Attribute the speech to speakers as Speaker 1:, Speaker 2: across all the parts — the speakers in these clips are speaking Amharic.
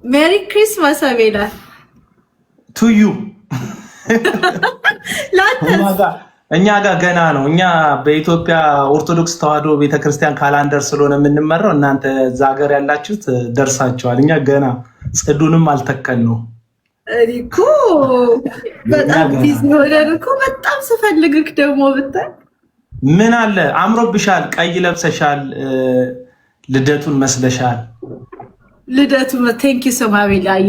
Speaker 1: ሜሪ ክሪስማስ አቤላ
Speaker 2: ቱ ዩ እኛ ጋር ገና ነው። እኛ በኢትዮጵያ ኦርቶዶክስ ተዋሕዶ ቤተክርስቲያን ካላንደር ስለሆነ የምንመራው፣ እናንተ እዛ ሀገር ያላችሁት ደርሳችኋል። እኛ ገና ጽዱንም አልተከል ነው
Speaker 1: እኮ በጣም ቢዚ ሆነን እኮ በጣም ስፈልግክ ደግሞ ብታይ
Speaker 2: ምን አለ አምሮብሻል፣ ቀይ ለብሰሻል፣ ልደቱን መስለሻል።
Speaker 1: ልደቱ ቴንኪ ሶማቤላዬ።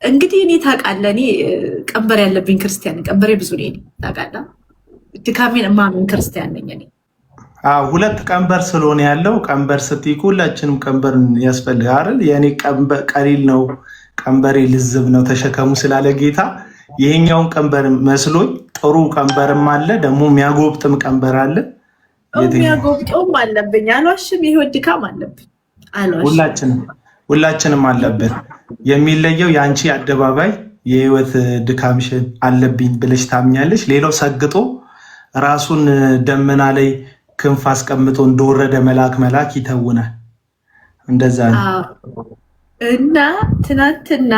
Speaker 1: እንግዲህ እኔ ታውቃለህ፣ እኔ ቀንበር ያለብኝ ክርስቲያን፣ ቀንበሬ ብዙ ነኝ ታውቃለህ። ድካሜን እማምን ክርስቲያን ነኝ እኔ።
Speaker 2: ሁለት ቀንበር ስለሆነ ያለው ቀንበር ስትይ ሁላችንም ቀንበር ያስፈልጋል አይደል? የኔ ቀንበር ቀሊል ነው፣ ቀንበሬ ልዝብ ነው ተሸከሙ ስላለ ጌታ ይሄኛውን ቀንበር መስሎኝ ጥሩ ቀንበርም አለ፣ ደግሞ የሚያጎብጥም ቀንበር አለ።
Speaker 1: የሚያጎብጠውም አለብኝ አልዋሽም። የህይወት ድካም አለብኝ አልዋሽም።
Speaker 2: ሁላችንም አለብን። የሚለየው የአንቺ አደባባይ የህይወት ድካምሽን አለብኝ ብለሽ ታምኛለሽ። ሌላው ሰግጦ ራሱን ደመና ላይ ክንፍ አስቀምጦ እንደወረደ መልአክ ይተውናል። እንደዛ ነው።
Speaker 1: እና ትናንትና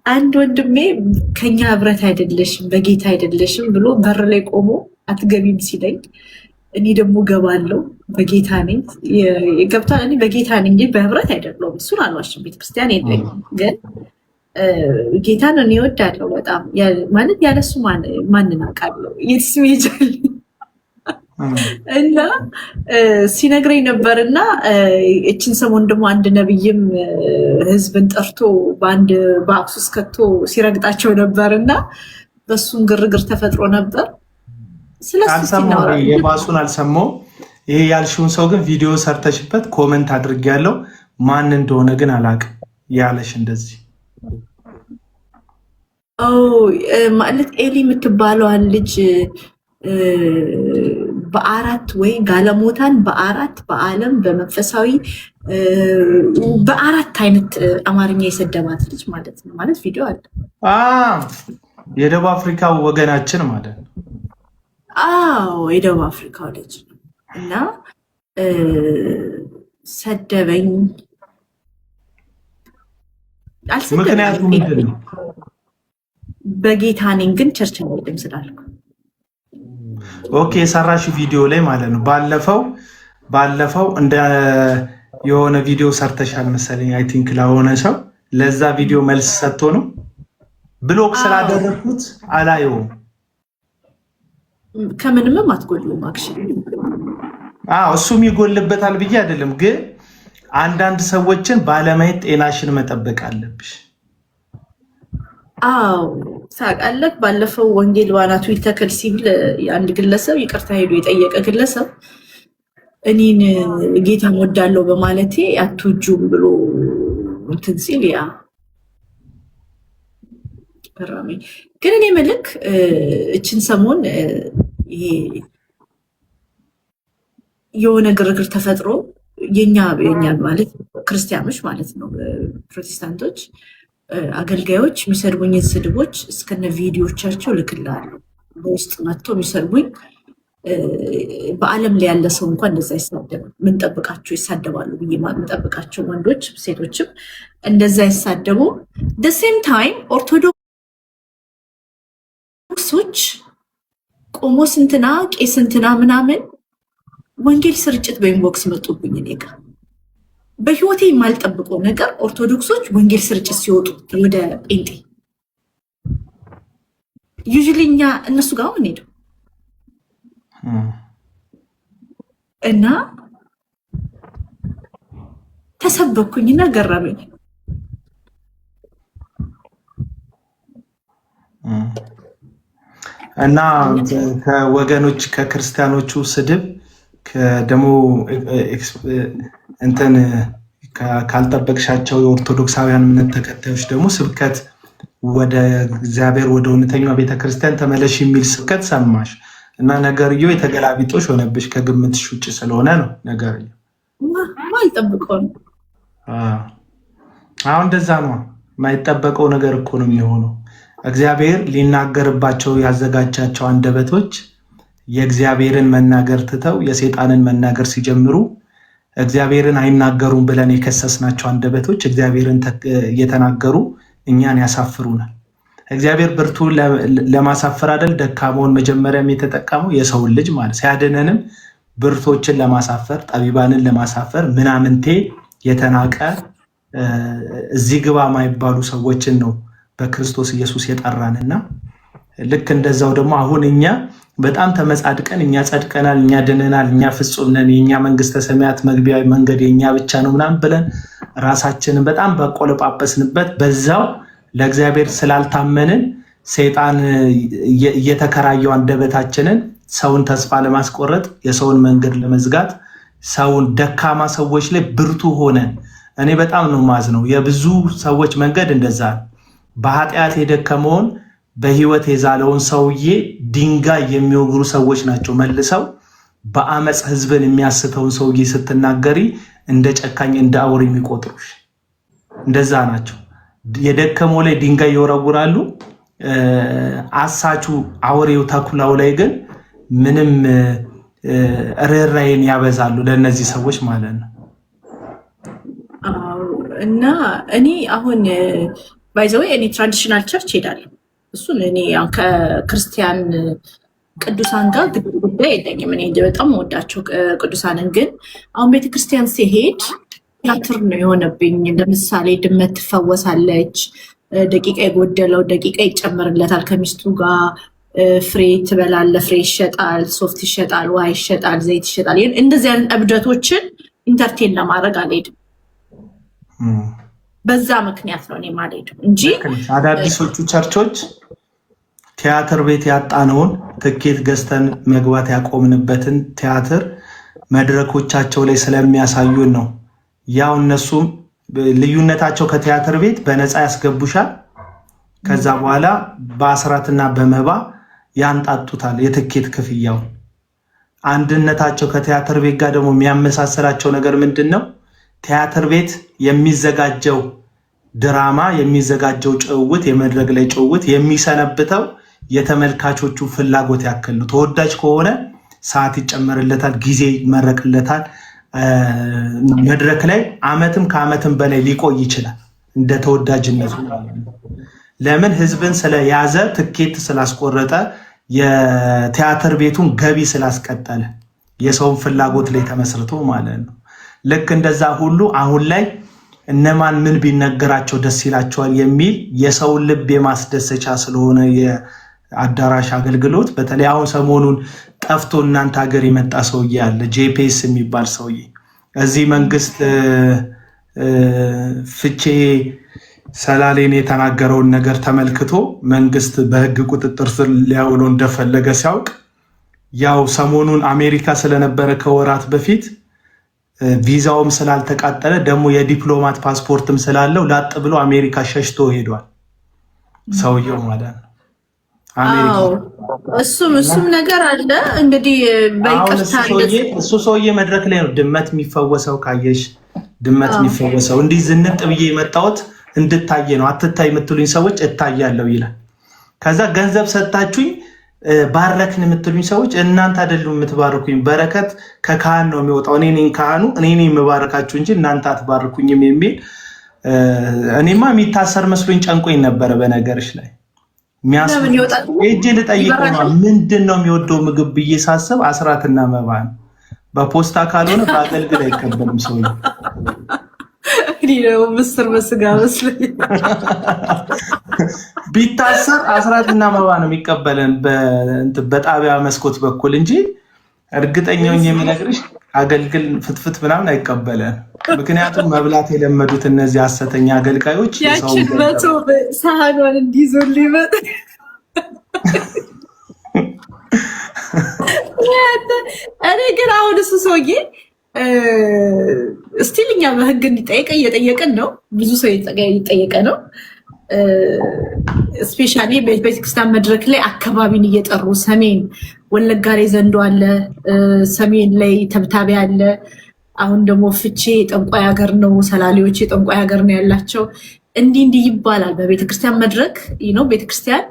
Speaker 1: አንድ ወንድሜ ከኛ ህብረት አይደለሽም በጌታ አይደለሽም ብሎ በር ላይ ቆሞ አትገቢም ሲለኝ እኔ ደግሞ ገባለው በጌታ ነኝ። ገብቷል። እኔ በጌታ ነኝ እንጂ በህብረት አይደለሁም። እሱን አልዋሽም። ቤተክርስቲያን የለኝም፣ ግን ጌታን እኔ እወዳለሁ በጣም። ማለት ያለሱ ማንን አውቃለሁ? የትስ ሜጃል እና ሲነግረኝ ነበር። እና እችን ሰሞን ደግሞ አንድ ነብይም ህዝብን ጠርቶ በአንድ በአክሱስ ከቶ ሲረግጣቸው ነበር እና በሱም ግርግር ተፈጥሮ ነበር።
Speaker 2: የባሱን አልሰማው። ይሄ ያልሽውን ሰው ግን ቪዲዮ ሰርተሽበት ኮመንት አድርጌያለሁ። ማን እንደሆነ ግን አላውቅም ያለሽ እንደዚህ
Speaker 1: ማለት ኤሊ የምትባለዋን ልጅ በአራት ወይ ጋለሞታን በአራት በዓለም በመንፈሳዊ በአራት አይነት አማርኛ የሰደባት ልጅ ማለት ነው። ማለት ቪዲዮ አለ።
Speaker 2: የደቡብ አፍሪካ ወገናችን ማለት ነው።
Speaker 1: የደቡብ አፍሪካ ልጅ ነው እና ሰደበኝ።
Speaker 2: ምክንያቱም ምንድን ነው?
Speaker 1: በጌታ ነኝ ግን ቸርች አንሄድም ስላልኩ።
Speaker 2: ኦኬ፣ የሰራሽ ቪዲዮ ላይ ማለት ነው። ባለፈው እንደ የሆነ ቪዲዮ ሰርተሻል መሰለኝ፣ አይ ቲንክ ለሆነ ሰው ለዛ ቪዲዮ መልስ ሰጥቶ ነው። ብሎክ ስላደረኩት አላየውም።
Speaker 1: ከምንምም አትጎልም። አክሽን
Speaker 2: እሱም ይጎልበታል ብዬ አይደለም፣ ግን አንዳንድ ሰዎችን ባለማየት ጤናሽን መጠበቅ አለብሽ። ሳቃለክ ባለፈው ወንጌል ዋናቱ ይተከል ሲል አንድ ግለሰብ ይቅርታ ሄዶ የጠየቀ ግለሰብ እኔን ጌታን ወዳለው በማለቴ አትወጁም ብሎ እንትን ሲል ያ ገራሚ። ግን እኔ መልክ እችን ሰሞን ይሄ የሆነ ግርግር ተፈጥሮ የኛ ማለት ክርስቲያኖች ማለት ነው፣ ፕሮቴስታንቶች አገልጋዮች የሚሰድቡኝን ስድቦች እስከነ ቪዲዮቻቸው ልክላለሁ። በውስጥ መጥቶ የሚሰድቡኝ በዓለም ላይ ያለ ሰው እንኳን እንደዛ አይሳደብም። ምንጠብቃቸው ይሳደባሉ ብዬ ምንጠብቃቸው ወንዶች ሴቶችም እንደዛ አይሳደቡ። ደሴም ታይም ኦርቶዶክሶች ቆሞ ስንትና ቄስ ስንትና ምናምን ወንጌል ስርጭት በኢንቦክስ መጡብኝ እኔ ጋር። በህይወቴ የማልጠብቀው ነገር ኦርቶዶክሶች ወንጌል ስርጭት ሲወጡ ወደ ጴንጤ ዩዥሊ እኛ እነሱ ጋር እንሄደው እና ተሰበኩኝና ገረመኝ። እና ከወገኖች ከክርስቲያኖቹ ስድብ ደግሞ እንትን ካልጠበቅሻቸው የኦርቶዶክሳውያን እምነት ተከታዮች ደግሞ ስብከት ወደ እግዚአብሔር ወደ እውነተኛው ቤተክርስቲያን ተመለሽ የሚል ስብከት ሰማሽ እና ነገርየው የተገላቢጦሽ ሆነብሽ። ከግምትሽ ውጭ ስለሆነ ነው ነገርየው።
Speaker 1: ማልጠብቀው ነው።
Speaker 2: አሁን እንደዛ ነው። የማይጠበቀው ነገር እኮ ነው የሚሆነው። እግዚአብሔር ሊናገርባቸው ያዘጋጃቸው አንደበቶች የእግዚአብሔርን መናገር ትተው የሰይጣንን መናገር ሲጀምሩ እግዚአብሔርን አይናገሩም ብለን የከሰስናቸው አንደበቶች እግዚአብሔርን እየተናገሩ እኛን ያሳፍሩናል። እግዚአብሔር ብርቱ ለማሳፈር አይደል ደካማውን መጀመሪያም የተጠቀመው የሰውን ልጅ ማለት ሲያድነንም ብርቶችን ለማሳፈር ጠቢባንን ለማሳፈር ምናምንቴ የተናቀ እዚህ ግባ ማይባሉ ሰዎችን ነው በክርስቶስ ኢየሱስ የጠራንና ልክ እንደዛው ደግሞ አሁን እኛ በጣም ተመጻድቀን እኛ ጸድቀናል፣ እኛ ድነናል፣ እኛ ፍጹም ነን፣ የኛ መንግስተ ሰማያት መግቢያ መንገድ የኛ ብቻ ነው ምናምን ብለን ራሳችንን በጣም በቆለጳጰስንበት በዛው ለእግዚአብሔር ስላልታመንን ሰይጣን እየተከራየው አንደበታችንን ሰውን ተስፋ ለማስቆረጥ የሰውን መንገድ ለመዝጋት ሰውን ደካማ ሰዎች ላይ ብርቱ ሆነን እኔ በጣም ነው ማዝነው። የብዙ ሰዎች መንገድ እንደዛ በኃጢአት የደከመውን በህይወት የዛለውን ሰውዬ ድንጋይ የሚወግሩ ሰዎች ናቸው መልሰው በአመጽ ህዝብን የሚያስተውን ሰውዬ ስትናገሪ እንደ ጨካኝ እንደ አውሬ የሚቆጥሩሽ እንደዛ ናቸው። የደከመው ላይ ድንጋይ ይወረውራሉ፣ አሳቹ አውሬው ተኩላው ላይ ግን ምንም ርህራሄን ያበዛሉ ለነዚህ ሰዎች ማለት ነው።
Speaker 1: እና እኔ አሁን ባይዘው እኔ ትራዲሽናል ቸርች ሄዳለሁ። እሱን እኔ ከክርስቲያን ቅዱሳን ጋር ጉዳይ የለኝም። እኔ በጣም ወዳቸው ቅዱሳንን ግን አሁን ቤተክርስቲያን ሲሄድ ቲያትር ነው የሆነብኝ። ለምሳሌ ድመት ትፈወሳለች፣ ደቂቃ የጎደለው ደቂቃ ይጨመርለታል፣ ከሚስቱ ጋር ፍሬ ትበላለ፣ ፍሬ ይሸጣል፣ ሶፍት ይሸጣል፣ ውሃ ይሸጣል፣ ዘይት ይሸጣል። እንደዚህ አይነት እብደቶችን ኢንተርቴን ለማድረግ አልሄድም። በዛ ምክንያት ነው እኔ የማልሄደው እንጂ
Speaker 2: አዳዲሶቹ ቸርቾች ቲያትር ቤት ያጣነውን ትኬት ገዝተን መግባት ያቆምንበትን ቲያትር መድረኮቻቸው ላይ ስለሚያሳዩን ነው። ያው እነሱም ልዩነታቸው ከቲያትር ቤት በነፃ ያስገቡሻል፣ ከዛ በኋላ በአስራትና በመባ ያንጣጡታል የትኬት ክፍያው። አንድነታቸው ከቲያትር ቤት ጋር ደግሞ የሚያመሳስላቸው ነገር ምንድን ነው? ቲያትር ቤት የሚዘጋጀው ድራማ የሚዘጋጀው ጭውውት የመድረክ ላይ ጭውውት የሚሰነብተው የተመልካቾቹ ፍላጎት ያክል ነው። ተወዳጅ ከሆነ ሰዓት ይጨመርለታል፣ ጊዜ ይመረቅለታል። መድረክ ላይ አመትም ከአመትም በላይ ሊቆይ ይችላል እንደ ተወዳጅነቱ። ለምን? ህዝብን ስለያዘ ትኬት ስላስቆረጠ የቲያትር ቤቱን ገቢ ስላስቀጠለ የሰውን ፍላጎት ላይ ተመስርቶ ማለት ነው። ልክ እንደዛ ሁሉ አሁን ላይ እነማን ምን ቢነገራቸው ደስ ይላቸዋል የሚል የሰውን ልብ የማስደሰቻ ስለሆነ የአዳራሽ አገልግሎት በተለይ አሁን ሰሞኑን ጠፍቶ እናንተ ሀገር የመጣ ሰውዬ አለ፣ ጄፒኤስ የሚባል ሰውዬ እዚህ መንግስት ፍቼ ሰላሌን የተናገረውን ነገር ተመልክቶ መንግስት በህግ ቁጥጥር ስር ሊያውለው እንደፈለገ ሲያውቅ ያው ሰሞኑን አሜሪካ ስለነበረ ከወራት በፊት ቪዛውም ስላልተቃጠለ ደግሞ የዲፕሎማት ፓስፖርትም ስላለው ላጥ ብሎ አሜሪካ ሸሽቶ ሄዷል ሰውየው ማለት ነው።
Speaker 1: እሱም ነገር አለ እንግዲህ በይቅርታ
Speaker 2: እሱ ሰውዬ መድረክ ላይ ነው ድመት የሚፈወሰው። ካየሽ ድመት የሚፈወሰው እንዲህ ዝንጥ ብዬ የመጣሁት እንድታየ ነው፣ አትታይ የምትሉኝ ሰዎች እታያለሁ ይላል። ከዛ ገንዘብ ሰጣችሁኝ ባረክን የምትሉኝ ሰዎች እናንተ አይደሉም የምትባርኩኝ፣ በረከት ከካህን ነው የሚወጣው፣ እኔ ነኝ ካህኑ፣ እኔ ነኝ የምባርካችሁ እንጂ እናንተ አትባርኩኝም የሚል እኔማ የሚታሰር መስሎኝ ጨንቆኝ ነበረ። በነገርሽ ላይ እጅ ልጠይቀው ምንድን ነው የሚወደው ምግብ ብዬ ሳስብ አስራትና መባ ነው። በፖስታ ካልሆነ በአገልግል አይቀበልም ሰው።
Speaker 1: ምስር በስጋ መስሎኝ
Speaker 2: ቢታሰር አስራትና መባ ነው የሚቀበለን በጣቢያ መስኮት በኩል እንጂ እርግጠኛውን የምነግርሽ አገልግል ፍትፍት ምናምን አይቀበለን። ምክንያቱም መብላት የለመዱት እነዚህ ሐሰተኛ አገልጋዮች
Speaker 1: ያችን መቶ ሳህኗን እንዲይዙልኝ መጥ እኔ ግን አሁን እሱ ሰውዬ እስቲል እኛ በህግ እንዲጠየቅ እየጠየቅን ነው። ብዙ ሰው እየጠየቀ ነው። ስፔሻሊ ቤተክርስቲያን መድረክ ላይ አካባቢን እየጠሩ ሰሜን ወለጋ ላይ ዘንዶ አለ፣ ሰሜን ላይ ተብታቢ አለ። አሁን ደግሞ ፍቼ የጠንቋይ ሀገር ነው፣ ሰላሌዎች የጠንቋይ ሀገር ነው ያላቸው። እንዲህ ይባላል በቤተክርስቲያን መድረክ ነው። ቤተክርስቲያን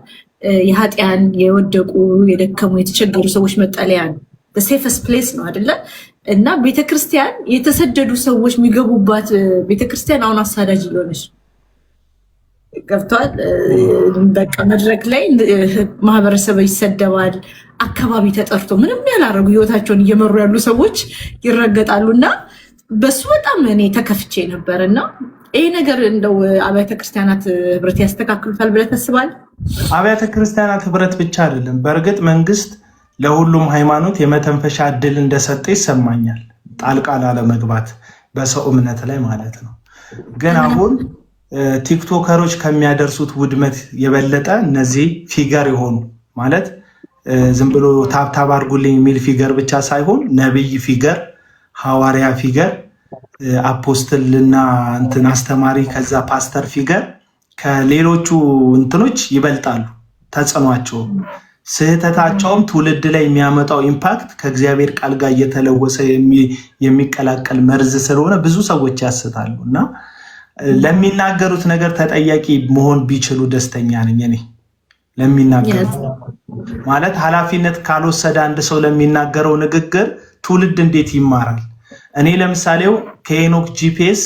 Speaker 1: የኃጢያን የወደቁ የደከሙ የተቸገሩ ሰዎች መጠለያ ነው። ሴፈስ ፕሌስ ነው አይደለ? እና ቤተክርስቲያን የተሰደዱ ሰዎች የሚገቡባት ቤተክርስቲያን አሁን አሳዳጅ ሊሆነች ገብቷል። በቃ መድረክ ላይ ማህበረሰብ ይሰደባል። አካባቢ ተጠርቶ ምንም ያላረጉ ህይወታቸውን እየመሩ ያሉ ሰዎች ይረገጣሉና በሱ በጣም እኔ ተከፍቼ ነበርና ይሄ ነገር እንደው አብያተ ክርስቲያናት ህብረት ያስተካክሉታል ብለህ ታስባለህ?
Speaker 2: አብያተ ክርስቲያናት ህብረት ብቻ አይደለም፣ በእርግጥ መንግስት ለሁሉም ሃይማኖት የመተንፈሻ እድል እንደሰጠ ይሰማኛል፣ ጣልቃ ላለመግባት በሰው እምነት ላይ ማለት ነው። ግን አሁን ቲክቶከሮች ከሚያደርሱት ውድመት የበለጠ እነዚህ ፊገር የሆኑ ማለት ዝም ብሎ ታብታብ አድርጉልኝ የሚል ፊገር ብቻ ሳይሆን ነብይ ፊገር፣ ሐዋርያ ፊገር፣ አፖስትልና እንትን አስተማሪ ከዛ ፓስተር ፊገር ከሌሎቹ እንትኖች ይበልጣሉ። ተጽዕኗቸው ስህተታቸውም ትውልድ ላይ የሚያመጣው ኢምፓክት ከእግዚአብሔር ቃል ጋር እየተለወሰ የሚቀላቀል መርዝ ስለሆነ ብዙ ሰዎች ያስታሉ እና ለሚናገሩት ነገር ተጠያቂ መሆን ቢችሉ ደስተኛ ነኝ። እኔ ለሚናገሩት ማለት ኃላፊነት ካልወሰደ አንድ ሰው ለሚናገረው ንግግር ትውልድ እንዴት ይማራል? እኔ ለምሳሌው ከሄኖክ ጂፒኤስ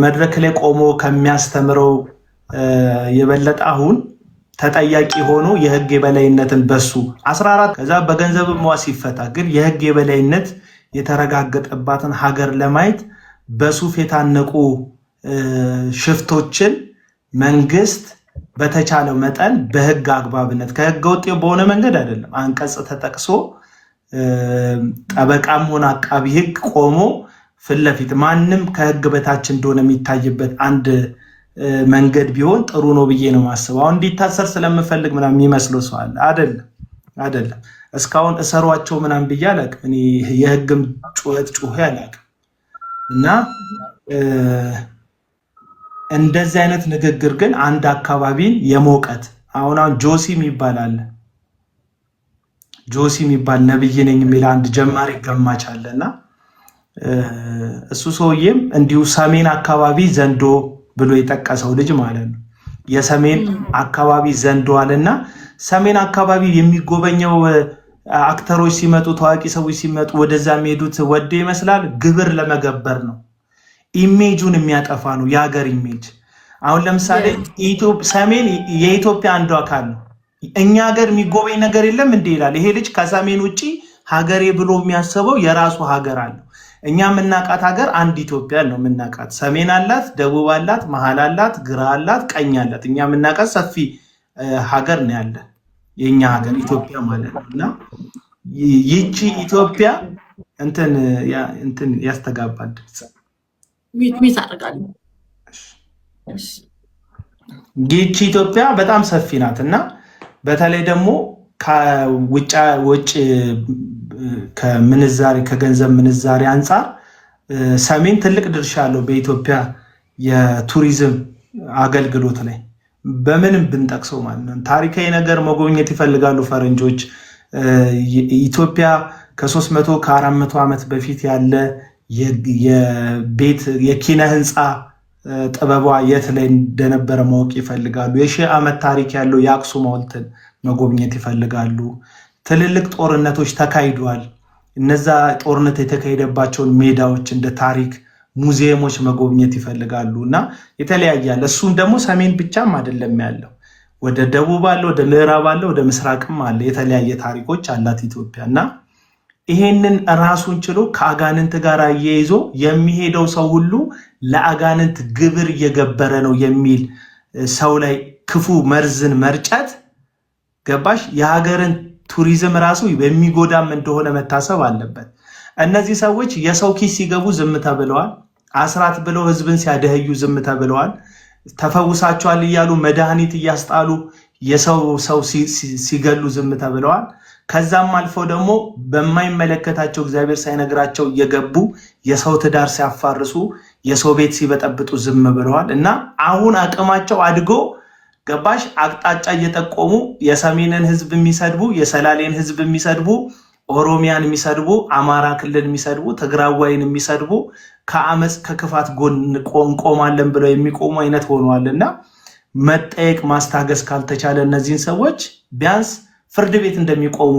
Speaker 2: መድረክ ላይ ቆሞ ከሚያስተምረው የበለጠ አሁን ተጠያቂ ሆኖ የህግ የበላይነትን በሱ 14 ከዛ በገንዘብ መዋስ ይፈታ፣ ግን የህግ የበላይነት የተረጋገጠባትን ሀገር ለማየት በሱፍ የታነቁ ሽፍቶችን መንግስት በተቻለው መጠን በህግ አግባብነት ከህገ ወጥ በሆነ መንገድ አይደለም አንቀጽ ተጠቅሶ ጠበቃም ሆነ አቃቢ ህግ ቆሞ ፍለፊት ማንም ከህግ በታች እንደሆነ የሚታይበት አንድ መንገድ ቢሆን ጥሩ ነው ብዬ ነው ማስበው። አሁን እንዲታሰር ስለምፈልግ ምናምን የሚመስለው ሰው አለ። አይደለም እስካሁን እሰሯቸው ምናምን ብዬ አላውቅም። እኔ የህግም ጩኸት ጩኸ አላውቅም። እና እንደዚህ አይነት ንግግር ግን አንድ አካባቢን የሞቀት አሁን ጆሲ የሚባል አለ። ጆሲ የሚባል ነብይ ነኝ የሚል አንድ ጀማሪ ገማች አለና እሱ ሰውዬም እንዲሁ ሰሜን አካባቢ ዘንዶ ብሎ የጠቀሰው ልጅ ማለት ነው። የሰሜን አካባቢ ዘንዶ አለና ሰሜን አካባቢ የሚጎበኘው አክተሮች ሲመጡ ታዋቂ ሰዎች ሲመጡ ወደዛ የሚሄዱት ወደ ይመስላል ግብር ለመገበር ነው። ኢሜጁን የሚያጠፋ ነው፣ የሀገር ኢሜጅ። አሁን ለምሳሌ ሰሜን የኢትዮጵያ አንዱ አካል ነው። እኛ ሀገር የሚጎበኝ ነገር የለም እንዴ ይላል ይሄ ልጅ። ከሰሜን ውጪ ሀገሬ ብሎ የሚያስበው የራሱ ሀገር አለ። እኛ የምናቃት ሀገር አንድ ኢትዮጵያ ነው የምናቃት። ሰሜን አላት፣ ደቡብ አላት፣ መሀል አላት፣ ግራ አላት፣ ቀኝ አላት። እኛ የምናቃት ሰፊ ሀገር ነው ያለ የኛ ሀገር ኢትዮጵያ ማለት ነው። እና ይቺ ኢትዮጵያ እንትን ያስተጋባል
Speaker 1: ሚት አደርጋለሁ።
Speaker 2: ይቺ ኢትዮጵያ በጣም ሰፊ ናት እና በተለይ ደግሞ ከውጭ ከምንዛሬ ከገንዘብ ምንዛሬ አንጻር ሰሜን ትልቅ ድርሻ አለው በኢትዮጵያ የቱሪዝም አገልግሎት ላይ በምንም ብንጠቅሰው ማለት ነው። ታሪካዊ ነገር መጎብኘት ይፈልጋሉ ፈረንጆች። ኢትዮጵያ ከ300 ከ400 ዓመት በፊት ያለ የቤት የኪነ ህንፃ ጥበቧ የት ላይ እንደነበረ ማወቅ ይፈልጋሉ። የሺህ ዓመት ታሪክ ያለው የአክሱም ሐውልትን መጎብኘት ይፈልጋሉ። ትልልቅ ጦርነቶች ተካሂደዋል። እነዛ ጦርነት የተካሄደባቸውን ሜዳዎች እንደ ታሪክ ሙዚየሞች መጎብኘት ይፈልጋሉ እና የተለያየ አለ። እሱም ደግሞ ሰሜን ብቻም አይደለም ያለው፣ ወደ ደቡብ አለ፣ ወደ ምዕራብ አለ፣ ወደ ምስራቅም አለ። የተለያየ ታሪኮች አላት ኢትዮጵያ እና ይሄንን ራሱን ችሎ ከአጋንንት ጋር እየይዞ የሚሄደው ሰው ሁሉ ለአጋንንት ግብር እየገበረ ነው የሚል ሰው ላይ ክፉ መርዝን መርጨት ገባሽ? የሀገርን ቱሪዝም ራሱ በሚጎዳም እንደሆነ መታሰብ አለበት። እነዚህ ሰዎች የሰው ኪስ ሲገቡ ዝም ተብለዋል። አስራት ብለው ህዝብን ሲያደህዩ ዝም ተብለዋል። ተፈውሳቸዋል እያሉ መድኃኒት እያስጣሉ የሰው ሲገሉ ዝም ተብለዋል። ከዛም አልፈው ደግሞ በማይመለከታቸው እግዚአብሔር ሳይነግራቸው እየገቡ የሰው ትዳር ሲያፋርሱ የሰው ቤት ሲበጠብጡ ዝም ብለዋል እና አሁን አቅማቸው አድጎ ገባሽ አቅጣጫ እየጠቆሙ የሰሜንን ህዝብ የሚሰድቡ፣ የሰላሌን ህዝብ የሚሰድቡ፣ ኦሮሚያን የሚሰድቡ፣ አማራ ክልል የሚሰድቡ፣ ትግራዋይን የሚሰድቡ ከአመፅ ከክፋት ጎን እንቆማለን ብለው የሚቆሙ አይነት ሆነዋልና መጠየቅ ማስታገስ ካልተቻለ እነዚህን ሰዎች ቢያንስ ፍርድ ቤት እንደሚቆሙ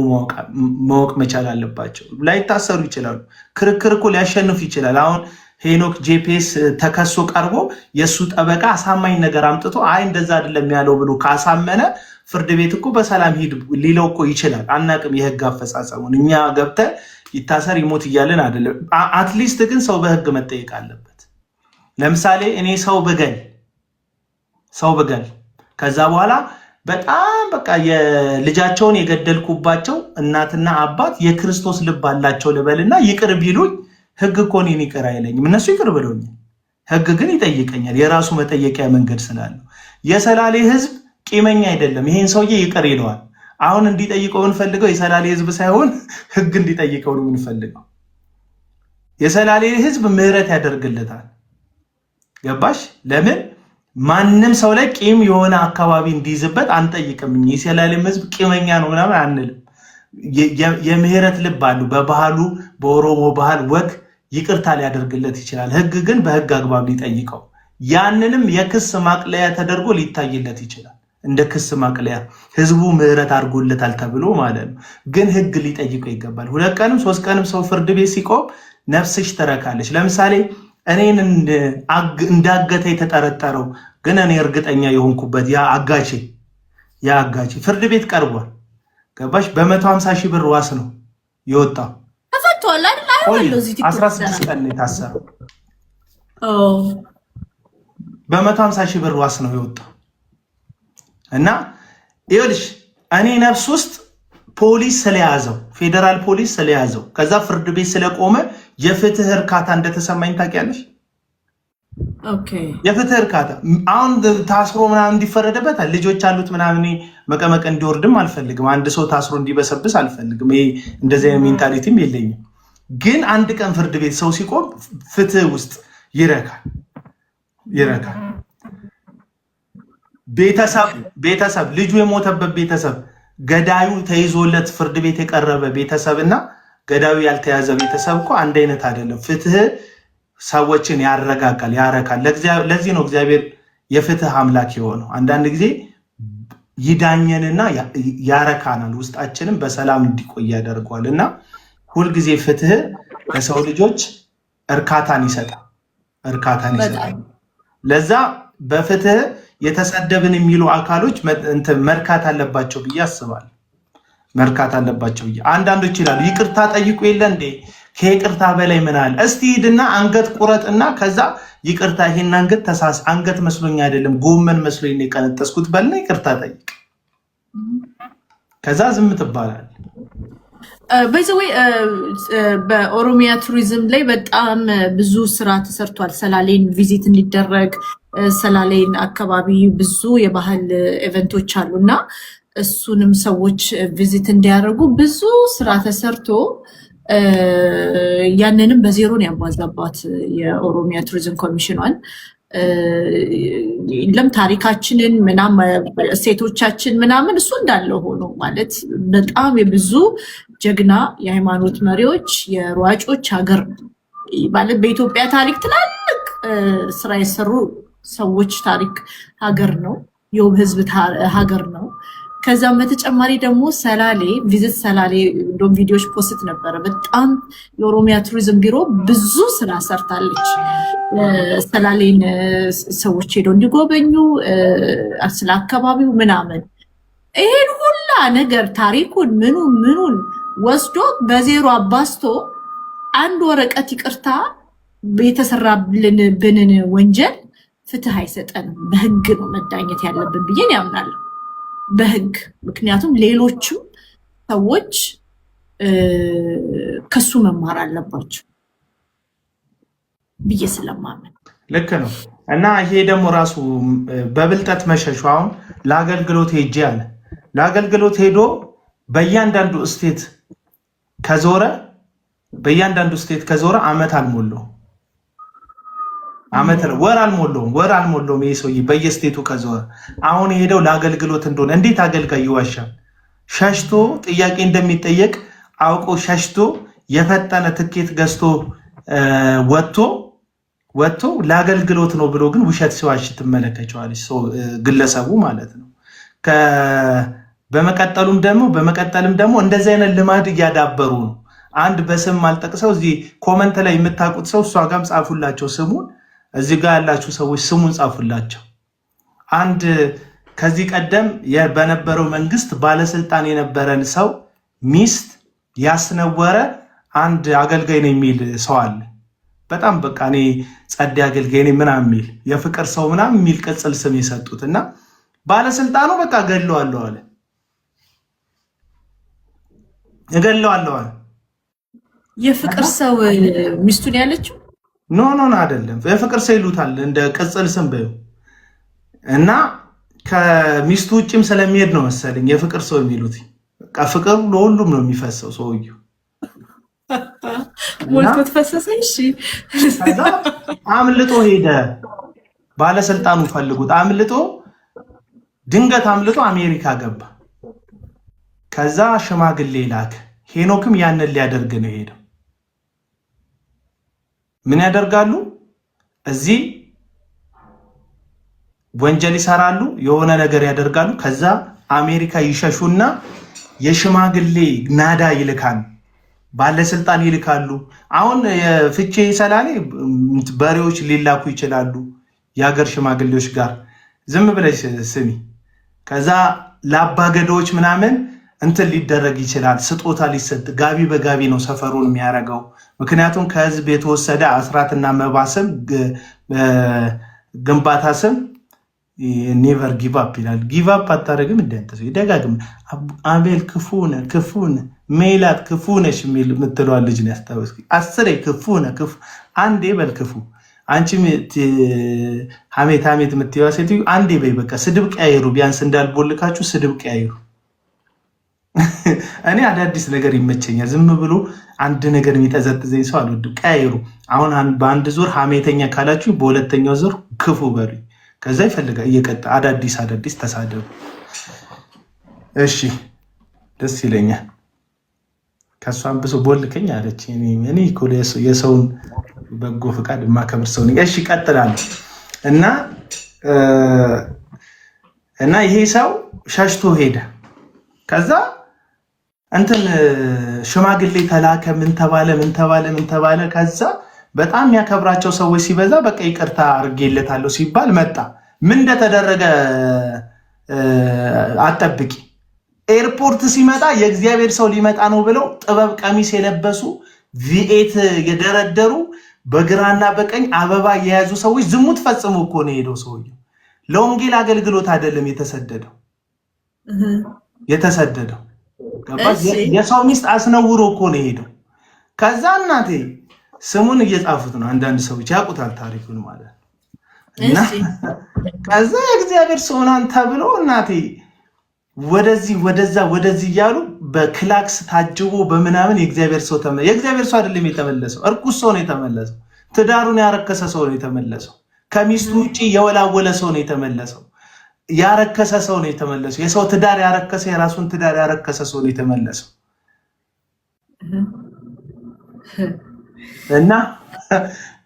Speaker 2: ማወቅ መቻል አለባቸው። ላይታሰሩ ይችላሉ። ክርክር እኮ ሊያሸንፉ ይችላል። አሁን ሄኖክ ጄፒኤስ ተከሶ ቀርቦ የእሱ ጠበቃ አሳማኝ ነገር አምጥቶ አይ እንደዛ አይደለም ያለው ብሎ ካሳመነ ፍርድ ቤት እኮ በሰላም ሂድ ሊለው እኮ ይችላል። አናቅም የህግ አፈጻጸሙን። እኛ ገብተን ይታሰር ይሞት እያለን አይደለም። አትሊስት ግን ሰው በህግ መጠየቅ አለበት። ለምሳሌ እኔ ሰው ብገል ከዛ በኋላ በጣም በቃ የልጃቸውን የገደልኩባቸው እናትና አባት የክርስቶስ ልብ አላቸው ልበልና ይቅር ቢሉኝ ህግ እኮ እኔን ይቅር አይለኝም። እነሱ ይቅር ብለውኛል። ህግ ግን ይጠይቀኛል፣ የራሱ መጠየቂያ መንገድ ስላለው። የሰላሌ ህዝብ ቂመኛ አይደለም። ይሄን ሰውዬ ይቅር ይለዋል። አሁን እንዲጠይቀው የምንፈልገው የሰላሌ ህዝብ ሳይሆን ህግ እንዲጠይቀው ነው የምንፈልገው። የሰላሌ ህዝብ ምህረት ያደርግለታል። ገባሽ? ለምን ማንም ሰው ላይ ቂም የሆነ አካባቢ እንዲይዝበት አንጠይቅም። የሰላሌም ህዝብ ቂመኛ ነው ምናምን አንልም። የምህረት ልብ አሉ። በባህሉ በኦሮሞ ባህል ወግ ይቅርታ ሊያደርግለት ይችላል። ህግ ግን በህግ አግባብ ሊጠይቀው፣ ያንንም የክስ ማቅለያ ተደርጎ ሊታይለት ይችላል። እንደ ክስ ማቅለያ ህዝቡ ምህረት አድርጎለታል ተብሎ ማለት ነው። ግን ህግ ሊጠይቀው ይገባል። 2 ቀንም 3 ቀንም ሰው ፍርድ ቤት ሲቆም ነፍስሽ ትረካለች። ለምሳሌ እኔን እንዳገተ የተጠረጠረው ግን እኔ እርግጠኛ የሆንኩበት ያ አጋቼ ፍርድ ቤት ቀርቧል። ገባሽ? በ150 ሺህ ብር ዋስ ነው የወጣው።
Speaker 1: ተፈቷል አይደል?
Speaker 2: 16 ቀን የታሰረው በ150 ሺህ ብር ዋስ ነው የወጣው። እና ይኸውልሽ እኔ ነፍስ ውስጥ ፖሊስ ስለያዘው ፌደራል ፖሊስ ስለያዘው ከዛ ፍርድ ቤት ስለቆመ የፍትህ እርካታ እንደተሰማኝ ታውቂያለሽ?
Speaker 1: ኦኬ።
Speaker 2: የፍትህ እርካታ አሁን ታስሮ ምናምን እንዲፈረደበታል ልጆች አሉት ምናምን መቀመቅ እንዲወርድም አልፈልግም። አንድ ሰው ታስሮ እንዲበሰብስ አልፈልግም። ይሄ እንደዚህ አይነት ሜንታሊቲም የለኝም። ግን አንድ ቀን ፍርድ ቤት ሰው ሲቆም ፍትህ ውስጥ ይረካል። ቤተሰብ ልጁ የሞተበት ቤተሰብ ገዳዩ ተይዞለት ፍርድ ቤት የቀረበ ቤተሰብ እና ገዳዩ ያልተያዘ ቤተሰብ እኮ አንድ አይነት አይደለም። ፍትህ ሰዎችን ያረጋጋል፣ ያረካል። ለዚህ ነው እግዚአብሔር የፍትህ አምላክ የሆነው። አንዳንድ ጊዜ ይዳኘንና ያረካናል፣ ውስጣችንም በሰላም እንዲቆይ ያደርገዋል። እና ሁልጊዜ ፍትህ ለሰው ልጆች እርካታን ይሰጣል። ለዛ በፍትህ የተሰደብን የሚሉ አካሎች መርካት አለባቸው ብዬ አስባለሁ። አንዳንዶች ይላሉ ይቅርታ ጠይቁ የለ እንዴ? ከይቅርታ በላይ ምን አለ? እስቲ ሂድና አንገት ቁረጥና ከዛ ይቅርታ ይሄን አንገት መስሎኝ አይደለም ጎመን መስሎኝ ነው የቀነጠስኩት በልና ይቅርታ ጠይቅ። ከዛ ዝም ትባላል።
Speaker 1: በዚህ በኦሮሚያ ቱሪዝም ላይ በጣም ብዙ ስራ ተሰርቷል። ሰላሌን ቪዚት እንዲደረግ ሰላሌን አካባቢ ብዙ የባህል ኢቨንቶች አሉና እሱንም ሰዎች ቪዚት እንዲያደርጉ ብዙ ስራ ተሰርቶ ያንንም በዜሮን ያባዛባት የኦሮሚያ ቱሪዝም ኮሚሽኗን ለም ታሪካችንን እሴቶቻችን ምናምን እሱ እንዳለው ሆኖ ማለት በጣም የብዙ ጀግና የሃይማኖት መሪዎች የሯጮች ሀገር ማለት በኢትዮጵያ ታሪክ ትላልቅ ስራ የሰሩ ሰዎች ታሪክ ሀገር ነው። የውብ ህዝብ ሀገር ነው። ከዛም በተጨማሪ ደግሞ ሰላሌ ቪዚት ሰላሌ እንደውም ቪዲዮዎች ፖስት ነበረ። በጣም የኦሮሚያ ቱሪዝም ቢሮ ብዙ ስራ ሰርታለች። ሰላሌን ሰዎች ሄደው እንዲጎበኙ ስለ አካባቢው ምናምን ይሄን ሁላ ነገር ታሪኩን ምኑን ወስዶ በዜሮ አባስቶ አንድ ወረቀት ይቅርታ የተሰራብንን ወንጀል ፍትህ አይሰጠንም። በህግ ነው መዳኘት ያለብን ብዬ ያምናለሁ። በህግ ምክንያቱም ሌሎችም ሰዎች ከሱ መማር አለባቸው ብዬ ስለማመን
Speaker 2: ልክ ነው። እና ይሄ ደግሞ ራሱ በብልጠት መሸሹ አሁን ለአገልግሎት ሄጄ አለ። ለአገልግሎት ሄዶ በእያንዳንዱ ስቴት ከዞረ አመት አልሞላውም። ወር አልሞላውም። ይሄ ሰውዬ በየስቴቱ ከዞረ አሁን የሄደው ለአገልግሎት እንደሆነ እንዴት አገልጋይ ይዋሻል? ሸሽቶ ጥያቄ እንደሚጠየቅ አውቆ ሸሽቶ የፈጠነ ትኬት ገዝቶ ወጥቶ ለአገልግሎት ነው ብሎ ግን ውሸት ሲዋሽ ትመለከቸዋለች። ግለሰቡ ማለት ነው። በመቀጠልም ደግሞ እንደዚህ አይነት ልማድ እያዳበሩ ነው። አንድ በስም አልጠቅሰው እዚህ ኮመንት ላይ የምታውቁት ሰው እሷ ጋርም ጻፉላቸው ስሙን። እዚህ ጋር ያላችሁ ሰዎች ስሙን ጻፉላቸው። አንድ ከዚህ ቀደም በነበረው መንግስት ባለስልጣን የነበረን ሰው ሚስት ያስነወረ አንድ አገልጋይ ነው የሚል ሰው አለ። በጣም በቃ እኔ ጸዴ አገልጋይ ነኝ ምናምን የሚል የፍቅር ሰው ምናምን የሚል ቅጽል ስም የሰጡት እና ባለስልጣኑ በቃ እገለዋለሁ አለ።
Speaker 1: የፍቅር ሰው ሚስቱን ያለችው
Speaker 2: ኖ አይደለም። የፍቅር ሰው ይሉታል እንደ ቅጽል ስም በይው እና ከሚስቱ ውጭም ስለሚሄድ ነው መሰለኝ የፍቅር ሰው የሚሉት። በቃ ፍቅሩ ለሁሉም ነው የሚፈሰው ሰውየው
Speaker 1: ሞልቶት ፈሰሰ። እሺ
Speaker 2: ከዛ አምልጦ ሄደ። ባለስልጣኑ ፈልጉት ድንገት አምልጦ አሜሪካ ገባ። ከዛ ሽማግሌ ላከ። ሄኖክም ያንን ሊያደርግ ነው ሄደው። ምን ያደርጋሉ? እዚህ ወንጀል ይሰራሉ፣ የሆነ ነገር ያደርጋሉ። ከዛ አሜሪካ ይሸሹና የሽማግሌ ናዳ ይልካሉ፣ ባለስልጣን ይልካሉ። አሁን የፍቼ ሰላሌ በሬዎች ሊላኩ ይችላሉ የሀገር ሽማግሌዎች ጋር። ዝም ብለሽ ስሚ። ከዛ ለአባገዳዎች ምናምን እንትን ሊደረግ ይችላል፣ ስጦታ ሊሰጥ። ጋቢ በጋቢ ነው ሰፈሩን የሚያደርገው። ምክንያቱም ከህዝብ የተወሰደ አስራትና መባ ስም ግንባታ ስም ኔቨር ጊቫፕ ይላል። ጊቫፕ አታደርግም እንደንተ ይደጋግም። አቤል ክፉነ ሜላት ክፉነሽ የሚል የምትለዋ ልጅ ነው ያስታወስኩ። 10 ክፉነ አንዴ በል ክፉ። አንቺ ሀሜት የምትይዋ ሴትዮ አንዴ በይ በቃ። ስድብ ቀያይሩ፣ ቢያንስ እንዳልቦልካችሁ ስድብ ቀያይሩ። እኔ አዳዲስ ነገር ይመቸኛል። ዝም ብሎ አንድ ነገር የሚጠዘጥዘኝ ሰው አልወድም። ቀያይሩ። አሁን በአንድ ዙር ሀሜተኛ ካላችሁ በሁለተኛው ዙር ክፉ በሉ። ከዛ ይፈልጋል እየቀጣ አዳዲስ ተሳደቡ። እሺ ደስ ይለኛል። ከሷን ብሶ ቦልከኝ አለች። እኔ እኮ የሰውን በጎ ፈቃድ የማከብር ሰው ነኝ። እሺ እቀጥላለሁ። እና ይሄ ሰው ሸሽቶ ሄደ። ከዛ እንትን ሽማግሌ ተላከ። ምን ተባለ? ከዛ በጣም የሚያከብራቸው ሰዎች ሲበዛ በቃ ይቅርታ አድርጌለታለሁ ሲባል መጣ። ምን እንደተደረገ አጠብቂ። ኤርፖርት ሲመጣ የእግዚአብሔር ሰው ሊመጣ ነው ብለው ጥበብ ቀሚስ የለበሱ ቪኤት የደረደሩ በግራና በቀኝ አበባ የያዙ ሰዎች ዝሙት ፈጽሞ እኮ ነው የሄደው ሰውዬው። ለወንጌል አገልግሎት አይደለም የተሰደደው። የሰው ሚስት አስነውሮ እኮ ነው የሄደው። ከዛ እናቴ ስሙን እየጻፉት ነው አንዳንድ ሰዎች ያውቁታል ታሪኩን ማለት እና ከዛ የእግዚአብሔር ሰው ናን ተብሎ እናቴ ወደዚህ እያሉ በክላክስ ታጅቦ በምናምን የእግዚአብሔር ሰው አይደለም የተመለሰው፣ እርኩስ ሰው ነው የተመለሰው። ትዳሩን ያረከሰ ሰው ነው የተመለሰው። ከሚስቱ ውጪ የወላወለ ሰው ነው የተመለሰው። ያረከሰ ሰው ነው የተመለሰው። የሰው ትዳር ያረከሰ፣ የራሱን ትዳር ያረከሰ ሰው ነው የተመለሰው። እና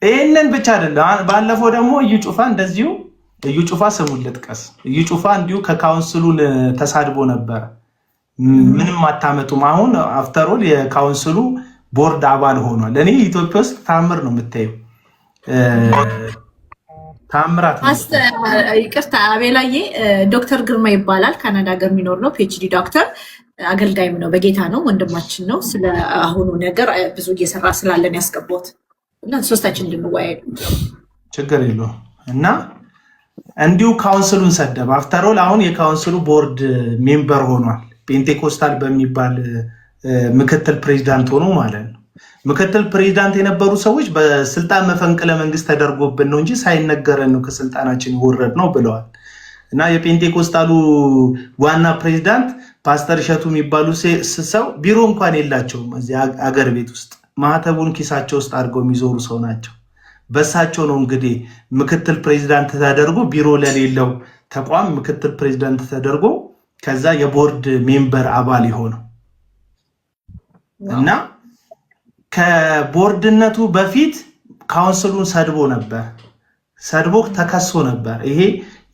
Speaker 2: ይህንን ብቻ አይደለም። ባለፈው ደግሞ እዩ ጩፋ እንደዚሁ እዩ ጩፋ ስሙን ልጥቀስ። እዩ ጩፋ እንዲሁ ከካውንስሉን ተሳድቦ ነበረ። ምንም አታመጡም። አሁን አፍተሮል የካውንስሉ ቦርድ አባል ሆኗል። እኔ ኢትዮጵያ ውስጥ ታምር ነው የምታየው። ታምራት
Speaker 1: ይቅርታ አቤላዬ፣ ዶክተር ግርማ ይባላል። ካናዳ ሀገር የሚኖር ነው። ፒኤችዲ ዶክተር፣ አገልጋይም ነው፣ በጌታ ነው፣ ወንድማችን ነው። ስለ አሁኑ ነገር ብዙ እየሰራ ስላለን ያስገባት እና ሶስታችን እንድንወያይ
Speaker 2: ችግር የለውም። እና እንዲሁ ካውንስሉን ሰደብ። አፍተሮል አሁን የካውንስሉ ቦርድ ሜምበር ሆኗል። ፔንቴኮስታል በሚባል ምክትል ፕሬዚዳንት ሆኖ ማለት ነው። ምክትል ፕሬዚዳንት የነበሩ ሰዎች በስልጣን መፈንቅለ መንግስት ተደርጎብን ነው እንጂ ሳይነገረን ነው ከስልጣናችን ይወረድ ነው ብለዋል። እና የፔንቴኮስታሉ ዋና ፕሬዚዳንት ፓስተር እሸቱ የሚባሉ ሰው ቢሮ እንኳን የላቸውም። እዚህ አገር ቤት ውስጥ ማህተቡን ኪሳቸው ውስጥ አድርገው የሚዞሩ ሰው ናቸው። በሳቸው ነው እንግዲህ ምክትል ፕሬዚዳንት ተደርጎ ቢሮ ለሌለው ተቋም ምክትል ፕሬዚዳንት ተደርጎ ከዛ የቦርድ ሜምበር አባል የሆነው እና ከቦርድነቱ በፊት ካውንስሉን ሰድቦ ተከሶ ነበር። ይሄ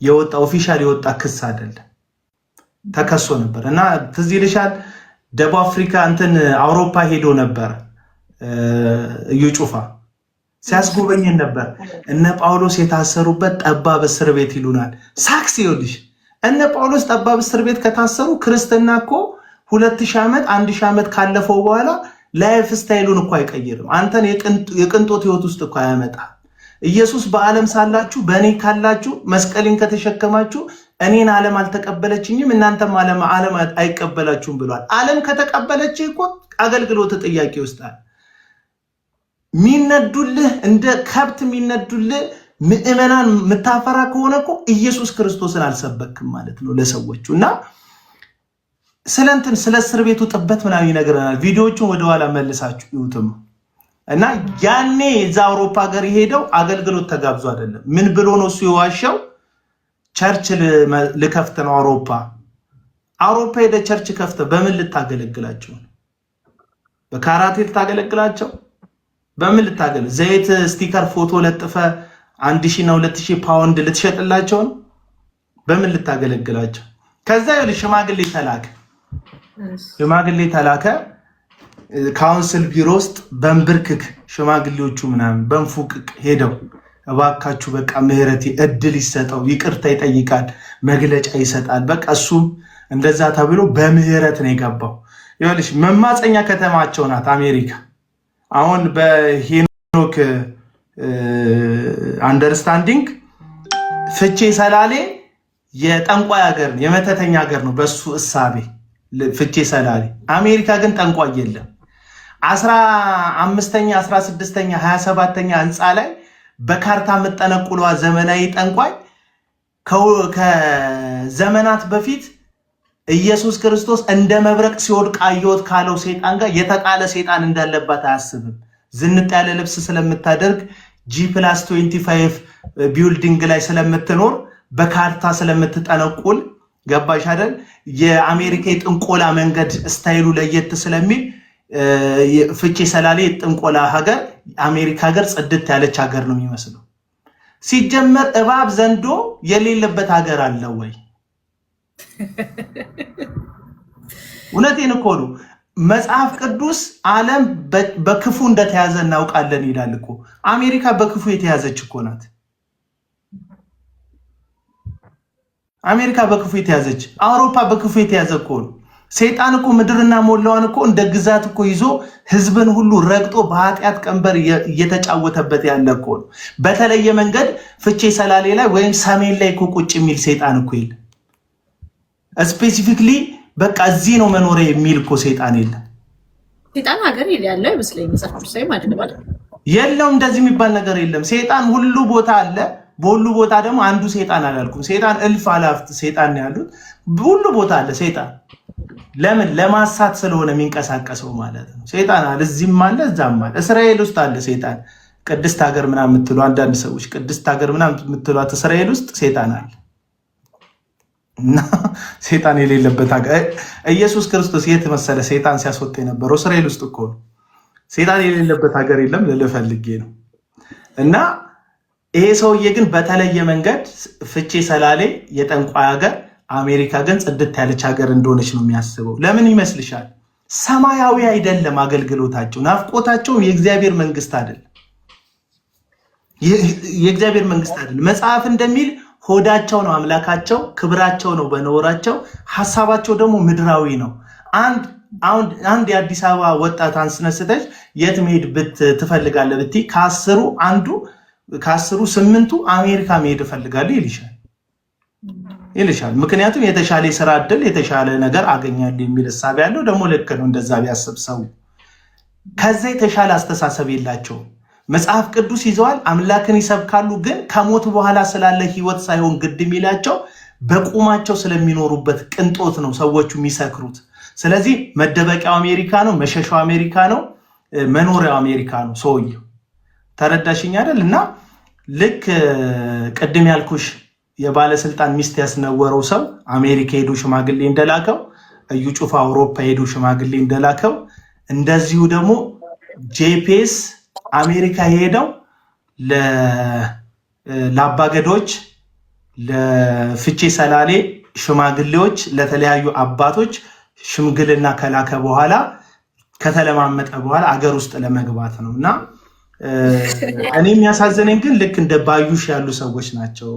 Speaker 2: የወጣ ኦፊሻል የወጣ ክስ አይደለም። ተከሶ ነበር እና ትዝ ይልሻል ደቡብ አፍሪካ እንትን አውሮፓ ሄዶ ነበር እዩ ጩፋ ሲያስጎበኘን ነበር። እነ ጳውሎስ የታሰሩበት ጠባብ እስር ቤት ይሉናል። ሳክስ ይኸውልሽ እነ ጳውሎስ ጠባብ እስር ቤት ከታሰሩ ክርስትና እኮ 2000 ዓመት 1000 ዓመት ካለፈው በኋላ ላይፍ ስታይሉን እኮ አይቀይርም። አንተን የቅንጦት ህይወት ውስጥ እኮ አያመጣ። ኢየሱስ በዓለም ሳላችሁ በእኔ ካላችሁ መስቀሌን ከተሸከማችሁ እኔን ዓለም አልተቀበለችኝም እናንተም ዓለም አይቀበላችሁም ብሏል። ዓለም ከተቀበለች እኮ አገልግሎት ጥያቄ ውስጣል። ሚነዱልህ እንደ ከብት ሚነዱልህ ምእመናን ምታፈራ ከሆነ እኮ ኢየሱስ ክርስቶስን አልሰበክም ማለት ነው ለሰዎቹ። እና ስለ እስር ቤቱ ጥበት ምናምን ይነግረናል። ቪዲዮዎቹን ወደኋላ መልሳችሁ ይዩትም። እና ያኔ እዛ አውሮፓ ሀገር የሄደው አገልግሎት ተጋብዞ አይደለም። ምን ብሎ ነው እሱ የዋሸው? ቸርች ልከፍት ነው አውሮፓ ሄደ ቸርች ከፍተ በምን ልታገለግላቸው? በካራቴ ልታገለግላቸው? በምን ልታገለግል? ዘይት ስቲከር ፎቶ ለጥፈ 1000 እና 2000 ፓውንድ ልትሸጥላቸው ነው? በምን ልታገለግላቸው? ከዛ ይኸውልሽ ሽማግሌ ተላከ ካውንስል ቢሮ ውስጥ በንብርክክ ሽማግሌዎቹ ምናምን በንፉቅቅ ሄደው እባካችሁ በቃ ምህረቴ እድል ይሰጠው፣ ይቅርታ ይጠይቃል፣ መግለጫ ይሰጣል። በቃ እሱም እንደዛ ተብሎ በምህረት ነው የገባው። ይኸውልሽ መማፀኛ ከተማቸው ናት አሜሪካ። አሁን በሄኖክ አንደርስታንዲንግ ፍቼ ሰላሌ የጠንቋይ ሀገር ነው፣ የመተተኛ ሀገር ነው በሱ እሳቤ ፍቼ ሰላሌ። አሜሪካ ግን ጠንቋይ የለም። 15ኛ 16ኛ 27ኛ ህንፃ ላይ በካርታ መጠነቁሏ ዘመናዊ ጠንቋይ ከዘመናት በፊት ኢየሱስ ክርስቶስ እንደ መብረቅ ሲወድቅ አየሁት ካለው ሰይጣን ጋር የተጣለ ሰይጣን እንዳለባት አያስብም። ዝንጥ ያለ ልብስ ስለምታደርግ G+25 ቢልዲንግ ላይ ስለምትኖር በካርታ ስለምትጠነቁል ገባሽ አይደል? የአሜሪካ የጥንቆላ መንገድ ስታይሉ ለየት ስለሚል ፍቼ ሰላሌ ጥንቆላ ሀገር አሜሪካ ሀገር ጽድት ያለች ሀገር ነው የሚመስለው። ሲጀመር እባብ ዘንዶ የሌለበት ሀገር አለ ወይ? እውነቴን እኮ ነው። መጽሐፍ ቅዱስ ዓለም በክፉ እንደተያዘ እናውቃለን ይላል እኮ። አሜሪካ በክፉ የተያዘች እኮ ናት። አሜሪካ በክፉ የተያዘች፣ አውሮፓ በክፉ የተያዘ እኮ ነው። ሰይጣን እኮ ምድርና ሞላዋን እኮ እንደ ግዛት እኮ ይዞ ህዝብን ሁሉ ረግጦ በኃጢአት ቀንበር እየተጫወተበት ያለ እኮ ነው። በተለየ መንገድ ፍቼ ሰላሌ ላይ ወይም ሰሜን ላይ እኮ ቁጭ የሚል ሰይጣን እኮ የለም። ስፔሲፊክሊ በቃ እዚህ ነው መኖሪያ የሚል እኮ ሰይጣን የለም።
Speaker 1: ሰይጣን ሀገር ያለው ይመስለኝ መጽሐፍ ቅዱስ ላይ ማለት ነው።
Speaker 2: የለም እንደዚህ የሚባል ነገር የለም። ሰይጣን ሁሉ ቦታ አለ። በሁሉ ቦታ ደግሞ አንዱ ሰይጣን አላልኩም። ሰይጣን እልፍ አላፍት ሰይጣን ነው ያሉት። ሁሉ ቦታ አለ ሰይጣን። ለምን? ለማሳት ስለሆነ የሚንቀሳቀሰው ማለት ነው። ሰይጣን አለ፣ እዚህም አለ፣ እዛም አለ። እስራኤል ውስጥ አለ ሰይጣን። ቅድስት ሀገር ምናምን የምትሉ አንዳንድ ሰዎች ቅድስት ሀገር ምናምን የምትሏት እስራኤል ውስጥ ሰይጣን አለ እና ሰይጣን የሌለበት ሀገር ኢየሱስ ክርስቶስ የት መሰለ ሰይጣን ሲያስወጣ የነበረው? እስራኤል ውስጥ እኮ ነው። ሰይጣን የሌለበት ሀገር የለም ልልህ ፈልጌ ነው። እና ይሄ ሰውዬ ግን በተለየ መንገድ ፍቼ ሰላሌ የጠንቋይ ሀገር፣ አሜሪካ ግን ጽድት ያለች ሀገር እንደሆነች ነው የሚያስበው። ለምን ይመስልሻል? ሰማያዊ አይደለም አገልግሎታቸው፣ ናፍቆታቸው የእግዚአብሔር መንግስት አይደለም። የእግዚአብሔር መንግስት አይደለም። መጽሐፍ እንደሚል ሆዳቸው ነው አምላካቸው፣ ክብራቸው ነው በነወራቸው፣ ሐሳባቸው ደግሞ ምድራዊ ነው። አንድ የአዲስ አበባ ወጣት አንስነስተሽ የት መሄድ ትፈልጋለህ ብትይ ከአስሩ 8ቱ አሜሪካ መሄድ እፈልጋለሁ ይልሻል። ምክንያቱም የተሻለ የስራ እድል የተሻለ ነገር አገኛለሁ የሚል ሐሳብ ያለው ደግሞ ልክ ነው። እንደዛ ቢያስብ ሰው ከዛ የተሻለ አስተሳሰብ የላቸውም። መጽሐፍ ቅዱስ ይዘዋል፣ አምላክን ይሰብካሉ፣ ግን ከሞት በኋላ ስላለ ህይወት ሳይሆን ግድ የሚላቸው በቁማቸው ስለሚኖሩበት ቅንጦት ነው ሰዎቹ የሚሰክሩት። ስለዚህ መደበቂያው አሜሪካ ነው፣ መሸሻው አሜሪካ ነው፣ መኖሪያው አሜሪካ ነው ሰውየው። ተረዳሽኝ አይደል? እና ልክ ቅድም ያልኩሽ የባለስልጣን ሚስት ያስነወረው ሰው አሜሪካ ሄዶ ሽማግሌ እንደላከው፣ እዩ ጩፋ አውሮፓ ሄዶ ሽማግሌ እንደላከው፣ እንደዚሁ ደግሞ ጄፒኤስ አሜሪካ ሄደው ለአባገዶች ለፍቼ ሰላሌ ሽማግሌዎች ለተለያዩ አባቶች ሽምግልና ከላከ በኋላ ከተለማመጠ በኋላ አገር ውስጥ ለመግባት ነውና እኔ የሚያሳዝነኝ ግን ልክ እንደ ባዩሽ ያሉ ሰዎች ናቸው።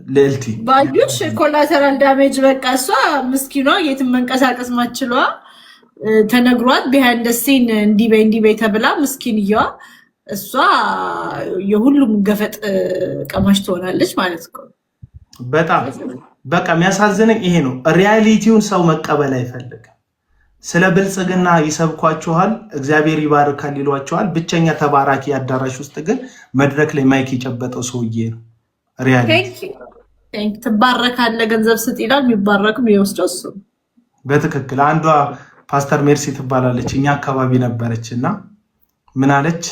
Speaker 2: ልዕልቲ
Speaker 1: ባዩሽ ኮላተራል ዳሜጅ በቃ እሷ ምስኪኗ የትም መንቀሳቀስ ማችሏ ተነግሯት ቢሃይንድ ሲን እንዲበይ ተብላ ምስኪንየዋ እሷ የሁሉም ገፈጥ ቀማሽ ትሆናለች ማለት ነው።
Speaker 2: በጣም በቃ የሚያሳዝነኝ ይሄ ነው። ሪያሊቲውን ሰው መቀበል አይፈልግም። ስለ ብልጽግና ይሰብኳችኋል፣ እግዚአብሔር ይባርካል ይሏችኋል። ብቸኛ ተባራኪ አዳራሽ ውስጥ ግን መድረክ ላይ ማይክ የጨበጠው ሰውዬ ነው። ሪያሊቲ
Speaker 1: ትባረካለህ፣ ገንዘብ ስጥ ይላል፣ የሚባረክም የወስደው እሱ።
Speaker 2: በትክክል አንዷ ፓስተር ሜርሲ ትባላለች፣ እኛ አካባቢ ነበረች እና ምን አለች?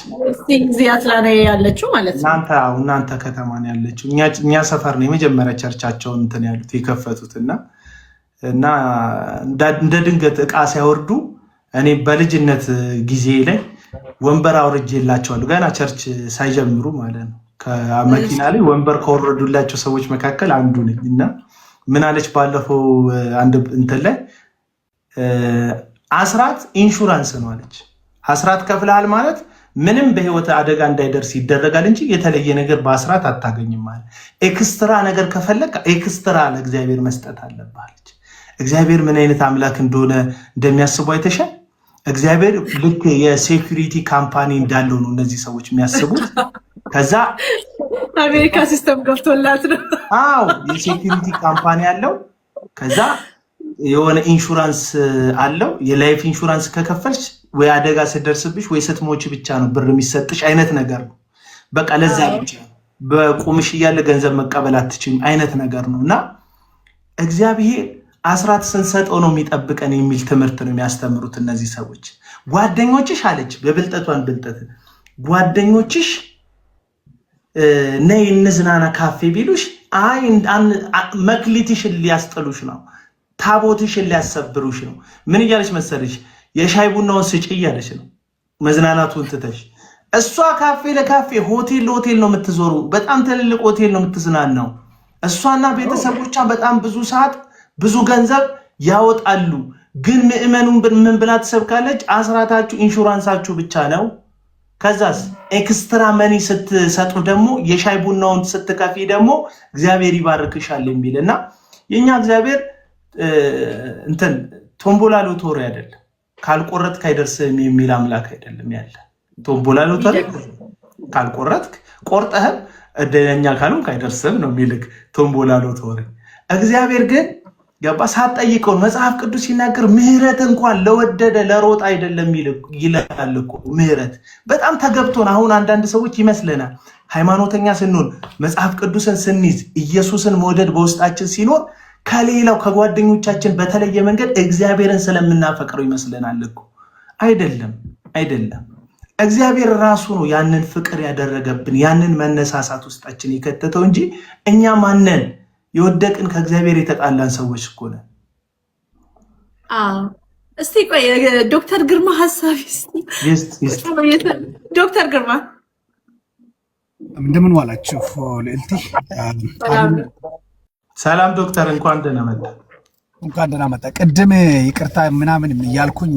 Speaker 1: ዚያትላ ነው ያለችው ማለት ነው።
Speaker 2: እናንተ ከተማ ነው ያለችው። እኛ ሰፈር ነው የመጀመሪያ ቸርቻቸውን እንትን ያሉት የከፈቱት እና እንደ ድንገት እቃ ሲያወርዱ እኔ በልጅነት ጊዜ ላይ ወንበር አውርጄላቸዋለሁ ገና ቸርች ሳይጀምሩ ማለት ነው። ከመኪና ላይ ወንበር ካወረዱላቸው ሰዎች መካከል አንዱ ነኝ እና ምን አለች ባለፈው አንድ እንትን ላይ አስራት ኢንሹራንስ ነው አለች። አስራት ከፍለሃል ማለት ምንም በህይወት አደጋ እንዳይደርስ ይደረጋል እንጂ የተለየ ነገር በአስራት አታገኝም ማለት። ኤክስትራ ነገር ከፈለግ ኤክስትራ ለእግዚአብሔር መስጠት አለብህ አለች። እግዚአብሔር ምን አይነት አምላክ እንደሆነ እንደሚያስቡ አይተሻል። እግዚአብሔር ልክ የሴኩሪቲ ካምፓኒ እንዳለው ነው እነዚህ ሰዎች የሚያስቡት። ከዛ
Speaker 1: አሜሪካ ሲስተም ገብቶላት ነው።
Speaker 2: አዎ የሴኩሪቲ ካምፓኒ አለው። ከዛ የሆነ ኢንሹራንስ አለው። የላይፍ ኢንሹራንስ ከከፈልሽ ወይ አደጋ ስትደርስብሽ ወይ ስትሞች ብቻ ነው ብር የሚሰጥሽ አይነት ነገር ነው። በቃ ለዛ ብቻ በቁምሽ እያለ ገንዘብ መቀበል አትችይም አይነት ነገር ነው እና እግዚአብሔር አስራት ስንሰጠው ነው የሚጠብቀን የሚል ትምህርት ነው የሚያስተምሩት እነዚህ ሰዎች። ጓደኞችሽ አለች በብልጠቷን ብልጠት ጓደኞችሽ ነይ እንዝናና ካፌ ቢሉሽ አይ መክሊትሽን ሊያስጥሉሽ ነው፣ ታቦትሽን ሊያሰብሩሽ ነው። ምን እያለች መሰለሽ? የሻይ ቡናውን ስጪ እያለች ነው መዝናናቱን ትተሽ። እሷ ካፌ ለካፌ ሆቴል ለሆቴል ነው የምትዞሩ፣ በጣም ትልልቅ ሆቴል ነው የምትዝናናው። እሷና ቤተሰቦቿ በጣም ብዙ ሰዓት ብዙ ገንዘብ ያወጣሉ። ግን ምዕመኑን ምን ብላ ትሰብካለች? አስራታችሁ ኢንሹራንሳችሁ ብቻ ነው። ከዛስ ኤክስትራ መኒ ስትሰጡ ደግሞ የሻይ ቡናውን ስትከፊ ደግሞ እግዚአብሔር ይባርክሻል የሚል እና የኛ እግዚአብሔር እንትን ቶምቦላ ሎተሪ አይደለም፣ ካልቆረጥክ አይደርስም የሚል አምላክ አይደለም ያለ። ቶምቦላ ሎተሪ ካልቆረጥክ ቆርጠህም እደኛ ካልሆንክ አይደርስም ነው የሚልክ ቶምቦላ ሎተሪ። እግዚአብሔር ግን ገባ ሳትጠይቀው መጽሐፍ ቅዱስ ሲናገር ምህረት እንኳን ለወደደ ለሮጥ አይደለም ይላል እኮ። ምህረት በጣም ተገብቶን አሁን አንዳንድ ሰዎች ይመስለናል ሃይማኖተኛ ስንሆን መጽሐፍ ቅዱስን ስንይዝ ኢየሱስን መውደድ በውስጣችን ሲኖር ከሌላው ከጓደኞቻችን በተለየ መንገድ እግዚአብሔርን ስለምናፈቅረው ይመስለናል እኮ። አይደለም። እግዚአብሔር ራሱ ነው ያንን ፍቅር ያደረገብን ያንን መነሳሳት ውስጣችን የከተተው እንጂ እኛ ማነን? የወደቅን ከእግዚአብሔር የተጣላን ሰዎች እኮ ነን።
Speaker 1: እስቲ ቆይ ዶክተር ግርማ ሐሳብ ዶክተር ግርማ
Speaker 3: እንደምን ዋላችሁ? ልዕልቲ
Speaker 2: ሰላም ዶክተር፣ እንኳን ደህና መጣ።
Speaker 3: እንኳን ደህና መጣ። ቅድም ይቅርታ ምናምን እያልኩኝ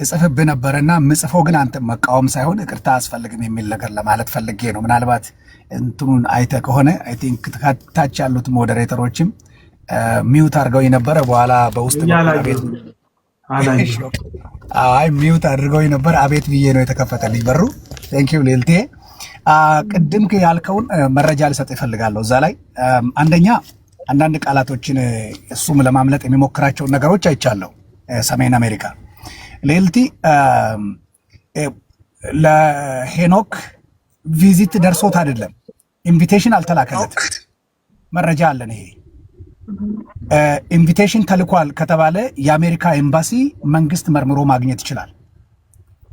Speaker 3: እጽፍብህ ነበርና ምጽፈው ግን አንተ መቃወም ሳይሆን ይቅርታ አያስፈልግም የሚል ነገር ለማለት ፈልጌ ነው። ምናልባት እንትኑን አይተህ ከሆነ አይ ቲንክ ታች ያሉት ሞዴሬተሮችም ሚውት አድርገው የነበረ በኋላ በውስጥ ሚውት አድርገው የነበረ አቤት ብዬ ነው የተከፈተልኝ በሩ። ቴንኪው ልዕልቴ። ቅድም ያልከውን መረጃ ልሰጥ ይፈልጋለሁ። እዛ ላይ አንደኛ አንዳንድ ቃላቶችን እሱም ለማምለጥ የሚሞክራቸውን ነገሮች አይቻለሁ። ሰሜን አሜሪካ ልዕልቲ ለሄኖክ ቪዚት ደርሶት አይደለም፣ ኢንቪቴሽን አልተላከለት። መረጃ አለን። ይሄ ኢንቪቴሽን ተልኳል ከተባለ የአሜሪካ ኤምባሲ መንግስት መርምሮ ማግኘት ይችላል።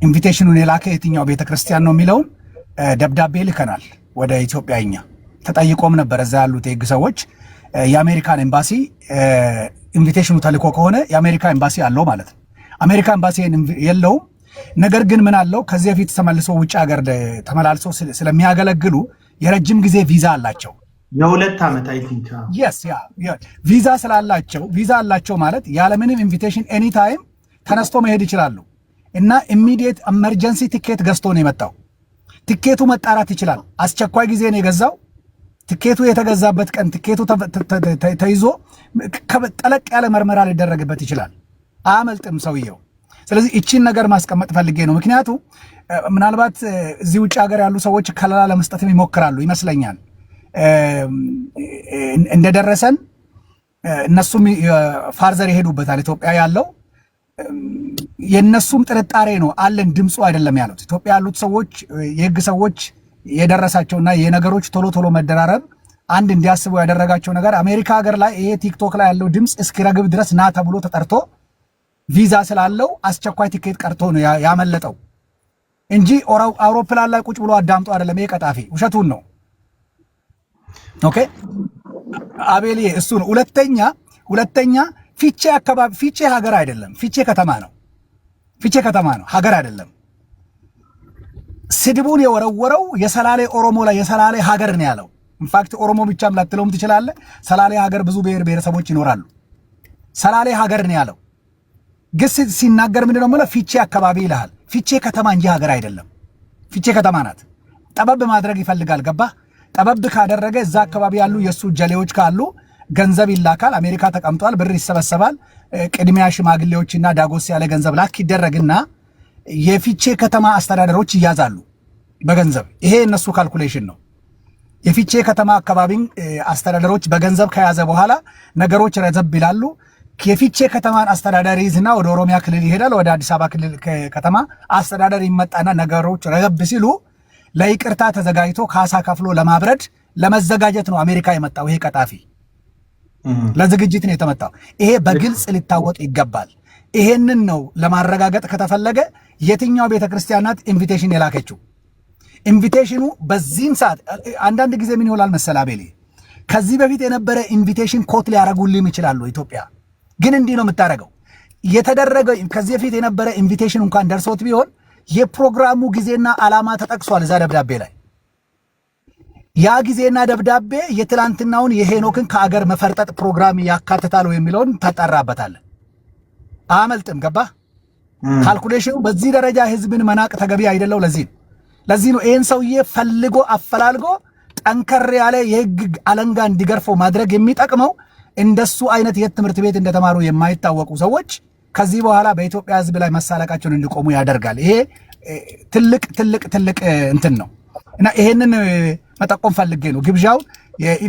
Speaker 3: ኢንቪቴሽኑን የላከ የትኛው ቤተክርስቲያን ነው የሚለውን ደብዳቤ ልከናል ወደ ኢትዮጵያ። እኛ ተጠይቆም ነበር እዛ ያሉት የህግ ሰዎች። የአሜሪካን ኤምባሲ ኢንቪቴሽኑ ተልኮ ከሆነ የአሜሪካ ኤምባሲ አለው ማለት ነው። አሜሪካ ኤምባሲ የለውም። ነገር ግን ምን አለው? ከዚህ በፊት ተመልሶ ውጭ ሀገር ተመላልሶ ስለሚያገለግሉ የረጅም ጊዜ ቪዛ አላቸው።
Speaker 2: የሁለት ዓመት አይ ቲንክ
Speaker 3: ቪዛ ስላላቸው ቪዛ አላቸው ማለት ያለምንም ኢንቪቴሽን ኤኒ ታይም ተነስቶ መሄድ ይችላሉ። እና ኢሚዲየት ኤመርጀንሲ ቲኬት ገዝቶ ነው የመጣው። ቲኬቱ መጣራት ይችላል። አስቸኳይ ጊዜ ነው የገዛው። ቲኬቱ የተገዛበት ቀን ቲኬቱ ተይዞ ጠለቅ ያለ ምርመራ ሊደረግበት ይችላል። አያመልጥም ሰውየው። ስለዚህ እቺን ነገር ማስቀመጥ ፈልጌ ነው። ምክንያቱ ምናልባት እዚህ ውጭ ሀገር ያሉ ሰዎች ከለላ ለመስጠትም ይሞክራሉ ይመስለኛል። እንደደረሰን እነሱም ፋርዘር ይሄዱበታል። ኢትዮጵያ ያለው የነሱም ጥርጣሬ ነው አለን፣ ድምፁ አይደለም ያሉት። ኢትዮጵያ ያሉት ሰዎች የህግ ሰዎች የደረሳቸውና የነገሮች ቶሎ ቶሎ መደራረብ አንድ እንዲያስቡ ያደረጋቸው ነገር አሜሪካ ሀገር ላይ ይሄ ቲክቶክ ላይ ያለው ድምፅ እስኪረግብ ድረስ ና ተብሎ ተጠርቶ ቪዛ ስላለው አስቸኳይ ቲኬት ቀርቶ ነው ያመለጠው እንጂ አውሮፕላን ላይ ቁጭ ብሎ አዳምጦ አይደለም። ይሄ ቀጣፊ ውሸቱን ነው። ኦኬ አቤል እሱ ነው። ሁለተኛ ፊቼ አካባቢ ፊቼ ሀገር አይደለም፣ ፊቼ ከተማ ነው። ፊቼ ከተማ ነው፣ ሀገር አይደለም። ስድቡን የወረወረው የሰላሌ ኦሮሞ ላይ የሰላሌ ሀገር ነው ያለው። ኢንፋክት ኦሮሞ ብቻም ላትለውም ትችላለህ። ሰላሌ ሀገር ብዙ ብሔር ብሔረሰቦች ይኖራሉ። ሰላሌ ሀገር ነው ያለው። ግስ ሲናገር ምንድነው ማለት ፊቼ አካባቢ ይልሃል። ፊቼ ከተማ እንጂ ሀገር አይደለም። ፊቼ ከተማ ናት። ጠበብ ማድረግ ይፈልጋል። ገባህ? ጠበብ ካደረገ እዛ አካባቢ ያሉ የሱ ጀሌዎች ካሉ ገንዘብ ይላካል። አሜሪካ ተቀምጧል፣ ብር ይሰበሰባል። ቅድሚያ ሽማግሌዎችና ዳጎስ ያለ ገንዘብ ላክ ይደረግና የፊቼ ከተማ አስተዳደሮች ይያዛሉ በገንዘብ። ይሄ እነሱ ካልኩሌሽን ነው። የፊቼ ከተማ አካባቢ አስተዳደሮች በገንዘብ ከያዘ በኋላ ነገሮች ረዘብ ይላሉ። የፊቼ ከተማን አስተዳዳሪ ይዝና ወደ ኦሮሚያ ክልል ይሄዳል። ወደ አዲስ አበባ ክልል ከተማ አስተዳደር ይመጣና ነገሮች ረገብ ሲሉ ለይቅርታ ተዘጋጅቶ ካሳ ከፍሎ ለማብረድ ለመዘጋጀት ነው አሜሪካ የመጣው። ይሄ ቀጣፊ ለዝግጅት ነው የተመጣው። ይሄ በግልጽ ሊታወቅ ይገባል። ይሄንን ነው ለማረጋገጥ ከተፈለገ የትኛው ቤተክርስቲያን ናት ኢንቪቴሽን የላከችው? ኢንቪቴሽኑ በዚህም ሰዓት አንዳንድ ጊዜ ምን ይሆናል መሰል አቤሌ፣ ከዚህ በፊት የነበረ ኢንቪቴሽን ኮት ሊያረጉልም ይችላሉ። ኢትዮጵያ ግን እንዲህ ነው የምታደርገው። የተደረገ ከዚህ በፊት የነበረ ኢንቪቴሽን እንኳን ደርሶት ቢሆን የፕሮግራሙ ጊዜና ዓላማ ተጠቅሷል እዛ ደብዳቤ ላይ። ያ ጊዜና ደብዳቤ የትላንትናውን የሄኖክን ከአገር መፈርጠጥ ፕሮግራም ያካትታል የሚለውን ታጣራበታለህ። አመልጥም። ገባህ? ካልኩሌሽኑ በዚህ ደረጃ ህዝብን መናቅ ተገቢ አይደለው። ለዚህ ነው ይህን ሰውዬ ፈልጎ አፈላልጎ ጠንከር ያለ የህግ አለንጋ እንዲገርፈው ማድረግ የሚጠቅመው። እንደሱ አይነት የትምህርት ቤት እንደተማሩ የማይታወቁ ሰዎች ከዚህ በኋላ በኢትዮጵያ ህዝብ ላይ መሳለቃቸውን እንዲቆሙ ያደርጋል። ይሄ ትልቅ እንትን ነው እና ይሄንን መጠቆም ፈልጌ ነው። ግብዣው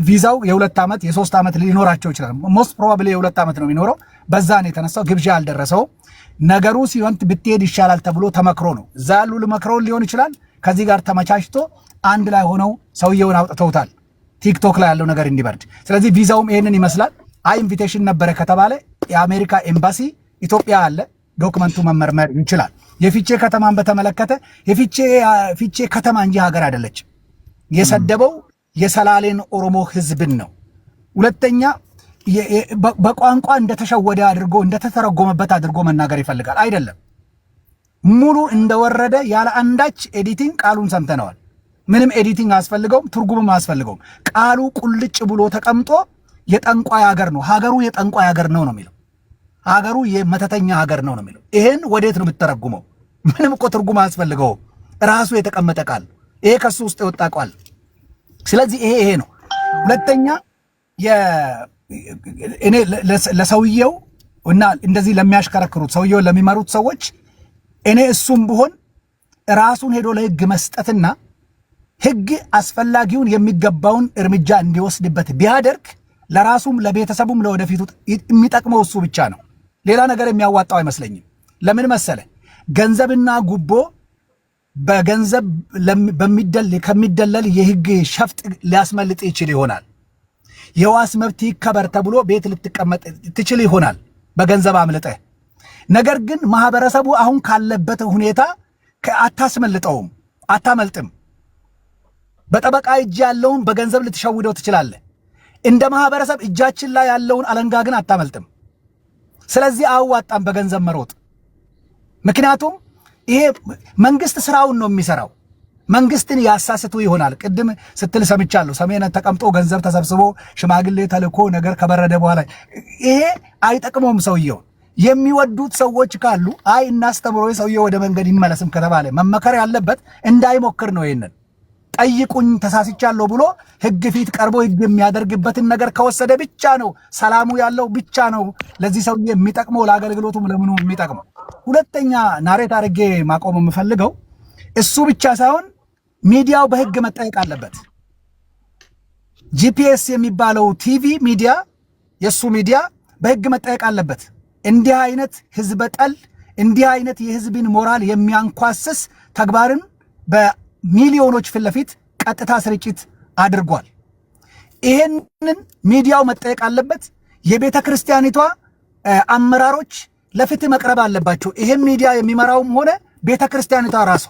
Speaker 3: ቪዛው የ2 ዓመት የ3 ዓመት ሊኖራቸው ይችላል። ሞስት ፕሮባብሊ የ2 ዓመት ነው የሚኖረው። በዛ ነው የተነሳው። ግብዣ አልደረሰው ነገሩ ሲሆን ብትሄድ ይሻላል ተብሎ ተመክሮ ነው። እዛ ያሉ ልመክረውን ሊሆን ይችላል። ከዚህ ጋር ተመቻችቶ አንድ ላይ ሆነው ሰውየውን አውጥተውታል ቲክቶክ ላይ ያለው ነገር እንዲበርድ። ስለዚህ ቪዛውም ይሄንን ይመስላል። አይ ኢንቪቴሽን ነበረ ከተባለ የአሜሪካ ኤምባሲ ኢትዮጵያ አለ፣ ዶክመንቱ መመርመር ይችላል። የፊቼ ከተማን በተመለከተ የፊቼ ከተማ እንጂ ሀገር አይደለች። የሰደበው የሰላሌን ኦሮሞ ህዝብን ነው። ሁለተኛ በቋንቋ እንደተሸወደ አድርጎ እንደተተረጎመበት አድርጎ መናገር ይፈልጋል። አይደለም፣ ሙሉ እንደወረደ ያለ አንዳች ኤዲቲንግ ቃሉን ሰምተነዋል። ምንም ኤዲቲንግ አያስፈልገውም፣ ትርጉምም አያስፈልገውም። ቃሉ ቁልጭ ብሎ ተቀምጦ የጠንቋይ ሀገር ነው፣ ሀገሩ የጠንቋይ ሀገር ነው የሚለው፣ ሀገሩ የመተተኛ ሀገር ነው የሚለው። ይሄን ወዴት ነው የምትተረጉመው? ምንም እኮ ትርጉም አያስፈልገውም። ራሱ የተቀመጠ ቃል፣ ይሄ ከሱ ውስጥ የወጣ ቃል። ስለዚህ ይሄ ነው። ሁለተኛ እኔ ለሰውየው እና እንደዚህ ለሚያሽከረክሩት ሰውየው ለሚመሩት ሰዎች እኔ እሱም ብሆን ራሱን ሄዶ ለህግ መስጠትና ህግ አስፈላጊውን የሚገባውን እርምጃ እንዲወስድበት ቢያደርግ ለራሱም ለቤተሰቡም ለወደፊቱ የሚጠቅመው እሱ ብቻ ነው። ሌላ ነገር የሚያዋጣው አይመስለኝም። ለምን መሰለ? ገንዘብና ጉቦ በገንዘብ ከሚደለል የህግ ሸፍጥ ሊያስመልጥ ይችል ይሆናል። የዋስ መብት ይከበር ተብሎ ቤት ልትቀመጥ ትችል ይሆናል በገንዘብ አምልጠህ። ነገር ግን ማህበረሰቡ አሁን ካለበት ሁኔታ አታስመልጠውም፣ አታመልጥም። በጠበቃ እጅ ያለውን በገንዘብ ልትሸውደው ትችላለህ። እንደ ማህበረሰብ እጃችን ላይ ያለውን አለንጋ ግን አታመልጥም። ስለዚህ አዋጣም በገንዘብ መሮጥ። ምክንያቱም ይሄ መንግስት ስራውን ነው የሚሰራው። መንግስትን ያሳስቱ ይሆናል። ቅድም ስትል ሰምቻለሁ። ሰሜን ተቀምጦ ገንዘብ ተሰብስቦ ሽማግሌ ተልኮ ነገር ከበረደ በኋላ ይሄ አይጠቅመውም። ሰውየው የሚወዱት ሰዎች ካሉ አይ እናስተምረው ሰውየው ወደ መንገድ ይመለስም ከተባለ መመከር ያለበት እንዳይሞክር ነው። ይሄንን ጠይቁኝ ተሳስቻለሁ ብሎ ህግ ፊት ቀርቦ ህግ የሚያደርግበትን ነገር ከወሰደ ብቻ ነው ሰላሙ ያለው ብቻ ነው ለዚህ ሰውዬ የሚጠቅመው ለአገልግሎቱም ለምኑ የሚጠቅመው። ሁለተኛ ናሬት አድርጌ ማቆም የምፈልገው እሱ ብቻ ሳይሆን ሚዲያው በህግ መጠየቅ አለበት። ጂፒኤስ የሚባለው ቲቪ ሚዲያ የሱ ሚዲያ በህግ መጠየቅ አለበት። እንዲህ አይነት ህዝብ ጠል እንዲህ አይነት የህዝብን ሞራል የሚያንኳስስ ተግባርን በሚሊዮኖች ፊት ለፊት ቀጥታ ስርጭት አድርጓል። ይሄንን ሚዲያው መጠየቅ አለበት። የቤተ ክርስቲያኒቷ አመራሮች ለፍትህ መቅረብ አለባቸው። ይሄን ሚዲያ የሚመራውም ሆነ ቤተ ክርስቲያኒቷ ራሷ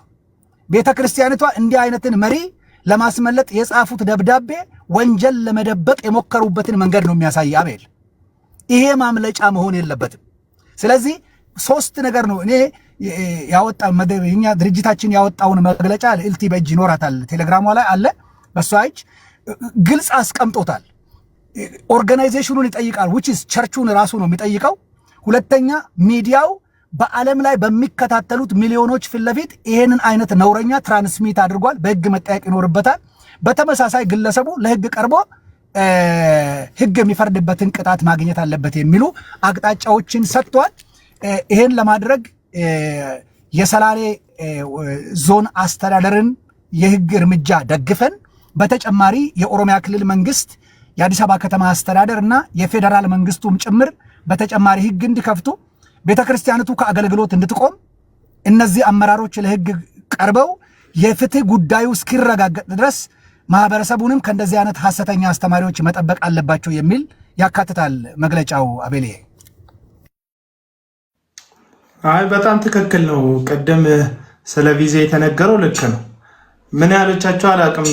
Speaker 3: ቤተ ክርስቲያኒቷ እንዲህ አይነትን መሪ ለማስመለጥ የጻፉት ደብዳቤ ወንጀል ለመደበቅ የሞከሩበትን መንገድ ነው የሚያሳይ። አቤል ይሄ ማምለጫ መሆን የለበትም። ስለዚህ ሶስት ነገር ነው እኔ ያወጣው መደበኛ ድርጅታችን ያወጣውን መግለጫ ልዕልቲ በእጅ ይኖራታል፣ ቴሌግራሟ ላይ አለ። በሷ እጅ ግልጽ አስቀምጦታል። ኦርጋናይዜሽኑን ይጠይቃል which is ቸርቹን ራሱ ነው የሚጠይቀው። ሁለተኛ ሚዲያው በዓለም ላይ በሚከታተሉት ሚሊዮኖች ፊት ለፊት ይሄንን አይነት ነውረኛ ትራንስሚት አድርጓል። በህግ መጠየቅ ይኖርበታል። በተመሳሳይ ግለሰቡ ለህግ ቀርቦ ህግ የሚፈርድበትን ቅጣት ማግኘት አለበት የሚሉ አቅጣጫዎችን ሰጥቷል። ይሄን ለማድረግ የሰላሌ ዞን አስተዳደርን የህግ እርምጃ ደግፈን በተጨማሪ የኦሮሚያ ክልል መንግስት የአዲስ አበባ ከተማ አስተዳደር እና የፌደራል መንግስቱም ጭምር በተጨማሪ ህግ እንዲከፍቱ ቤተክርስቲያኒቱ ከአገልግሎት እንድትቆም እነዚህ አመራሮች ለህግ ቀርበው የፍትህ ጉዳዩ እስኪረጋገጥ ድረስ ማህበረሰቡንም ከእንደዚህ አይነት ሐሰተኛ አስተማሪዎች መጠበቅ አለባቸው የሚል ያካትታል መግለጫው። አቤሌ
Speaker 2: አይ በጣም ትክክል ነው። ቀደም ስለ ቪዛ የተነገረው ልክ ነው። ምን ያለቻቸው አላቅም።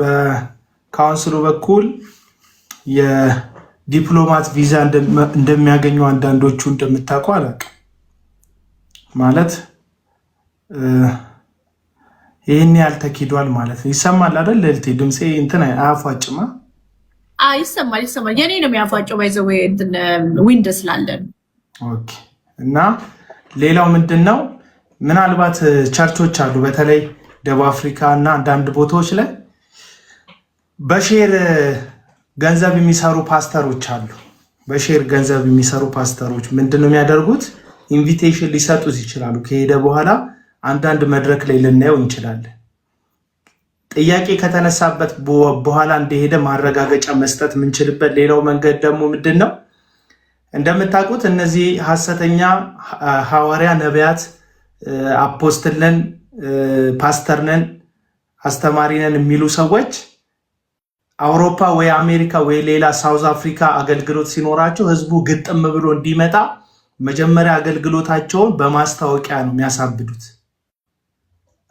Speaker 2: በካውንስሉ በኩል የዲፕሎማት ቪዛ እንደሚያገኙ አንዳንዶቹ እንደምታውቁ አላቅም። ማለት ይህን ያህል ተኪዷል ማለት ነው። ይሰማል አይደል? ልዕልቴ ድምፄ እንትን አያፏጭማ?
Speaker 1: ይሰማል። የኔ ነው የሚያፏጨው። ባይዘው እንትን ዊንድ ስላለን።
Speaker 2: ኦኬ። እና ሌላው ምንድን ነው ምናልባት ቸርቾች አሉ በተለይ ደቡብ አፍሪካ እና አንዳንድ ቦታዎች ላይ በሼር ገንዘብ የሚሰሩ ፓስተሮች አሉ። በሼር ገንዘብ የሚሰሩ ፓስተሮች ምንድን ነው የሚያደርጉት? ኢንቪቴሽን ሊሰጡት ይችላሉ። ከሄደ በኋላ አንዳንድ መድረክ ላይ ልናየው እንችላለን። ጥያቄ ከተነሳበት በኋላ እንደሄደ ማረጋገጫ መስጠት የምንችልበት ሌላው መንገድ ደግሞ ምንድን ነው? እንደምታውቁት እነዚህ ሐሰተኛ ሐዋርያ፣ ነቢያት፣ አፖስትል ነን፣ ፓስተር ነን፣ አስተማሪ ነን የሚሉ ሰዎች አውሮፓ ወይ አሜሪካ ወይ ሌላ ሳውዝ አፍሪካ አገልግሎት ሲኖራቸው ህዝቡ ግጥም ብሎ እንዲመጣ መጀመሪያ አገልግሎታቸውን በማስታወቂያ ነው የሚያሳብዱት።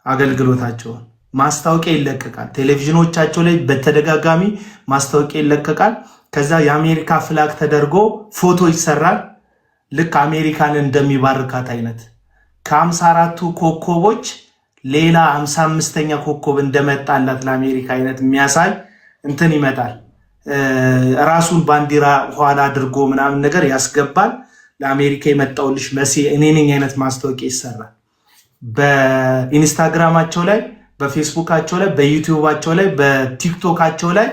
Speaker 2: አገልግሎታቸውን ማስታወቂያ ይለቀቃል። ቴሌቪዥኖቻቸው ላይ በተደጋጋሚ ማስታወቂያ ይለቀቃል። ከዛ የአሜሪካ ፍላግ ተደርጎ ፎቶ ይሰራል። ልክ አሜሪካን እንደሚባርካት አይነት ከ54ቱ ኮከቦች ሌላ 55ኛ ኮከብ እንደመጣላት ለአሜሪካ አይነት የሚያሳይ እንትን ይመጣል። ራሱን ባንዲራ ኋላ አድርጎ ምናምን ነገር ያስገባል። ለአሜሪካ የመጣውልሽ መሲ እኔ ነኝ አይነት ማስታወቂያ ይሰራል። በኢንስታግራማቸው ላይ፣ በፌስቡካቸው ላይ፣ በዩቲዩባቸው ላይ፣ በቲክቶካቸው ላይ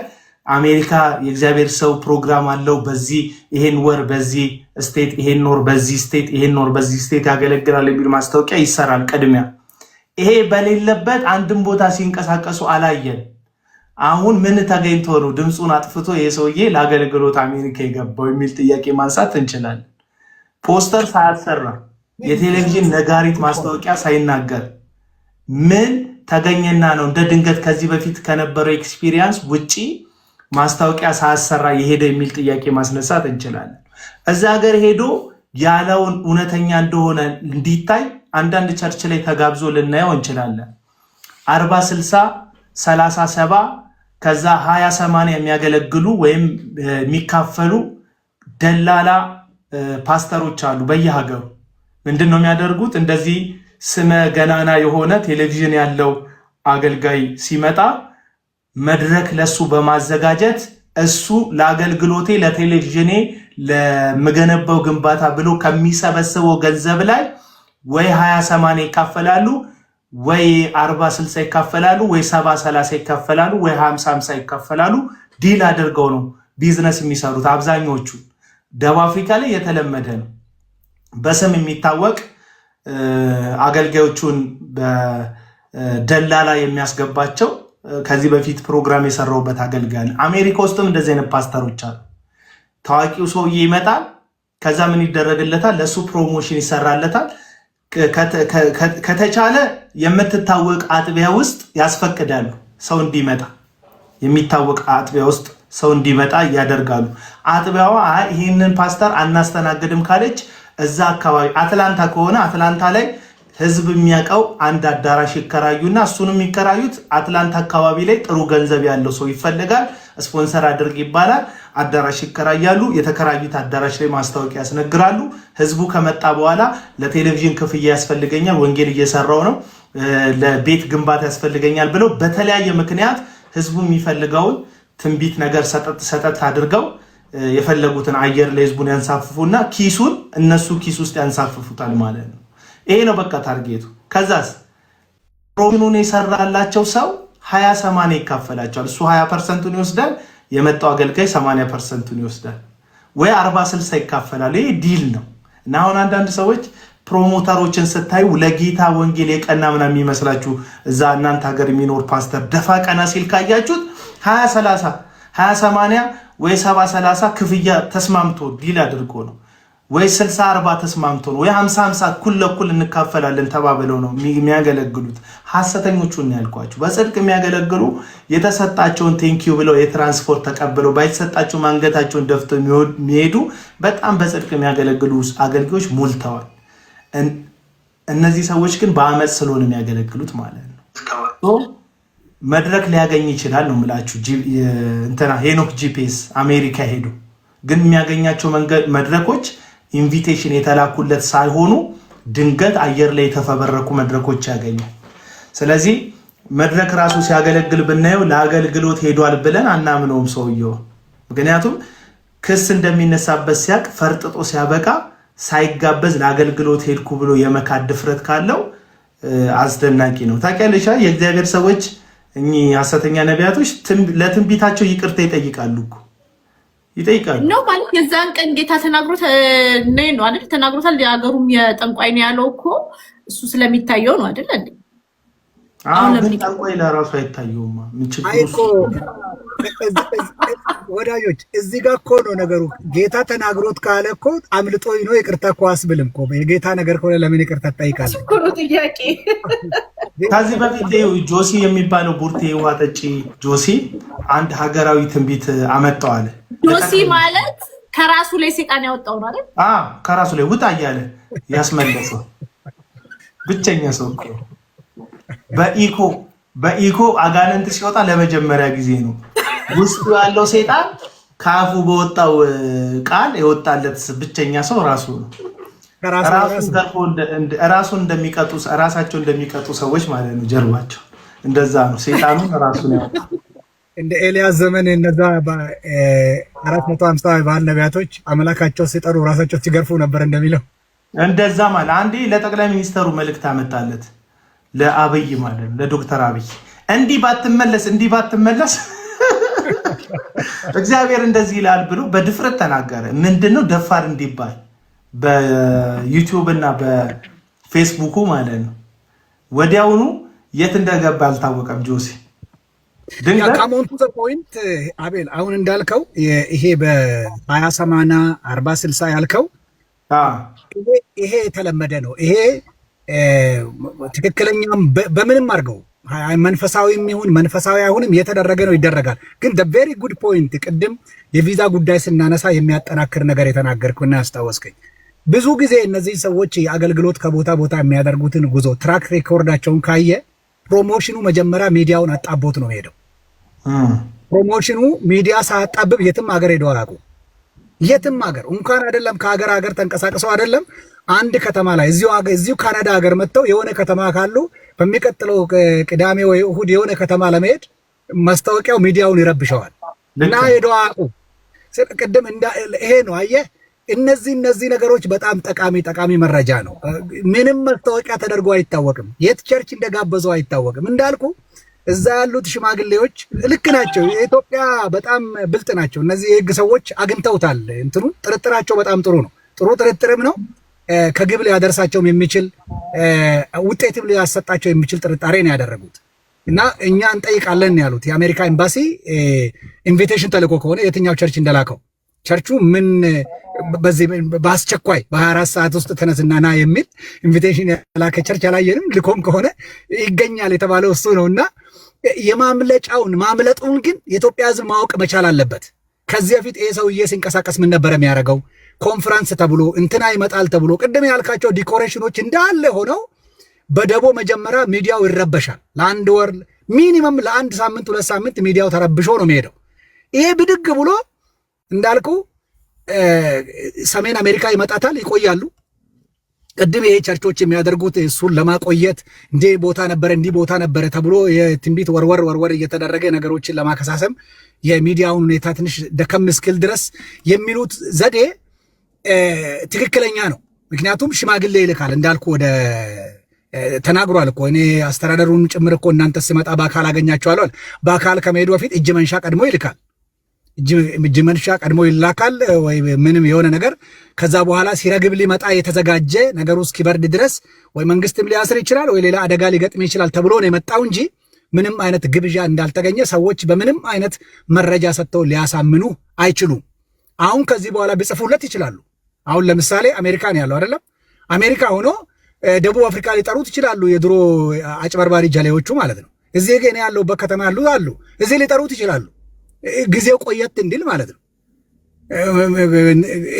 Speaker 2: አሜሪካ የእግዚአብሔር ሰው ፕሮግራም አለው በዚህ ይሄን ወር በዚህ ስቴት፣ ይሄን ወር በዚህ ስቴት፣ ይሄን ወር በዚህ ስቴት ያገለግላል የሚል ማስታወቂያ ይሰራል። ቅድሚያ ይሄ በሌለበት አንድም ቦታ ሲንቀሳቀሱ አላየን። አሁን ምን ተገኝቶ ነው ድምፁን አጥፍቶ የሰውዬ ለአገልግሎት አሜሪካ የገባው የሚል ጥያቄ ማንሳት እንችላለን። ፖስተር ሳያሰራ የቴሌቪዥን ነጋሪት ማስታወቂያ ሳይናገር ምን ተገኘና ነው እንደ ድንገት ከዚህ በፊት ከነበረው ኤክስፒሪየንስ ውጪ ማስታወቂያ ሳያሰራ የሄደ የሚል ጥያቄ ማስነሳት እንችላለን። እዛ ሀገር ሄዶ ያለውን እውነተኛ እንደሆነ እንዲታይ አንዳንድ ቸርች ላይ ተጋብዞ ልናየው እንችላለን። 40 60 30 70 ከዛ 20 80 የሚያገለግሉ ወይም የሚካፈሉ ደላላ ፓስተሮች አሉ በየሀገሩ። ምንድነው የሚያደርጉት? እንደዚህ ስመ ገናና የሆነ ቴሌቪዥን ያለው አገልጋይ ሲመጣ መድረክ ለሱ በማዘጋጀት እሱ ለአገልግሎቴ ለቴሌቪዥኔ ለምገነባው ግንባታ ብሎ ከሚሰበስበው ገንዘብ ላይ ወይ 20-80 ይካፈላሉ ወይ 40-60 ይካፈላሉ ወይ 70-30 ይካፈላሉ ወይ 50-50 ይካፈላሉ። ዲል አድርገው ነው ቢዝነስ የሚሰሩት። አብዛኞቹ ደቡብ አፍሪካ ላይ የተለመደ ነው። በስም የሚታወቅ አገልጋዮቹን በደላላ የሚያስገባቸው ከዚህ በፊት ፕሮግራም የሰራውበት አገልጋይ አሜሪካ ውስጥም እንደዚህ አይነት ፓስተሮች አሉ። ታዋቂው ሰውዬ ይመጣል። ከዛ ምን ይደረግለታል? ለሱ ፕሮሞሽን ይሰራለታል። ከተቻለ የምትታወቅ አጥቢያ ውስጥ ያስፈቅዳሉ ሰው እንዲመጣ፣ የሚታወቅ አጥቢያ ውስጥ ሰው እንዲመጣ ያደርጋሉ። አጥቢያዋ ይህንን ፓስተር አናስተናግድም ካለች እዛ አካባቢ አትላንታ ከሆነ አትላንታ ላይ ህዝብ የሚያውቀው አንድ አዳራሽ ይከራዩና እሱን የሚከራዩት አትላንታ አካባቢ ላይ ጥሩ ገንዘብ ያለው ሰው ይፈልጋል። ስፖንሰር አድርግ ይባላል። አዳራሽ ይከራያሉ። የተከራዩት አዳራሽ ላይ ማስታወቂያ ያስነግራሉ። ህዝቡ ከመጣ በኋላ ለቴሌቪዥን ክፍያ ያስፈልገኛል፣ ወንጌል እየሰራው ነው፣ ለቤት ግንባታ ያስፈልገኛል ብለው በተለያየ ምክንያት ህዝቡ የሚፈልገውን ትንቢት ነገር ሰጠት አድርገው የፈለጉትን አየር ላይ ህዝቡን ያንሳፍፉና ኪሱን እነሱ ኪስ ውስጥ ያንሳፍፉታል ማለት ነው። ይሄ ነው በቃ ታርጌቱ። ከዛስ ፕሮግራሙን የሰራላቸው ሰው 20-80 ይካፈላቸዋል። እሱ 20%ን ይወስዳል፣ የመጣው አገልጋይ 80%ን ይወስዳል፣ ወይ 40-60 ይካፈላል። ይሄ ዲል ነው። እና አሁን አንዳንድ ሰዎች ፕሮሞተሮችን ስታዩ ለጌታ ወንጌል የቀና ምናምን የሚመስላችሁ እዛ እናንተ ሀገር የሚኖር ፓስተር ደፋ ቀና ሲል ካያችሁት 20-30 20-80 ወይ 70-30 ክፍያ ተስማምቶ ዲል አድርጎ ነው፣ ወይ 60-40 ተስማምቶ ነው፣ ወይ 50-50 እኩል ለእኩል እንካፈላለን ተባብለው ነው የሚያገለግሉት። ሐሰተኞቹን ያልኳችሁ በጽድቅ የሚያገለግሉ የተሰጣቸውን ቴንኪዩ ብለው የትራንስፖርት ተቀብለው ባይተሰጣቸው አንገታቸውን ደፍተው የሚሄዱ በጣም በጽድቅ የሚያገለግሉ አገልጋዮች ሞልተዋል። እነዚህ ሰዎች ግን በአመፅ ስለሆነ የሚያገለግሉት ማለት ነው። መድረክ ሊያገኝ ይችላል ነው የምላችሁ። እንትና ሄኖክ ጂፒኤስ አሜሪካ ሄዱ፣ ግን የሚያገኛቸው መድረኮች ኢንቪቴሽን የተላኩለት ሳይሆኑ ድንገት አየር ላይ የተፈበረኩ መድረኮች ያገኛል። ስለዚህ መድረክ ራሱ ሲያገለግል ብናየው ለአገልግሎት ሄዷል ብለን አናምነውም ሰውየው። ምክንያቱም ክስ እንደሚነሳበት ሲያቅ ፈርጥጦ ሲያበቃ ሳይጋበዝ ለአገልግሎት ሄድኩ ብሎ የመካድ ድፍረት ካለው አስደናቂ ነው። ታውቂያለሽ የእግዚአብሔር ሰዎች እኚህ ሐሰተኛ ነቢያቶች ለትንቢታቸው ይቅርታ ይጠይቃሉ ነው
Speaker 1: ማለት የዛን ቀን ጌታ ተናግሮት ነው አይደል? ተናግሮታል። የሀገሩም የጠንቋይ ነው ያለው እኮ እሱ ስለሚታየው ነው አይደል?
Speaker 2: አሁን ጠንቋይ ለራሱ አይታየውማ። ምን ችግር እኮ
Speaker 3: ወዳጆች እዚህ ጋር እኮ ነው ነገሩ። ጌታ ተናግሮት ካለ እኮ አምልጦኝ ነው ይቅርታ እኮ አስብልም እኮ። የጌታ ነገር ከሆነ ለምን ይቅርታ ትጠይቃለህ?
Speaker 1: እኮ ነው ጥያቄ።
Speaker 2: ከዚህ በፊት ጆሲ የሚባለው ቡርቴ ውሃ ጠጪ ጆሲ አንድ ሀገራዊ ትንቢት አመጣዋል።
Speaker 1: ጆሲ ማለት ከራሱ ላይ ሰይጣን ያወጣው ነው አይደል?
Speaker 2: ከራሱ ላይ ውጣ እያለ ያስመለሰው ብቸኛ ሰው እኮ። በኢኮ አጋንንት ሲወጣ ለመጀመሪያ ጊዜ ነው። ውስጡ ያለው ሰይጣን ካፉ በወጣው ቃል የወጣለት ብቸኛ ሰው ራሱ ነው። ራሱን እንደሚቀጡ ራሳቸው እንደሚቀጡ ሰዎች ማለት ነው። ጀርባቸው እንደዛ ነው። ሰይጣኑን ራሱን ያወጣ
Speaker 3: እንደ ኤልያስ ዘመን እነዛ 450 ባል ነቢያቶች አምላካቸው ሲጠሩ ራሳቸው ሲገርፉ ነበር እንደሚለው
Speaker 2: እንደዛ ማለት። አንዴ ለጠቅላይ ሚኒስተሩ መልእክት አመጣለት ለአብይ ማለት ነው፣ ለዶክተር አብይ እንዲህ ባትመለስ እግዚአብሔር እንደዚህ ይላል ብሎ በድፍረት ተናገረ። ምንድነው ደፋር እንዲባል በዩቲዩብ እና በፌስቡኩ ማለት ነው። ወዲያውኑ የት እንደገባ አልታወቀም። ጆሲ
Speaker 3: ካሞንቱ ዘ ፖይንት አቤል፣ አሁን እንዳልከው ይሄ በ20/80 40/60 ያልከው ይሄ የተለመደ ነው። ይሄ ትክክለኛም በምንም አድርገው መንፈሳዊም ይሁን መንፈሳዊ አይሁንም የተደረገ ነው፣ ይደረጋል። ግን the very good point ቅድም የቪዛ ጉዳይ ስናነሳ የሚያጠናክር ነገር የተናገርኩና ያስታወስከኝ፣ ብዙ ጊዜ እነዚህ ሰዎች የአገልግሎት ከቦታ ቦታ የሚያደርጉትን ጉዞ ትራክ ሬኮርዳቸውን ካየ ፕሮሞሽኑ መጀመሪያ ሚዲያውን አጣቦት ነው ሄደው። ፕሮሞሽኑ ሚዲያ ሳያጣብብ የትም ሀገር ሄደው አላውቁም። የትም ሀገር እንኳን አይደለም ከሀገር ሀገር ተንቀሳቅሰው አይደለም አንድ ከተማ ላይ እዚሁ ካናዳ ሀገር መጥተው የሆነ ከተማ ካሉ በሚቀጥለው ቅዳሜ ወይ እሁድ የሆነ ከተማ ለመሄድ ማስታወቂያው ሚዲያውን ይረብሸዋል እና ሄደው አቁ ቅድም ይሄ ነው አየህ። እነዚህ ነገሮች በጣም ጠቃሚ መረጃ ነው። ምንም ማስታወቂያ ተደርጎ አይታወቅም። የት ቸርች እንደጋበዘው አይታወቅም። እንዳልኩ እዛ ያሉት ሽማግሌዎች ልክ ናቸው። የኢትዮጵያ በጣም ብልጥ ናቸው። እነዚህ የህግ ሰዎች አግኝተውታል። ጥርጥራቸው በጣም ጥሩ ነው። ጥሩ ጥርጥርም ነው። ከግብ ሊያደርሳቸውም የሚችል ውጤትም ሊያሰጣቸው የሚችል ጥርጣሬ ነው ያደረጉት እና እኛ እንጠይቃለን ያሉት የአሜሪካ ኤምባሲ ኢንቪቴሽን ተልኮ ከሆነ የትኛው ቸርች እንደላከው ቸርቹ ምን በዚህ በአስቸኳይ በ24 ሰዓት ውስጥ ተነስና ና የሚል ኢንቪቴሽን ያላከ ቸርች አላየንም። ልኮም ከሆነ ይገኛል የተባለው እሱ ነውና ማምለጡን ግን የኢትዮጵያ ሕዝብ ማወቅ መቻል አለበት። ከዚህ በፊት ይሄ ሰውዬ ሲንቀሳቀስ ምን ነበር የሚያደርገው? ኮንፈረንስ ተብሎ እንትና ይመጣል ተብሎ ቅድም ያልካቸው ዲኮሬሽኖች እንዳለ ሆነው በደቦ መጀመሪያ ሚዲያው ይረበሻል። ለአንድ ወር ሚኒመም ለአንድ ሳምንት 2 ሳምንት ሚዲያው ተረብሾ ነው የሚሄደው። ይሄ ብድግ ብሎ እንዳልኩ ሰሜን አሜሪካ ይመጣታል፣ ይቆያሉ። ቅድም ይሄ ቸርቾች የሚያደርጉት እሱን ለማቆየት እንዲህ ቦታ ነበረ ተብሎ የትንቢት ወርወር እየተደረገ ነገሮችን ለማከሳሰም የሚዲያውን ሁኔታ ትንሽ ደከም እስክል ድረስ የሚሉት ዘዴ ትክክለኛ ነው። ምክንያቱም ሽማግሌ ይልካል እንዳልኩ ወደ ተናግሯል እኮ እኔ አስተዳደሩን ጭምር እኮ እናንተ ስመጣ በአካል አገኛቸዋለሁ። በአካል ከመሄዱ በፊት እጅ መንሻ ቀድሞ ይልካል። እጅ መንሻ ቀድሞ ይላካል ወይ ምንም የሆነ ነገር ከዛ በኋላ ሲረግብ ሊመጣ የተዘጋጀ ነገሩ እስኪበርድ ድረስ ወይ መንግስትም ሊያስር ይችላል ወይ ሌላ አደጋ ሊገጥም ይችላል ተብሎ ነው የመጣው እንጂ ምንም አይነት ግብዣ እንዳልተገኘ ሰዎች በምንም አይነት መረጃ ሰጥተው ሊያሳምኑ አይችሉም። አሁን ከዚህ በኋላ ቢጽፉለት ይችላሉ። አሁን ለምሳሌ አሜሪካ ነው ያለው አይደለም? አሜሪካ ሆኖ ደቡብ አፍሪካ ሊጠሩት ይችላሉ፣ የድሮ አጭበርባሪ ጀሌዎቹ ማለት ነው። እዚህ ግን ያለውበት ከተማ አሉ እዚህ ሊጠሩት ይችላሉ፣ ጊዜው ቆየት እንዲል ማለት ነው።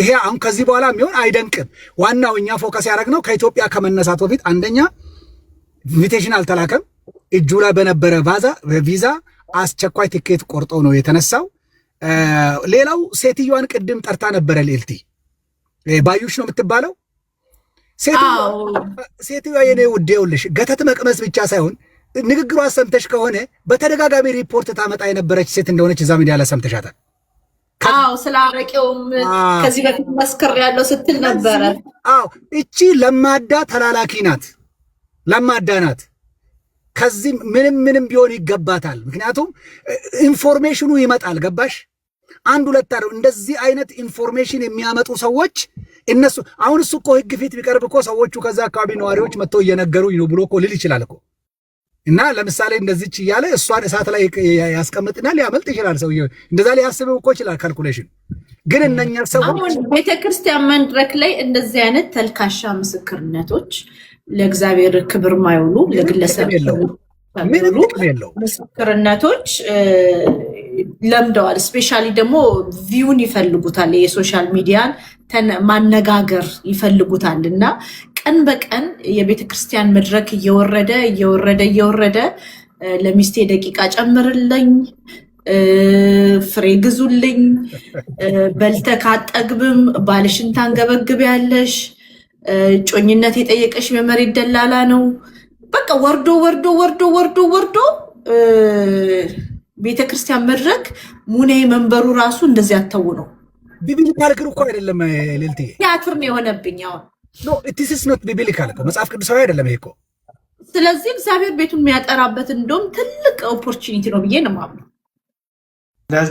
Speaker 3: ይሄ አሁን ከዚህ በኋላ የሚሆን አይደንቅም። ዋናው እኛ ፎከስ ያደረግነው ከኢትዮጵያ ከመነሳት በፊት አንደኛ ኢንቪቴሽን አልተላከም። እጁ ላይ በነበረ ቪዛ አስቸኳይ ትኬት ቆርጦ ነው የተነሳው። ሌላው ሴትዮዋን ቅድም ጠርታ ነበረ። ልዕልቲ ባዩሽ ነው የምትባለው ሴትዮዋ የኔ ውድ ይኸውልሽ ገተት መቅመስ ብቻ ሳይሆን ንግግሯ ሰምተሽ ከሆነ በተደጋጋሚ ሪፖርት ታመጣ የነበረች ሴት እንደሆነች እዛ ሚዲያ ላይ ሰምተሻታል።
Speaker 1: ስለ አረቄውም ከዚህ በፊት መስክር ያለው ስትል ነበረ።
Speaker 3: እቺ ለማዳ ተላላኪ ናት፣ ለማዳ ናት። ከዚህ ምንም ቢሆን ይገባታል። ምክንያቱም ኢንፎርሜሽኑ ይመጣል። ገባሽ? አንድ ሁለት አይደል? እንደዚህ አይነት ኢንፎርሜሽን የሚያመጡ ሰዎች እነሱ አሁን እሱ እኮ ህግ ፊት ቢቀርብ እኮ ሰዎቹ ከዛ አካባቢ ነዋሪዎች መጥተው እየነገሩኝ ነው ብሎ እኮ ልል ይችላል እኮ። እና ለምሳሌ እንደዚች እያለ እሷን እሳት ላይ ያስቀምጥና ሊያመልጥ ይችላል ሰውዬው። እንደዛ ሊያስብ እኮ ይችላል ካልኩሌሽን። ግን እነኛ ሰዎች
Speaker 1: አሁን ቤተክርስቲያን መድረክ ላይ እንደዚህ አይነት ተልካሻ ምስክርነቶች ለእግዚአብሔር ክብር ማይውሉ ለግለሰብ
Speaker 3: ምንም የለው
Speaker 1: ምስክርነቶች ለምደዋል። ስፔሻሊ ደግሞ ቪውን ይፈልጉታል፣ የሶሻል ሚዲያን ማነጋገር ይፈልጉታል። እና ቀን በቀን የቤተክርስቲያን መድረክ እየወረደ ለሚስቴ ደቂቃ ጨምርልኝ፣ ፍሬ ግዙልኝ፣ በልተህ ካጠግብም ባልሽን ታንገበግቢያለሽ፣ ጮኝነት የጠየቀሽ የመሬት ደላላ ነው። በቃ ወርዶ ቤተክርስቲያን መድረክ ሙኔ መንበሩ ራሱ እንደዚህ ያተው ነው።
Speaker 3: ቢብሊካል እኮ አይደለም ልልቲ
Speaker 1: ቲያትር ነው የሆነብኝ። አሁን
Speaker 3: ኖ ኢትስ ኢዝ ኖት ቢብሊካል እኮ መጽሐፍ ቅዱሳዊ አይደለም ይሄ እኮ።
Speaker 1: ስለዚህ እግዚአብሔር ቤቱን የሚያጠራበት እንደውም ትልቅ ኦፖርቹኒቲ ነው ብዬ ነው የማምነው።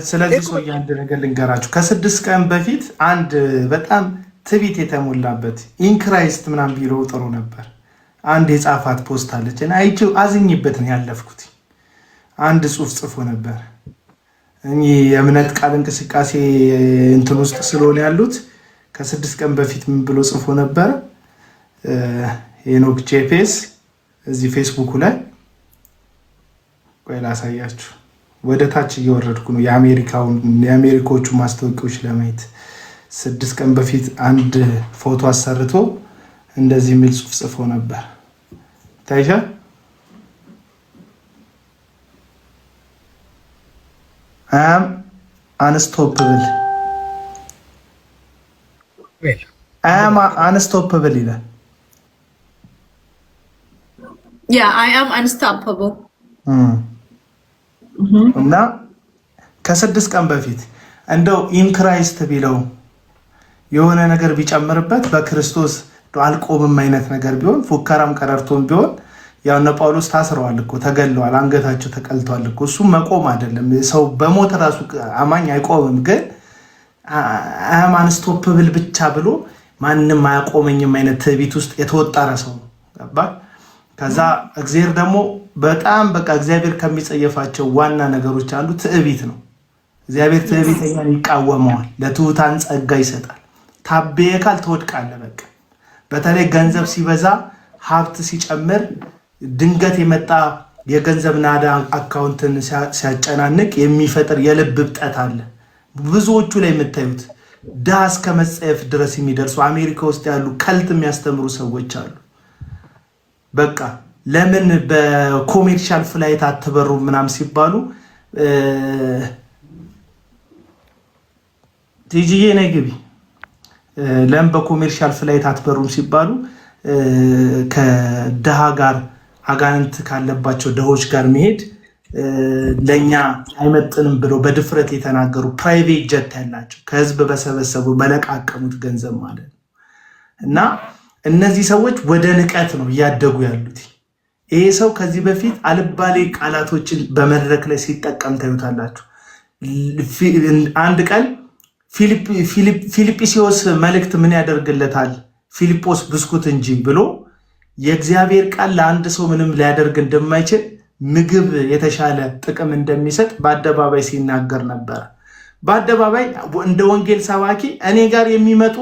Speaker 2: ስለዚህ ሰው አንድ ነገር ልንገራችሁ። ከ6 ቀን በፊት አንድ በጣም ትቢት የተሞላበት ኢንክራይስት ምናምን ቢሮ ጥሩ ነበር። አንድ የጻፋት ፖስት አለች እና አይቼው አዝኝበት ነው ያለፍኩት። አንድ ጽሑፍ ጽፎ ነበር። እኚህ የእምነት ቃል እንቅስቃሴ እንትን ውስጥ ስለሆነ ያሉት ከ6 ቀን በፊት ምን ብሎ ጽፎ ነበር? ሄኖክ ጄፔስ እዚህ ፌስቡክ ላይ ቆይ ላሳያችሁ። ወደ ታች እየወረድኩ ነው የአሜሪካዎቹ ማስታወቂያዎች ለማየት። 6 ቀን በፊት አንድ ፎቶ አሰርቶ እንደዚህ የሚል ጽሑፍ ጽፎ ነበር። ታይሻ አም አንስቶፕብል I am unstoppable ይላል።
Speaker 1: Yeah, I am unstoppable.
Speaker 2: እና ከ6 ቀን በፊት እንደው ኢን ክራይስት ቢለው የሆነ ነገር ቢጨምርበት በክርስቶስ አልቆምም አይነት ነገር ቢሆን ፉከራም ቀረርቶም ቢሆን ያው እነ ጳውሎስ ታስረዋል እኮ ተገለዋል፣ አንገታቸው ተቀልቷል እኮ። እሱ መቆም አይደለም ሰው በሞት ራሱ አማኝ አይቆምም። ግን አም አንስቶፕብል ብቻ ብሎ ማንንም አያቆመኝም አይነት ትዕቢት ውስጥ የተወጠረ ሰው ገባ። ከዛ እግዚአብሔር ደግሞ በጣም በቃ እግዚአብሔር ከሚጸየፋቸው ዋና ነገሮች አንዱ ትዕቢት ነው። እግዚአብሔር ትዕቢተኛን ይቃወመዋል፣ ለትሑታን ጸጋ ይሰጣል። ታበየካል ትወድቃለህ። በቃ በተለይ ገንዘብ ሲበዛ ሀብት ሲጨምር ድንገት የመጣ የገንዘብ ናዳ አካውንትን ሲያጨናንቅ የሚፈጥር የልብ እብጠት አለ። ብዙዎቹ ላይ የምታዩት ድሃ እስከ መጸየፍ ድረስ የሚደርሱ አሜሪካ ውስጥ ያሉ ከልት የሚያስተምሩ ሰዎች አሉ። በቃ ለምን በኮሜርሻል ፍላይት አትበሩ ምናምን ሲባሉ ቲጂዬ ነይ ግቢ፣ ለምን በኮሜርሻል ፍላይት አትበሩም ሲባሉ ከድሃ ጋር አጋንንት ካለባቸው ድሆች ጋር መሄድ ለኛ አይመጥንም ብለው በድፍረት የተናገሩ ፕራይቬት ጀት ያላቸው ከህዝብ በሰበሰቡ በለቃቀሙት ገንዘብ ማለት ነው። እና እነዚህ ሰዎች ወደ ንቀት ነው እያደጉ ያሉት። ይሄ ሰው ከዚህ በፊት አልባሌ ቃላቶችን በመድረክ ላይ ሲጠቀም ታዩታላችሁ። አንድ ቀን ፊልጵስዩስ መልእክት ምን ያደርግለታል? ፊልጶስ ብስኩት እንጂ ብሎ የእግዚአብሔር ቃል ለአንድ ሰው ምንም ሊያደርግ እንደማይችል ምግብ የተሻለ ጥቅም እንደሚሰጥ በአደባባይ ሲናገር ነበር። በአደባባይ እንደ ወንጌል ሰባኪ እኔ ጋር የሚመጡ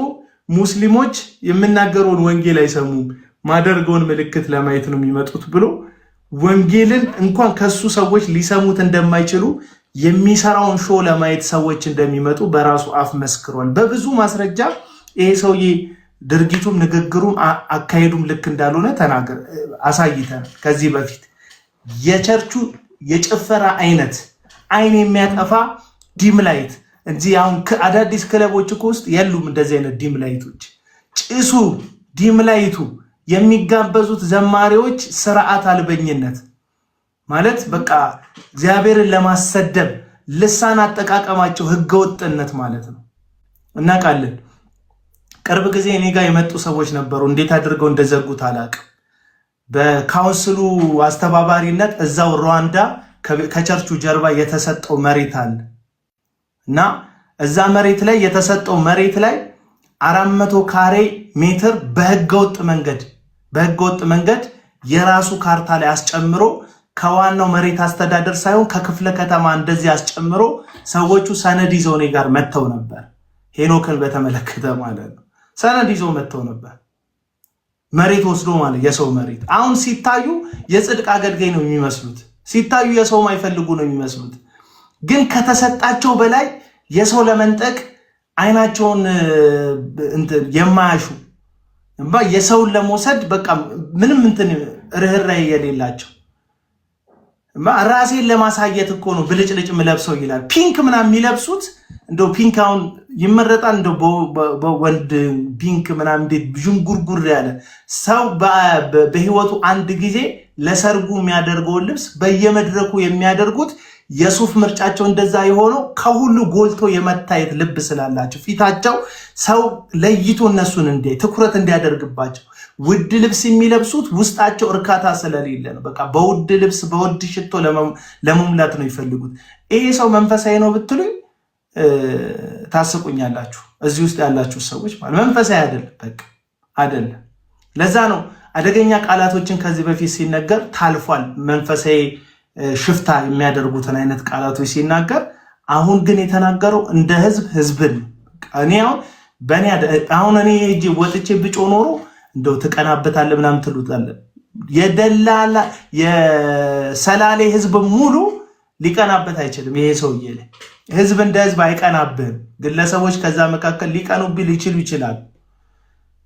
Speaker 2: ሙስሊሞች የምናገረውን ወንጌል አይሰሙም፣ ማደርገውን ምልክት ለማየት ነው የሚመጡት ብሎ ወንጌልን እንኳን ከሱ ሰዎች ሊሰሙት እንደማይችሉ የሚሰራውን ሾው ለማየት ሰዎች እንደሚመጡ በራሱ አፍ መስክሯል። በብዙ ማስረጃ ይሄ ሰውዬ ድርጊቱም ንግግሩም አካሄዱም ልክ እንዳልሆነ ተናገር አሳይተን ከዚህ በፊት የቸርቹ የጭፈራ አይነት አይን የሚያጠፋ ዲም ላይት እንጂ አሁን አዳዲስ ክለቦች እኮ ውስጥ የሉም እንደዚህ አይነት ዲም ላይቶች። ጭሱ ዲም ላይቱ የሚጋበዙት ዘማሪዎች ስርዓት አልበኝነት ማለት በቃ እግዚአብሔርን ለማሰደብ ልሳን አጠቃቀማቸው ህገወጥነት ማለት ነው። እናውቃለን። ቅርብ ጊዜ እኔ ጋር የመጡ ሰዎች ነበሩ። እንዴት አድርገው እንደዘጉት አላውቅም። በካውንስሉ አስተባባሪነት እዛው ሩዋንዳ ከቸርቹ ጀርባ የተሰጠው መሬት አለ እና እዛ መሬት ላይ የተሰጠው መሬት ላይ 400 ካሬ ሜትር በህገወጥ መንገድ የራሱ ካርታ ላይ አስጨምሮ ከዋናው መሬት አስተዳደር ሳይሆን ከክፍለ ከተማ እንደዚህ አስጨምሮ ሰዎቹ ሰነድ ይዘው እኔ ጋር መጥተው ነበር። ሄኖክን በተመለከተ ማለት ነው። ሰነድ ይዘው መጥተው ነበር። መሬት ወስዶ ማለት የሰው መሬት። አሁን ሲታዩ የጽድቅ አገልጋይ ነው የሚመስሉት፣ ሲታዩ የሰው ማይፈልጉ ነው የሚመስሉት። ግን ከተሰጣቸው በላይ የሰው ለመንጠቅ አይናቸውን የማያሹ የሰውን ለመውሰድ በቃ ምንም ርህራሄ የሌላቸው ራሴን ለማሳየት እኮ ነው ብልጭልጭ ምለብሰው ይላል። ፒንክ ምናምን የሚለብሱት እንደው ፒንክ አሁን ይመረጣል እንደው በወንድ ፒንክ ምናምን እንዴት ዥንጉርጉር ያለ ሰው በህይወቱ አንድ ጊዜ ለሰርጉ የሚያደርገውን ልብስ በየመድረኩ የሚያደርጉት የሱፍ ምርጫቸው እንደዛ የሆነው ከሁሉ ጎልቶ የመታየት ልብ ስላላቸው ፊታቸው ሰው ለይቶ እነሱን ትኩረት እንዲያደርግባቸው ውድ ልብስ የሚለብሱት ውስጣቸው እርካታ ስለሌለ ነው። በቃ በውድ ልብስ በውድ ሽቶ ለመሙላት ነው ይፈልጉት። ይሄ ሰው መንፈሳዊ ነው ብትሉኝ ታስቁኛላችሁ። እዚህ ውስጥ ያላችሁ ሰዎች ማለት መንፈሳዊ አይደለም፣ በቃ አይደለም። ለዛ ነው አደገኛ ቃላቶችን ከዚህ በፊት ሲነገር ታልፏል። መንፈሳዊ ሽፍታ የሚያደርጉትን አይነት ቃላቶች ሲናገር፣ አሁን ግን የተናገረው እንደ ህዝብን እኔ አሁን እኔ ሄጄ ወጥቼ ብጮ ኖሮ እንደው ትቀናበታለ ምናምን ትሉታለ። የደላላ የሰላሌ ህዝብ ሙሉ ሊቀናበት አይችልም። ይሄ ሰውዬ ላይ ህዝብ እንደ ህዝብ አይቀናብህም። ግለሰቦች ከዛ መካከል ሊቀኑብህ ሊችሉ ይችላል፣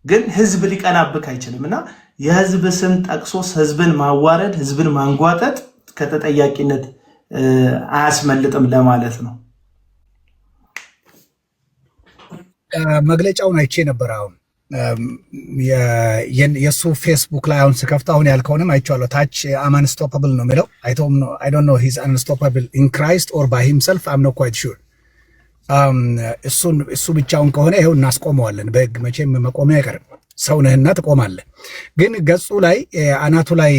Speaker 2: ግን ህዝብ ሊቀናብህ አይችልም። እና የህዝብ ስም ጠቅሶ ህዝብን ማዋረድ፣ ህዝብን ማንጓጠጥ ከተጠያቂነት አያስመልጥም ለማለት ነው።
Speaker 3: መግለጫውን አይቼ ነበር። አሁን የእሱ ፌስቡክ ላይ አሁን ስከፍት አሁን ያልከውንም አይቼዋለሁ። ታች አም አንስቶፓብል ነው የሚለው። አይ ዶንት ኖ ሂዝ አንስቶፓብል ኢን ክራይስት ኦር ባይ ሂምሰልፍ አም ኖት ኳይት ሹር። እሱ ብቻውን ከሆነ ይኸው እናስቆመዋለን። በህግ መቼም መቆሚያ አይቀርም። ሰው ነህና ትቆማለህ። ግን ገጹ ላይ አናቱ ላይ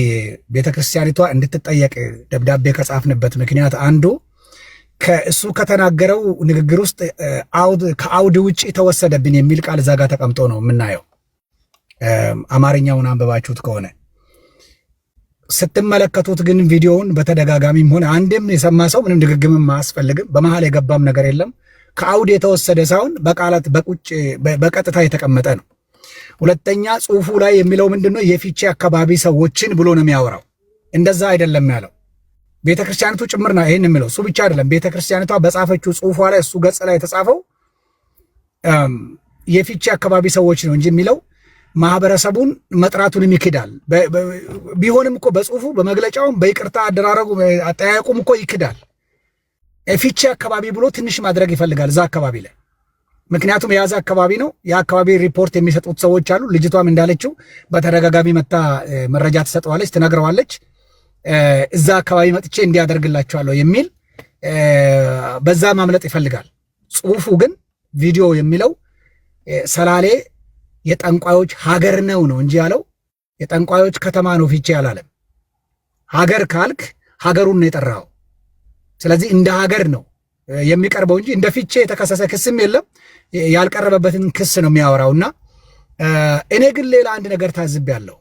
Speaker 3: ቤተክርስቲያኒቷ እንድትጠየቅ ደብዳቤ ከጻፍንበት ምክንያት አንዱ ከእሱ ከተናገረው ንግግር ውስጥ ከአውድ ውጭ ተወሰደብን የሚል ቃል እዛ ጋር ተቀምጦ ነው የምናየው። አማርኛውን አንብባችሁት ከሆነ ስትመለከቱት ግን ቪዲዮውን በተደጋጋሚም ሆነ አንድም የሰማ ሰው ምንም ድግግምም አያስፈልግም። በመሃል የገባም ነገር የለም። ከአውድ የተወሰደ ሳይሆን በቃላት በቀጥታ የተቀመጠ ነው። ሁለተኛ ጽሁፉ ላይ የሚለው ምንድነው? የፊቼ አካባቢ ሰዎችን ብሎ ነው የሚያወራው። እንደዛ አይደለም ያለው። ቤተክርስቲያኒቱ ጭምር ነው ይሄን የሚለው። እሱ ብቻ አይደለም። ቤተክርስቲያኒቷ በጻፈችው ጽሁፏ ላይ እሱ ገጽ ላይ የተጻፈው የፊቼ አካባቢ ሰዎች ነው እንጂ የሚለው ማህበረሰቡን መጥራቱንም ይክዳል። ቢሆንም እኮ በጽሁፉ በመግለጫውም በይቅርታ አደራረጉ አጠያየቁም እኮ ይክዳል። ፊቼ አካባቢ ብሎ ትንሽ ማድረግ ይፈልጋል እዛ አካባቢ ላይ። ምክንያቱም የያዘ አካባቢ ነው። የአካባቢ ሪፖርት የሚሰጡት ሰዎች አሉ። ልጅቷም እንዳለችው በተደጋጋሚ መታ መረጃ ትሰጠዋለች፣ ትነግረዋለች። እዛ አካባቢ መጥቼ እንዲያደርግላቸዋለሁ የሚል በዛ ማምለጥ ይፈልጋል። ጽሁፉ ግን ቪዲዮ የሚለው ሰላሌ የጠንቋዮች ሀገር ነው እንጂ ያለው የጠንቋዮች ከተማ ነው ፊቼ አላለም። ሀገር ካልክ ሀገሩን ነው የጠራው። ስለዚህ እንደ ሀገር ነው የሚቀርበው እንጂ እንደ ፊቼ የተከሰሰ ክስም የለም። ያልቀረበበትን ክስ ነው የሚያወራውና እኔ ግን ሌላ አንድ ነገር ታዝቤያለሁ።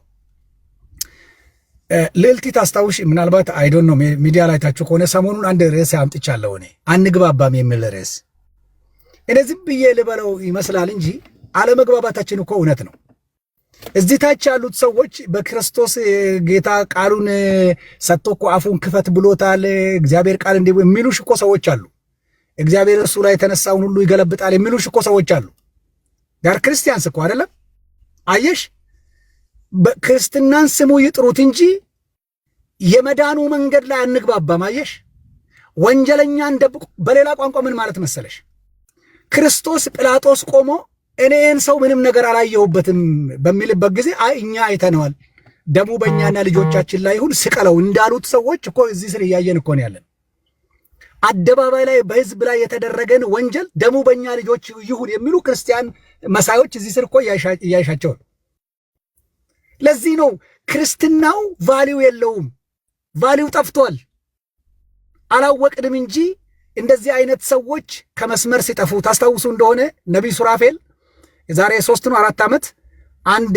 Speaker 3: ልዕልቲ ታስታውሽ ምናልባት አይዶን ነው ሚዲያ ላይ ታችሁ ከሆነ ሰሞኑን አንድ ርዕስ አምጥቻለሁ። እኔ አንግባባም የሚል ርዕስ እኔ ዝም ብዬ ልበለው ይመስላል እንጂ አለመግባባታችን እኮ እውነት ነው። እዚህ ታች ያሉት ሰዎች በክርስቶስ ጌታ ቃሉን ሰጥቶ እኮ አፉን ክፈት ብሎታል። እግዚአብሔር ቃል እንዲህ የሚሉሽ እኮ ሰዎች አሉ። እግዚአብሔር እሱ ላይ የተነሳውን ሁሉ ይገለብጣል የሚሉሽ እኮ ሰዎች አሉ። ጋር ክርስቲያንስ እኮ አይደለም። አየሽ፣ በክርስትናን ስሙ ይጥሩት እንጂ የመዳኑ መንገድ ላይ አንግባባም። አየሽ፣ ወንጀለኛን ደብቆ በሌላ ቋንቋ ምን ማለት መሰለሽ? ክርስቶስ ጲላጦስ ቆሞ እኔን ሰው ምንም ነገር አላየሁበትም በሚልበት ጊዜ አይ እኛ አይተነዋል፣ ደሙ በእኛና ልጆቻችን ላይ ይሁን ስቀለው እንዳሉት ሰዎች እኮ እዚህ ስር እያየን እኮ ነው ያለን። አደባባይ ላይ በህዝብ ላይ የተደረገን ወንጀል ደሙ በእኛ ልጆች ይሁን የሚሉ ክርስቲያን መሳዮች እዚህ ስር እኮ እያይሻቸው። ለዚህ ነው ክርስትናው ቫሊው የለውም፣ ቫሊው ጠፍቷል። አላወቅንም እንጂ እንደዚህ አይነት ሰዎች ከመስመር ሲጠፉ ታስታውሱ እንደሆነ ነቢይ ሱራፌል የዛሬ 3 ነው 4 ዓመት አንድ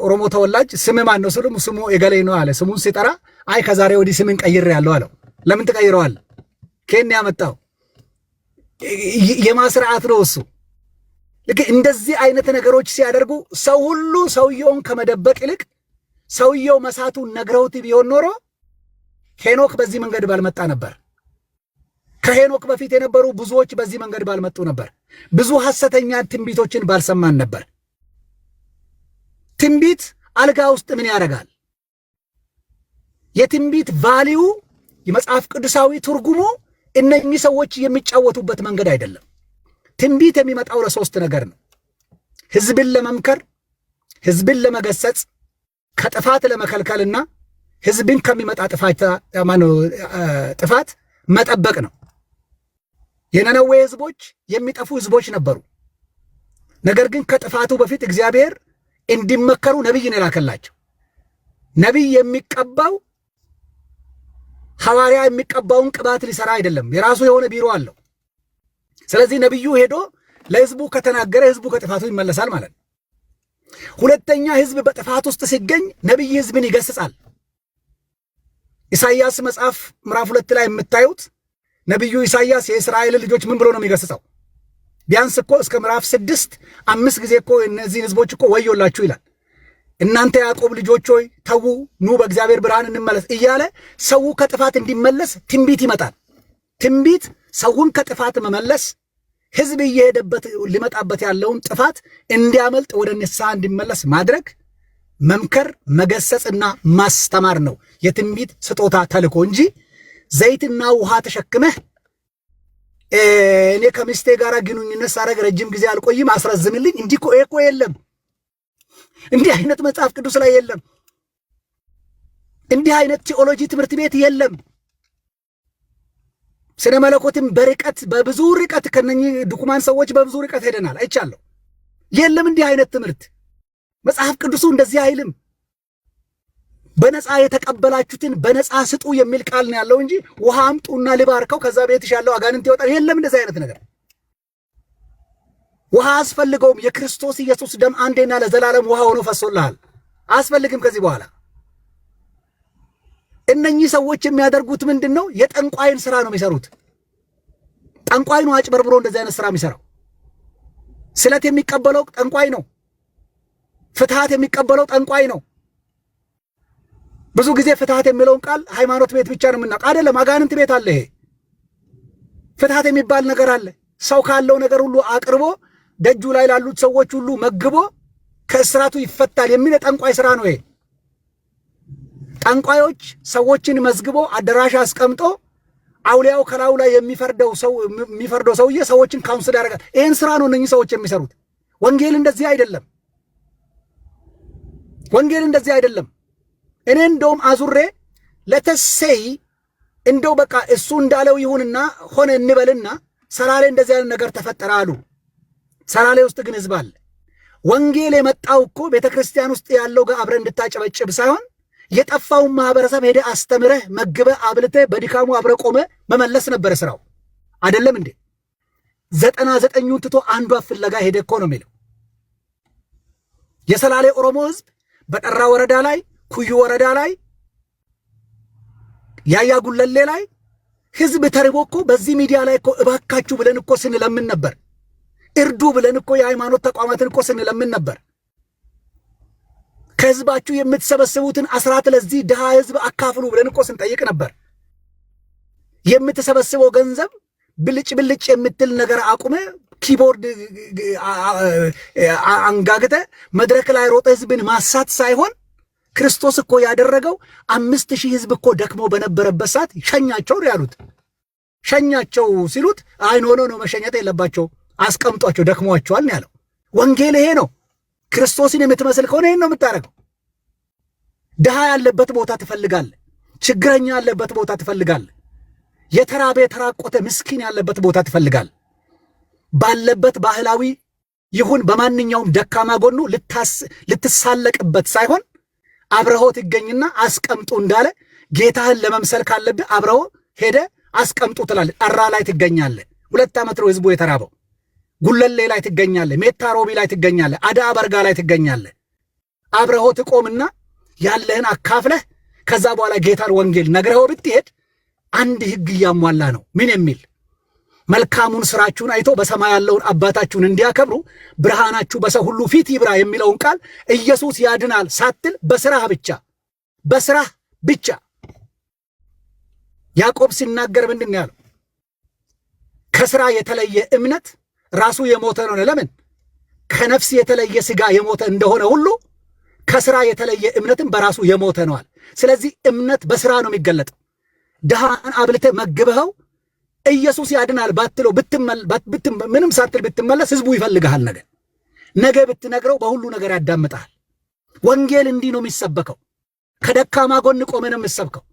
Speaker 3: ኦሮሞ ተወላጅ ስም ማን ነው ስሉም ስሙ የገሌ ነው አለ። ስሙን ሲጠራ አይ ከዛሬ ወዲህ ስምን ቀይሬያለሁ አለው። ለምን ተቀይረዋል? ከኔ ያመጣው የማስርዓት ነው እሱ። ልክ እንደዚህ አይነት ነገሮች ሲያደርጉ ሰው ሁሉ ሰውየውን ከመደበቅ ይልቅ ሰውየው መሳቱን ነግረውት ቢሆን ኖሮ ሄኖክ በዚህ መንገድ ባልመጣ ነበር። ከሄኖክ በፊት የነበሩ ብዙዎች በዚህ መንገድ ባልመጡ ነበር። ብዙ ሐሰተኛ ትንቢቶችን ባልሰማን ነበር። ትንቢት አልጋ ውስጥ ምን ያደርጋል? የትንቢት ቫሊዩ የመጽሐፍ ቅዱሳዊ ትርጉሙ እነኚህ ሰዎች የሚጫወቱበት መንገድ አይደለም። ትንቢት የሚመጣው ለሶስት ነገር ነው። ህዝብን ለመምከር፣ ህዝብን ለመገሰጽ፣ ከጥፋት ለመከልከልና ህዝብን ከሚመጣ ጥፋት መጠበቅ ነው። የነነዌ ህዝቦች የሚጠፉ ህዝቦች ነበሩ። ነገር ግን ከጥፋቱ በፊት እግዚአብሔር እንዲመከሩ ነቢይን የላከላቸው። ነቢይ የሚቀባው ሐዋርያ የሚቀባውን ቅባት ሊሰራ አይደለም። የራሱ የሆነ ቢሮ አለው። ስለዚህ ነቢዩ ሄዶ ለህዝቡ ከተናገረ ህዝቡ ከጥፋቱ ይመለሳል ማለት ነው። ሁለተኛ ህዝብ በጥፋት ውስጥ ሲገኝ ነቢይ ህዝብን ይገስጻል። ኢሳይያስ መጽሐፍ ምዕራፍ 2 ላይ የምታዩት ነቢዩ ኢሳይያስ የእስራኤል ልጆች ምን ብሎ ነው የሚገስጸው? ቢያንስ እኮ እስከ ምዕራፍ 6 5 ጊዜ እኮ እነዚህ ህዝቦች እኮ ወዮላችሁ ይላል። እናንተ ያዕቆብ ልጆች ሆይ ተዉ፣ ኑ በእግዚአብሔር ብርሃን እንመለስ እያለ ሰው ከጥፋት እንዲመለስ ትንቢት ይመጣል። ትንቢት ሰውን ከጥፋት መመለስ፣ ህዝብ እየሄደበት ሊመጣበት ያለውን ጥፋት እንዲያመልጥ ወደ ንስሐ እንዲመለስ ማድረግ፣ መምከር፣ መገሰጽና ማስተማር ነው የትንቢት ስጦታ ተልኮ እንጂ ዘይትና ውሃ ተሸክመህ እኔ ከሚስቴ ጋር ግንኙነት ሳረግ ረጅም ጊዜ አልቆይም አስረዝምልኝ እንዲህ እኮ የለም። እንዲህ አይነት መጽሐፍ ቅዱስ ላይ የለም። እንዲህ አይነት ቴዎሎጂ ትምህርት ቤት የለም። ስነ መለኮትም በርቀት በብዙ ርቀት ከነኚህ ድኩማን ሰዎች በብዙ ርቀት ሄደናል አይቻለሁ። የለም እንዲህ አይነት ትምህርት። መጽሐፍ ቅዱሱ እንደዚህ አይልም። በነፃ የተቀበላችሁትን በነፃ ስጡ የሚል ቃል ነው ያለው እንጂ ውሃ አምጡና ልባርከው ከዛ ቤትሽ ያለው አጋንንት ይወጣል የለም እንደዚህ አይነት ነገር። ውሃ አስፈልገውም። የክርስቶስ ኢየሱስ ደም አንዴና ለዘላለም ውሃ ሆኖ ፈሶልሃል። አስፈልግም ከዚህ በኋላ። እነኚህ ሰዎች የሚያደርጉት ምንድነው? የጠንቋይን ስራ ነው የሚሰሩት። ጠንቋይ ነው አጭበርብሮ እንደዚህ አይነት ስራ የሚሰራው። ስለት የሚቀበለው ጠንቋይ ነው። ፍትሃት የሚቀበለው ጠንቋይ ነው። ብዙ ጊዜ ፍትሃት የሚለውን ቃል ሃይማኖት ቤት ብቻ ነው የምናውቅ አይደለም። አጋንንት ቤት አለ። ይሄ ፍትሃት የሚባል ነገር አለ። ሰው ካለው ነገር ሁሉ አቅርቦ ደጁ ላይ ላሉት ሰዎች ሁሉ መግቦ ከእስራቱ ይፈታል የሚል ጠንቋይ ስራ ነው ይሄ። ጠንቋዮች ሰዎችን መዝግቦ አዳራሽ አስቀምጦ አውሊያው ከላዩ ላይ የሚፈርደው ሰውዬ ሰዎችን ካውንስል ያደርጋል። ይህን ስራ ነው እነኚህ ሰዎች የሚሰሩት። ወንጌል እንደዚህ አይደለም። ወንጌል እንደዚህ አይደለም። እኔ እንደውም አዙሬ ለተሰይ እንደው በቃ እሱ እንዳለው ይሁንና ሆነ እንበልና ሰላሌ እንደዚህ አይነት ነገር ተፈጠረ አሉ። ሰላሌ ውስጥ ግን ህዝብ አለ። ወንጌል የመጣው እኮ ቤተክርስቲያን ውስጥ ያለው ጋር አብረ እንድታጨበጭብ ሳይሆን የጠፋውን ማህበረሰብ ሄደ አስተምረህ መግበ አብልተህ በድካሙ አብረ ቆመ መመለስ ነበር ስራው አይደለም እንዴ? 99ን ትቶ አንዷ ፍለጋ ሄደ እኮ ነው የሚለው። የሰላሌ ኦሮሞ ህዝብ በጠራ ወረዳ ላይ፣ ኩዩ ወረዳ ላይ፣ ያያ ጉለሌ ላይ ህዝብ ተርቦ እኮ በዚህ ሚዲያ ላይ እኮ እባካችሁ ብለን እኮ ስንለምን ነበር። እርዱ ብለን እኮ የሃይማኖት ተቋማትን እኮ ስንለምን ነበር። ከህዝባችሁ የምትሰበስቡትን አስራት ለዚህ ድሃ ህዝብ አካፍሉ ብለን እኮ ስንጠይቅ ነበር። የምትሰበስበው ገንዘብ ብልጭ የምትል ነገር አቁመ ኪቦርድ አንጋግተ መድረክ ላይ ሮጠ ህዝብን ማሳት ሳይሆን ክርስቶስ እኮ ያደረገው 5000 ህዝብ እኮ ደክሞ በነበረበት ሰዓት ሸኛቸው ያሉት። ሸኛቸው ሲሉት አይ ኖ መሸኘት የለባቸው አስቀምጧቸው ደክሟቸዋል ነው ያለው። ወንጌል ይሄ ነው። ክርስቶስን የምትመስል ከሆነ ይሄን ነው የምታረገው። ድሃ ያለበት ቦታ ትፈልጋለህ። ችግረኛ ያለበት ቦታ ትፈልጋለህ። የተራበ የተራቆተ ምስኪን ያለበት ቦታ ትፈልጋለህ። ባለበት ባህላዊ ይሁን በማንኛውም ደካማ ጎኑ ልትሳለቅበት ሳይሆን አብረሆ ትገኝና አስቀምጡ እንዳለ ጌታህን ለመምሰል ካለብህ አብረሆ ሄደ አስቀምጡ ትላለህ። ጠራ ላይ ትገኛለህ። 2 ዓመት ነው ህዝቡ የተራበው። ጉለሌ ላይ ትገኛለህ። ሜታ ሮቢ ላይ ትገኛለህ። አዳ በርጋ ላይ ትገኛለህ። አብረሆ ትቆምና ያለህን አካፍለህ ከዛ በኋላ ጌታን ወንጌል ነግረኸው ብትሄድ አንድ ህግ እያሟላ ነው። ምን የሚል? መልካሙን ስራችሁን አይቶ በሰማይ ያለውን አባታችሁን እንዲያከብሩ ብርሃናችሁ በሰው ሁሉ ፊት ይብራ የሚለውን ቃል ኢየሱስ ያድናል ሳትል በስራህ ብቻ ያዕቆብ ሲናገር ምንድን ያለው? ከስራ የተለየ እምነት ራሱ የሞተ ነው። ለምን? ከነፍስ የተለየ ስጋ የሞተ እንደሆነ ሁሉ ከስራ የተለየ እምነትም በራሱ የሞተ ነዋል። ስለዚህ እምነት በስራ ነው የሚገለጠው። ድሃን አብልተህ መግበኸው ኢየሱስ ያድናል ባትለው ምንም ሳትል ብትመለስ ህዝቡ ይፈልግሃል። ነገ ብትነግረው በሁሉ ነገር ያዳምጣል። ወንጌል እንዲህ ነው የሚሰበከው። ከደካማ ጎን ቆመን የምሰብከው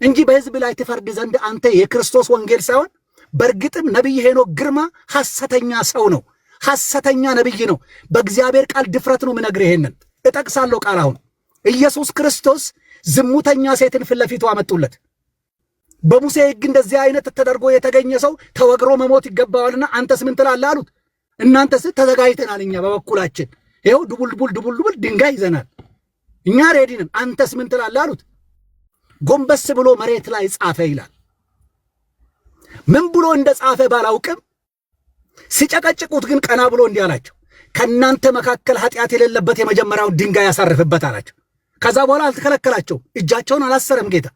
Speaker 3: እንጂ በህዝብ ላይ ትፈርድ ዘንድ አንተ የክርስቶስ ወንጌል ሳይሆን በእርግጥም ነቢይ ሄኖክ ግርማ ሐሰተኛ ሰው ነው። ሐሰተኛ ነቢይ ነው። በእግዚአብሔር ቃል ድፍረት ነው ምነግርህ። ይሄንን እጠቅሳለሁ ቃል። አሁን ኢየሱስ ክርስቶስ ዝሙተኛ ሴትን ፊት ለፊቱ አመጡለት። በሙሴ ሕግ እንደዚህ አይነት ተደርጎ የተገኘ ሰው ተወግሮ መሞት ይገባዋልና አንተስ ምን ትላለህ አሉት። እናንተስ? ተዘጋጅተናል እኛ በበኩላችን ይኸው ድቡል ድንጋይ ይዘናል፣ እኛ ሬዲ ነን። አንተስ ምን ትላለህ አሉት። ጎንበስ ብሎ መሬት ላይ ጻፈ ይላል። ምን ብሎ እንደ ጻፈ ባላውቅም ሲጨቀጭቁት ግን ቀና ብሎ እንዲህ አላቸው፣ ከእናንተ መካከል ኃጢአት የሌለበት የመጀመሪያውን ድንጋይ ያሳርፍበት አላቸው። ከዛ በኋላ አልተከለከላቸው፣ እጃቸውን አላሰረም ጌታ።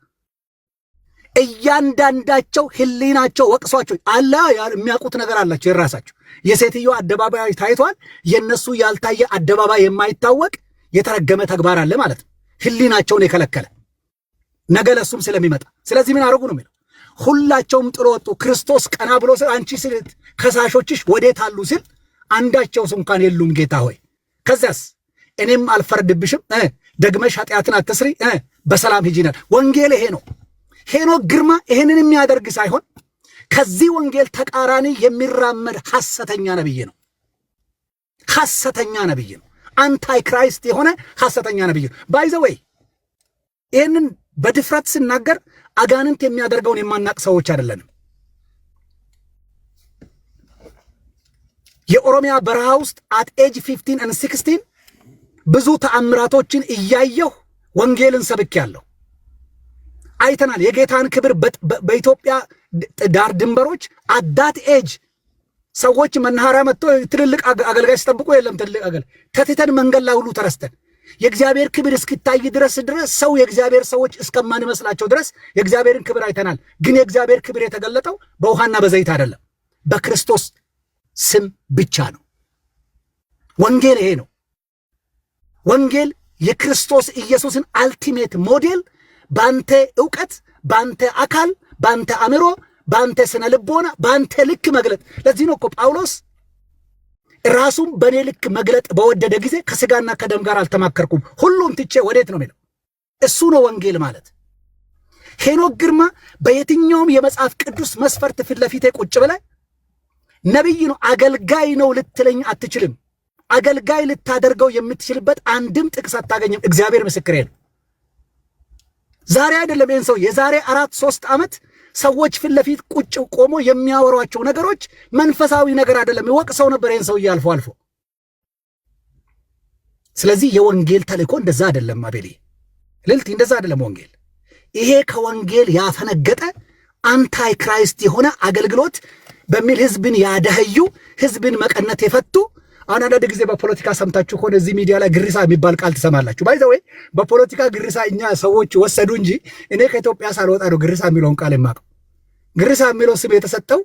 Speaker 3: እያንዳንዳቸው ህሊናቸው ወቅሷቸው አላ የሚያውቁት ነገር አላቸው የራሳቸው። የሴትዮ አደባባይ ታይቷል። የነሱ ያልታየ አደባባይ የማይታወቅ የተረገመ ተግባር አለ ማለት ነው። ህሊናቸውን የከለከለ ነገ ለሱም ስለሚመጣ። ስለዚህ ምን አረጉ ነው የሚለው? ሁላቸውም ጥሎ ወጡ። ክርስቶስ ቀና ብሎ ሲል አንቺ ስልት ከሳሾችሽ ወዴት አሉ ሲል አንዳቸውስ እንኳን የሉም ጌታ ሆይ። ከዚያስ እኔም አልፈርድብሽም፣ ደግመሽ ኃጢአትን አትስሪ፣ በሰላም ሂጂ ይላል። ወንጌል ይሄ ነው። ሄኖክ ግርማ ይሄንን የሚያደርግ ሳይሆን ከዚህ ወንጌል ተቃራኒ የሚራመድ ሐሰተኛ ነብይ ነው። ሐሰተኛ ነብይ ነው። አንታይ ክራይስት የሆነ ሐሰተኛ ነብይ ነው። ባይ ዘ ዌይ ይሄንን በድፍረት ስናገር አጋንንት የሚያደርገውን የማናቅ ሰዎች አይደለንም። የኦሮሚያ በረሃ ውስጥ at age 15 and 16 ብዙ ተአምራቶችን እያየሁ ወንጌልን ሰብኬያለሁ። አይተናል። የጌታን ክብር በኢትዮጵያ ዳር ድንበሮች at that age ሰዎች መናኸሪያ መጥቶ ትልልቅ አገልጋይ ሲጠብቁ የለም ትልልቅ አገልጋይ ተትተን መንገድ ላይ ሁሉ ተረስተን የእግዚአብሔር ክብር እስኪታይ ድረስ ሰው የእግዚአብሔር ሰዎች እስከማንመስላቸው ድረስ የእግዚአብሔርን ክብር አይተናል። ግን የእግዚአብሔር ክብር የተገለጠው በውሃና በዘይት አይደለም፣ በክርስቶስ ስም ብቻ ነው። ወንጌል ይሄ ነው። ወንጌል የክርስቶስ ኢየሱስን አልቲሜት ሞዴል ባንተ ዕውቀት፣ ባንተ አካል፣ ባንተ አእምሮ፣ ባንተ ስነ ልቦና፣ ባንተ ልክ መግለጥ። ለዚህ ነው እኮ ጳውሎስ ራሱም በኔ ልክ መግለጥ በወደደ ጊዜ ከስጋና ከደም ጋር አልተማከርኩም ሁሉን ትቼ ወዴት ነው የሚለው። እሱ ነው ወንጌል ማለት። ሄኖክ ግርማ በየትኛውም የመጽሐፍ ቅዱስ መስፈርት ፊት ለፊቴ ቁጭ ብለህ ነብይ ነው አገልጋይ ነው ልትለኝ አትችልም። አገልጋይ ልታደርገው የምትችልበት አንድም ጥቅስ አታገኝም። እግዚአብሔር ምስክሬ ነው። ዛሬ አይደለም ይሄን ሰው የዛሬ 4-3 ዓመት ሰዎች ፊት ለፊት ቁጭ ቆሞ የሚያወሯቸው ነገሮች መንፈሳዊ ነገር አይደለም። ይወቅሰው ነበር ይሄን ሰው አልፎ አልፎ። ስለዚህ የወንጌል ተልእኮ እንደዛ አይደለም። አቤሌ ልልቲ እንደዛ አይደለም ወንጌል። ይሄ ከወንጌል ያፈነገጠ አንታይ ክራይስት የሆነ አገልግሎት በሚል ህዝብን ያደህዩ ህዝብን መቀነት የፈቱ። አሁን አንዳንድ ጊዜ በፖለቲካ ሰምታችሁ ሆነ እዚህ ሚዲያ ላይ ግሪሳ የሚባል ቃል ትሰማላችሁ። ባይ ዘ ወይ በፖለቲካ ግሪሳ እኛ ሰዎች ወሰዱ እንጂ እኔ ከኢትዮጵያ ሳልወጣ ነው ግሪሳ የሚለውን ቃል የማውቀው። ግሪሳ የሚለው ስም የተሰጠው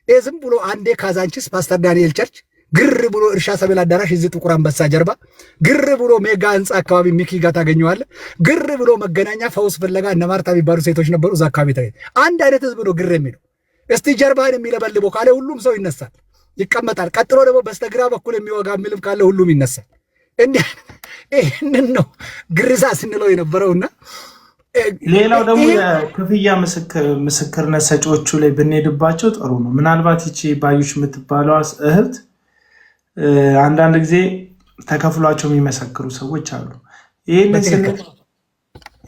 Speaker 3: ዝም ብሎ አንዴ ካዛንቺስ ፓስተር ዳንኤል ቸርች፣ ግር ብሎ እርሻ ሰብል አዳራሽ እዚህ ጥቁር አንበሳ ጀርባ፣ ግር ብሎ ሜጋ ህንፃ አካባቢ ሚኪ ጋር ታገኘዋለህ። ግር ብሎ መገናኛ ፈውስ ፍለጋ እነ ማርታ የሚባሉ ሴቶች ነበሩ እዛ አካባቢ ታገኝ። አንድ አይነት ህዝብ ነው ግር የሚለው። እስቲ ጀርባህን የሚለበልበው ካለ ሁሉም ሰው ይነሳል ይቀመጣል። ቀጥሎ ደግሞ በስተግራ በኩል የሚወጋ የሚልም ካለ ሁሉም ይነሳል። ይህንን ነው ግርዛ ስንለው የነበረውና
Speaker 2: ሌላው ደግሞ የክፍያ ምስክርነት ሰጪዎቹ ላይ ብንሄድባቸው ጥሩ ነው። ምናልባት ይቺ ባዩሽ የምትባለው እህት አንዳንድ ጊዜ ተከፍሏቸው የሚመሰክሩ ሰዎች አሉ።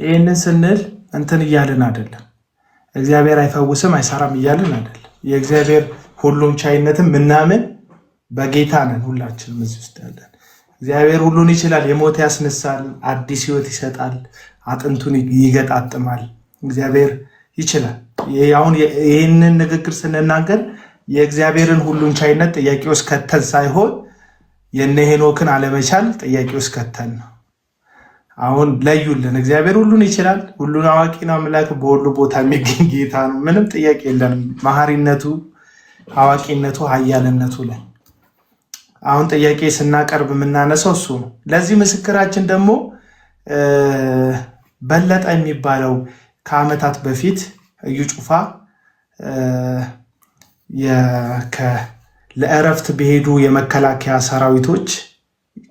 Speaker 2: ይህንን ስንል እንትን እያልን አይደለም፣ እግዚአብሔር አይፈውስም አይሰራም እያልን አይደለም። የእግዚአብሔር ሁሉም ቻይነትን ምናምን በጌታ ነን ሁላችንም እዚህ ውስጥ ያለን። እግዚአብሔር ሁሉን ይችላል። የሞት ያስነሳል፣ አዲስ ህይወት ይሰጣል፣ አጥንቱን ይገጣጥማል። እግዚአብሔር ይችላል። አሁን ይህንን ንግግር ስንናገር የእግዚአብሔርን ሁሉን ቻይነት ጥያቄ ውስጥ ከተን ሳይሆን የነ ሄኖክን አለመቻል ጥያቄ ውስጥ ከተን ነው። አሁን ለዩልን። እግዚአብሔር ሁሉን ይችላል፣ ሁሉን አዋቂ ነው። አምላክ በሁሉ ቦታ የሚገኝ ጌታ ነው። ምንም ጥያቄ የለንም። መሐሪነቱ፣ አዋቂነቱ፣ ኃያልነቱ ላይ አሁን ጥያቄ ስናቀርብ የምናነሳው እሱ ነው። ለዚህ ምስክራችን ደግሞ በለጠ የሚባለው ከዓመታት በፊት እዩ ጩፋ ለእረፍት በሄዱ የመከላከያ ሰራዊቶች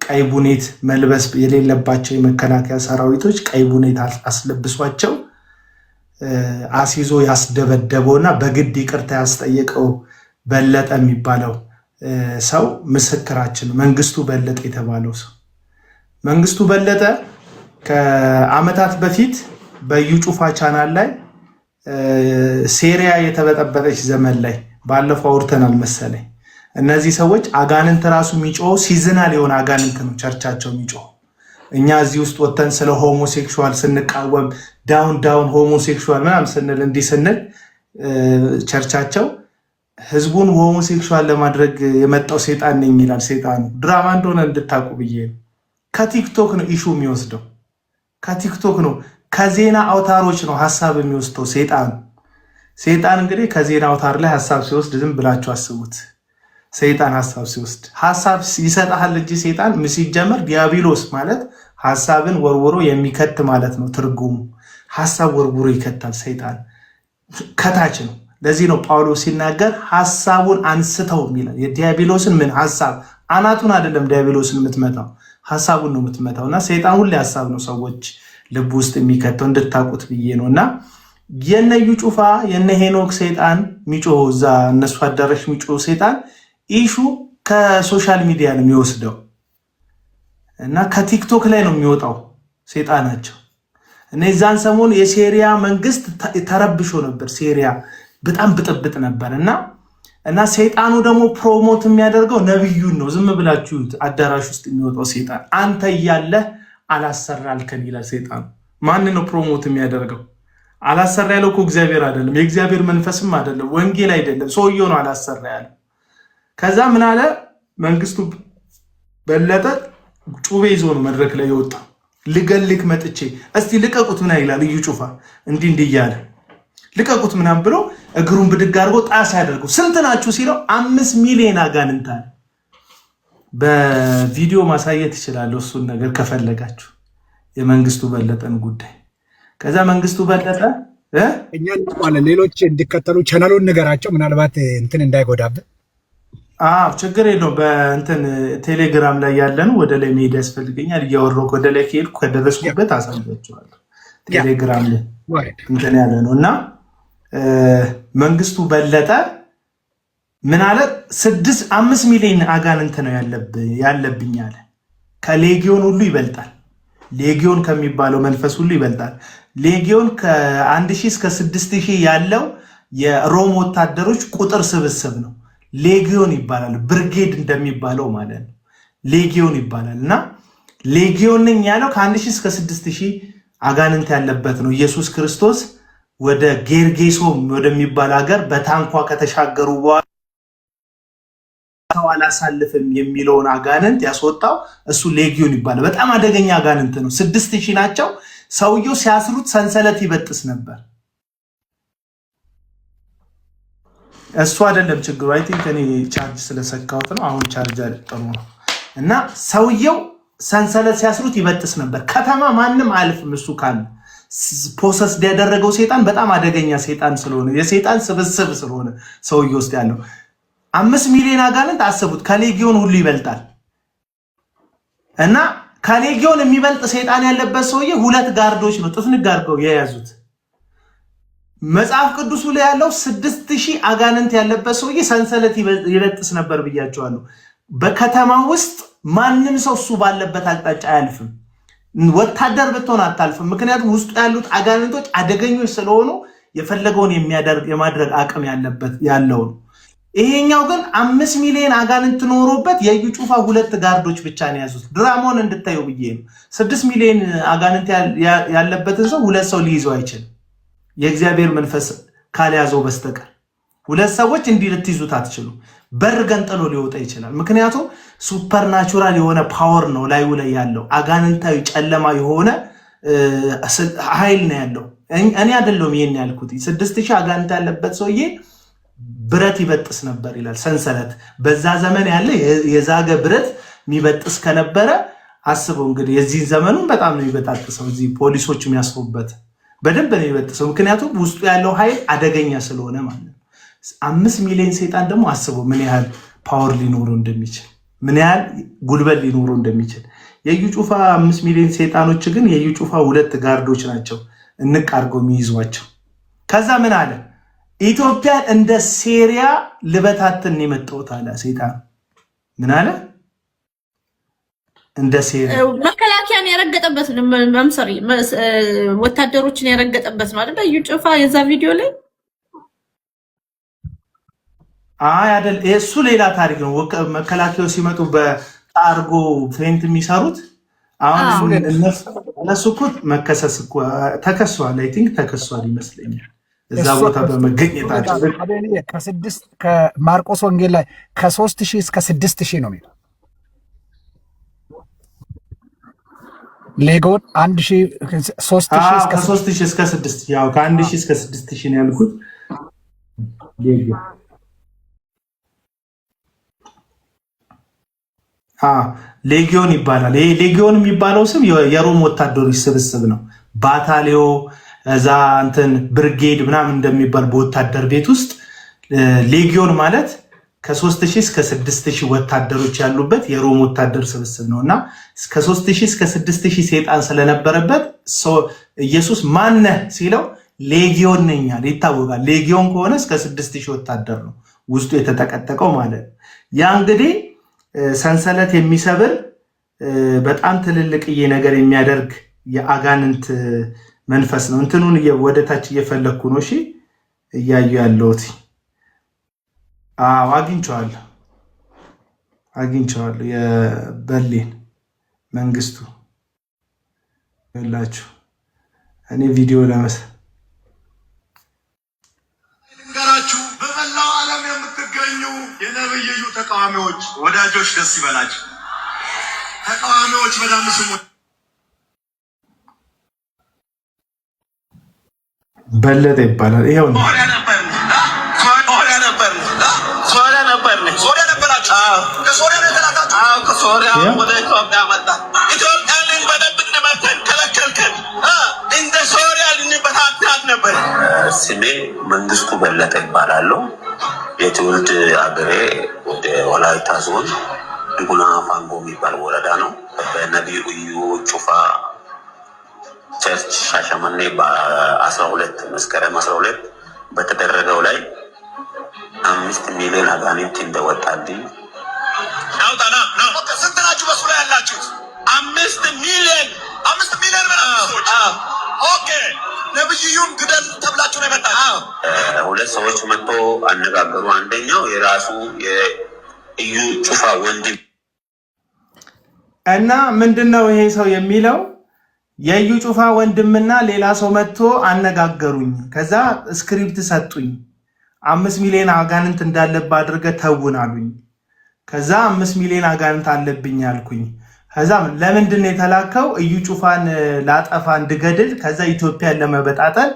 Speaker 2: ቀይ ቡኔት መልበስ የሌለባቸው የመከላከያ ሰራዊቶች ቀይ ቡኔት አስለብሷቸው አሲዞ ያስደበደበውና በግድ ይቅርታ ያስጠየቀው በለጠ የሚባለው ሰው ምስክራችን። መንግስቱ በለጠ የተባለው ሰው መንግስቱ በለጠ ከዓመታት በፊት በዩ ጩፋ ቻናል ላይ ሴሪያ የተበጠበጠች ዘመን ላይ ባለፈው አውርተናል መሰለኝ። እነዚህ ሰዎች አጋንንት ራሱ የሚጮህ ሲዝናል የሆነ አጋንንት ነው ቸርቻቸው የሚጮህ። እኛ እዚህ ውስጥ ወተን ስለ ሆሞሴክሹዋል ስንቃወም ዳውን ሆሞሴክሹዋል ምናምን ስንል እንዲህ ስንል ቸርቻቸው ህዝቡን ሆሞሴክሹዋል ለማድረግ የመጣው ሴጣን ነኝ ይላል። ሴጣኑ ድራማ እንደሆነ እንድታቁ ብዬ ነው። ከቲክቶክ ነው ኢሹ የሚወስደው፣ ከቲክቶክ ነው፣ ከዜና አውታሮች ነው ሀሳብ የሚወስደው ሴጣን። ሴጣን እንግዲህ ከዜና አውታር ላይ ሀሳብ ሲወስድ ዝም ብላችሁ አስቡት። ሰይጣን ሀሳብ ሲወስድ ሀሳብ ይሰጣል እንጂ ሴጣን ሲጀመር ዲያብሎስ ማለት ሀሳብን ወርውሮ የሚከት ማለት ነው ትርጉሙ። ሀሳብ ወርውሮ ይከታል ሰይጣን። ከታች ነው። ለዚህ ነው ጳውሎስ ሲናገር ሐሳቡን አንስተው የሚለው የዲያብሎስን ምን ሐሳብ አናቱን አይደለም ዲያብሎስን የምትመታው ሐሳቡን ነው የምትመታው። እና ሰይጣን ሁሌ ሐሳብ ነው ሰዎች ልብ ውስጥ የሚከተው እንድታውቁት ብዬ ነው። እና የነዩ ጩፋ የነ ሄኖክ ሰይጣን ሚጮህ እዛ እነሱ አዳራሽ ሚጮህ ሰይጣን ኢሹ ከሶሻል ሚዲያ ነው የሚወስደው እና ከቲክቶክ ላይ ነው የሚወጣው ሰይጣናቸው። እና የዛን ሰሞን የሲሪያ መንግስት ተረብሾ ነበር። ሲሪያ በጣም ብጥብጥ ነበር እና ሰይጣኑ ደግሞ ፕሮሞት የሚያደርገው ነብዩን ነው። ዝም ብላችሁ አዳራሽ ውስጥ የሚወጣው ሰይጣን አንተ እያለህ አላሰራልከን ይላል ሰይጣኑ። ማን ነው ፕሮሞት የሚያደርገው? አላሰራ ያለው እኮ እግዚአብሔር አይደለም፣ የእግዚአብሔር መንፈስም አይደለም፣ ወንጌል አይደለም፣ ሰውየው ነው አላሰራ ያለው። ከዛ ምን አለ መንግስቱ በለጠ ጩቤ ይዞ ነው መድረክ ላይ የወጣ ልገልክ መጥቼ እስቲ ልቀቁት ምናምን ይላል እዩ ጩፋ እንዲህ እያለ ልቀቁት ምናምን ብሎ እግሩን ብድግ አድርጎ ጣስ ያደርገው። ስንት ናችሁ ሲለው 5 ሚሊዮን አጋንንት አለ። በቪዲዮ ማሳየት ይችላል እሱን ነገር ከፈለጋችሁ የመንግስቱ በለጠን ጉዳይ። ከዛ መንግስቱ በለጠ
Speaker 3: እኛ ማለት ሌሎች እንዲከተሉ ቻናሉን ንገራቸው፣ ምናልባት እንትን እንዳይጎዳብን።
Speaker 2: ችግር የለውም። በእንትን ቴሌግራም ላይ ያለን ወደ ላይ መሄድ ያስፈልገኛል። እያወራሁ ወደ ላይ ከሄድኩ ከደረስኩበት አሳያችኋለሁ። ቴሌግራም ላይ እንትን ያለ ነው እና መንግስቱ በለጠ ምን አለ 5 ሚሊዮን አጋንንት ነው ያለብኝ አለ። ከሌጊዮን ሁሉ ይበልጣል። ሌጊዮን ከሚባለው መንፈስ ሁሉ ይበልጣል። ሌጊዮን ከ1000 እስከ 6000 ያለው የሮም ወታደሮች ቁጥር ስብስብ ነው። ሌጊዮን ይባላል። ብርጌድ እንደሚባለው ማለት ነው። ሌጊዮን ይባላል እና ሌጊዮን ነኝ ያለው ከ1000 እስከ 6000 አጋንንት ያለበት ነው። ኢየሱስ ክርስቶስ ወደ ጌርጌሶም ወደሚባል ሀገር በታንኳ ከተሻገሩ በኋላ ሰው አላሳልፍም የሚለውን አጋንንት ያስወጣው እሱ ሌጊዮን ይባላል። በጣም አደገኛ አጋንንት ነው። 6000 ናቸው። ሰውየው ሲያስሩት ሰንሰለት ይበጥስ ነበር። እሱ አይደለም ችግሩ። አይ ቲንክ እኔ ቻርጅ ስለሰካሁት ነው። አሁን ቻርጅ ጥሩ ነው። እና ሰውየው ሰንሰለት ሲያስሩት ይበጥስ ነበር። ከተማ ማንም አልፍም እሱ ካለ ፖሰስ ያደረገው ሰይጣን በጣም አደገኛ ሰይጣን ስለሆነ የሰይጣን ስብስብ ስለሆነ ሰውየው ውስጥ ያለው 5 ሚሊዮን አጋንንት አስቡት። ከሌጊዮን ሁሉ ይበልጣል። እና ከሌጊዮን የሚበልጥ ሰይጣን ያለበት ሰውዬ 2 ጋርዶች ነው ጥፍንግ አድርገው የያዙት። መጽሐፍ ቅዱሱ ላይ ያለው 6000 አጋንንት ያለበት ሰውዬ ሰንሰለት ይበጥስ ነበር ብያቸዋለሁ። በከተማ ውስጥ ማንም ሰው እሱ ባለበት አቅጣጫ አያልፍም። ወታደር ብትሆን አታልፍም። ምክንያቱም ውስጡ ያሉት አጋንንቶች አደገኞች ስለሆኑ የፈለገውን የማድረግ አቅም ያለው ነው። ይሄኛው ግን 5 ሚሊዮን አጋንንት ኖሮበት የዩ ጩፋ 2 ጋርዶች ብቻ ነው ያዙት። ድራማውን እንድታዩ ብዬ ነው። 6 ሚሊዮን አጋንንት ያለበትን ሰው 2 ሰው ሊይዘው አይችልም፣ የእግዚአብሔር መንፈስ ካልያዘው በስተቀር 2 ሰዎች እንዲህ ልትይዙት አትችሉ። በር ገንጥሎ ሊወጣ ይችላል። ምክንያቱም ሱፐርናቹራል የሆነ ፓወር ነው ላዩ ላይ ያለው። አጋንንታዊ ጨለማ የሆነ ኃይል ነው ያለው። እኔ አይደለሁም ይሄን ያልኩት። 6000 አጋንንት ያለበት ሰውዬ ብረት ይበጥስ ነበር ይላል። ሰንሰለት በዛ ዘመን ያለ የዛገ ብረት የሚበጥስ ከነበረ አስበው እንግዲህ የዚህ ዘመኑን በጣም ነው የሚበጣጥሰው። እዚህ ፖሊሶች የሚያስሩበት በደንብ ነው የሚበጥሰው። ምክንያቱም ውስጡ ያለው ኃይል አደገኛ ስለሆነ ማለት ነው። 5 ሚሊዮን ሰይጣን ደግሞ አስበው ምን ያህል ፓወር ሊኖረው እንደሚችል፣ ምን ያህል ጉልበት ሊኖረው እንደሚችል። የዩ ጩፋ 5 ሚሊዮን ሰይጣኖች ግን የዩ ጩፋ 2 ጋርዶች ናቸው እንቅ አድርገው የሚይዟቸው። ከዛ ምን አለ ኢትዮጵያን እንደ ሴሪያ ልበታትን የመጣሁት አለ ሰይጣን። ምን አለ እንደ ሴሪያ
Speaker 1: መከላከያን ያረገጠበት መምሰሪ ወታደሮችን ያረገጠበት ነው አይደል? እዩ ጩፋ የዛ ቪዲዮ ላይ
Speaker 2: አይደል? እሱ ሌላ ታሪክ ነው። መከላከያው ሲመጡ በአርጎ ፌንት የሚሰሩት አሁን እነሱ እኮ መከሰስ እኮ ተከሷል። አይ ቲንክ ተከሷል ይመስለኛል እዛ ቦታ በመገኘታቸው።
Speaker 3: ከማርቆስ ወንጌል ላይ ከ3000 እስከ 6000 ነው የሚለው። ሌጎን
Speaker 2: 3000 እስከ 6000 ያው ከ1000 እስከ 6000 ነው ያልኩት። ሌጊዮን ይባላል። ይሄ ሌጊዮን የሚባለው ስም የሮም ወታደሮች ስብስብ ነው። ባታሊዮ እዛ እንትን ብርጌድ ምናምን እንደሚባል በወታደር ቤት ውስጥ ሌጊዮን ማለት ከ3000 እስከ 6000 ወታደሮች ያሉበት የሮም ወታደር ስብስብ ነውና እስከ 3000 እስከ 6000 ሰይጣን ስለነበረበት ኢየሱስ ማነህ ሲለው ሌጊዮን ነኝ አለ። ይታወቃል። ሌጊዮን ከሆነ እስከ 6000 ወታደር ነው ውስጡ የተጠቀጠቀው ማለት ነው። ያ እንግዲህ ሰንሰለት የሚሰብር በጣም ትልልቅዬ ነገር የሚያደርግ የአጋንንት መንፈስ ነው። እንትኑን ወደታች እየፈለኩ ነው። እሺ እያዩ ያለውት አግኝቼዋለሁ። የበርሊን መንግስቱ ያላችሁ እኔ ቪዲዮ
Speaker 4: ልንገራችሁ። በመላው ዓለም የምትገኙ የነብዩ ተቃዋሚዎች ወዳጆች ደስ ይበላችሁ። ተቃዋሚዎች በጣም ስሙ።
Speaker 2: በለጠ ይባላል። ይሄው ነው።
Speaker 4: ከሶሪያ ወደ ኢትዮጵያ መጣ። ኢትዮጵያን በደብቅ ነበር ከለከልከን። እንደ ሶሪያ ልንበታታት ነበር። ስሜ መንግስቱ በለጠ ይባላል። የትውልድ አገሬ ወደ ወላይታ ዞን ዱጉና ፋንጎ የሚባል ወረዳ ነው። በነቢዩ እዩ ጩፋ ቸርች ሻሸመኔ በ12 መስከረም 12 በተደረገው ላይ 5 ሚሊዮን አጋንንት እንደወጣልኝ አውጣና ነው። ስንት ናችሁ በሱ ላይ ያላችሁት? 5 ሚሊዮን በራሶች። ኦኬ ነብዩን ግደል ተብላችሁ ነው የመጣችሁ? ሁለት ሰዎች መጥቶ አነጋገሩ። አንደኛው የራሱ የእዩ ጩፋ ወንድም
Speaker 2: እና ምንድነው ይሄ ሰው የሚለው የእዩ ጩፋ ወንድምና ሌላ ሰው መጥቶ አነጋገሩኝ። ከዛ ስክሪፕት ሰጡኝ። 5 ሚሊዮን አጋንንት እንዳለባ አድርገህ ተውን አሉኝ። ከዛ 5 ሚሊዮን አጋንንት አለብኝ አልኩኝ። ከዛ ለምንድን ነው የተላከው? እዩ ጩፋን ላጠፋ እንድገድል፣ ከዛ ኢትዮጵያን ለመበጣጠል።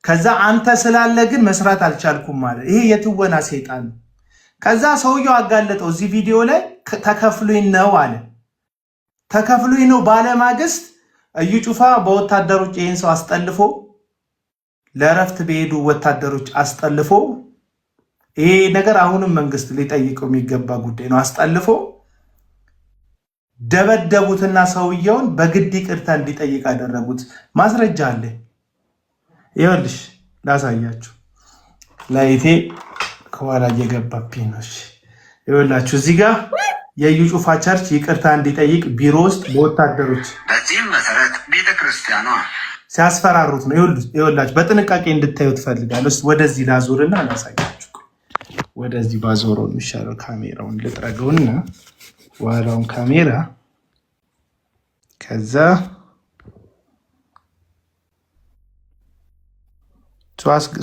Speaker 2: ከዛ አንተ ስላለ ግን መስራት አልቻልኩም ማለት ይሄ የትወና ሰይጣን ነው። ከዛ ሰውየው አጋለጠው። እዚህ ቪዲዮ ላይ ተከፍሎኝ ነው አለ። ተከፍሎኝ ነው ባለማግስት እዩ ጩፋ በወታደሮች ይሄን ሰው አስጠልፎ ለረፍት በሄዱ ወታደሮች አስጠልፎ ይሄ ነገር አሁንም መንግስት ሊጠይቀው የሚገባ ጉዳይ ነው። አስጠልፎ ደበደቡትና ሰውየውን በግድ ይቅርታ እንዲጠይቅ አደረጉት። ማስረጃ አለ። ይኸውልሽ ላሳያችሁ። ላይቴ ከኋላ እየገባብኝ ነው። ይኸውላችሁ እዚህ ጋር የእዩ ጩፋ ቸርች ይቅርታ እንዲጠይቅ ቢሮ ውስጥ በወታደሮች
Speaker 4: በዚህም መሰረት ቤተክርስቲያኗ
Speaker 2: ሲያስፈራሩት ነው። ይኸውላችሁ በጥንቃቄ እንድታዩት ፈልጋለሁ። ወደዚህ ላዞርና ላሳያችሁ። ወደዚህ ባዞረው የሚሻለው ካሜራውን ልጥረገውና ዋላውን ካሜራ ከዛ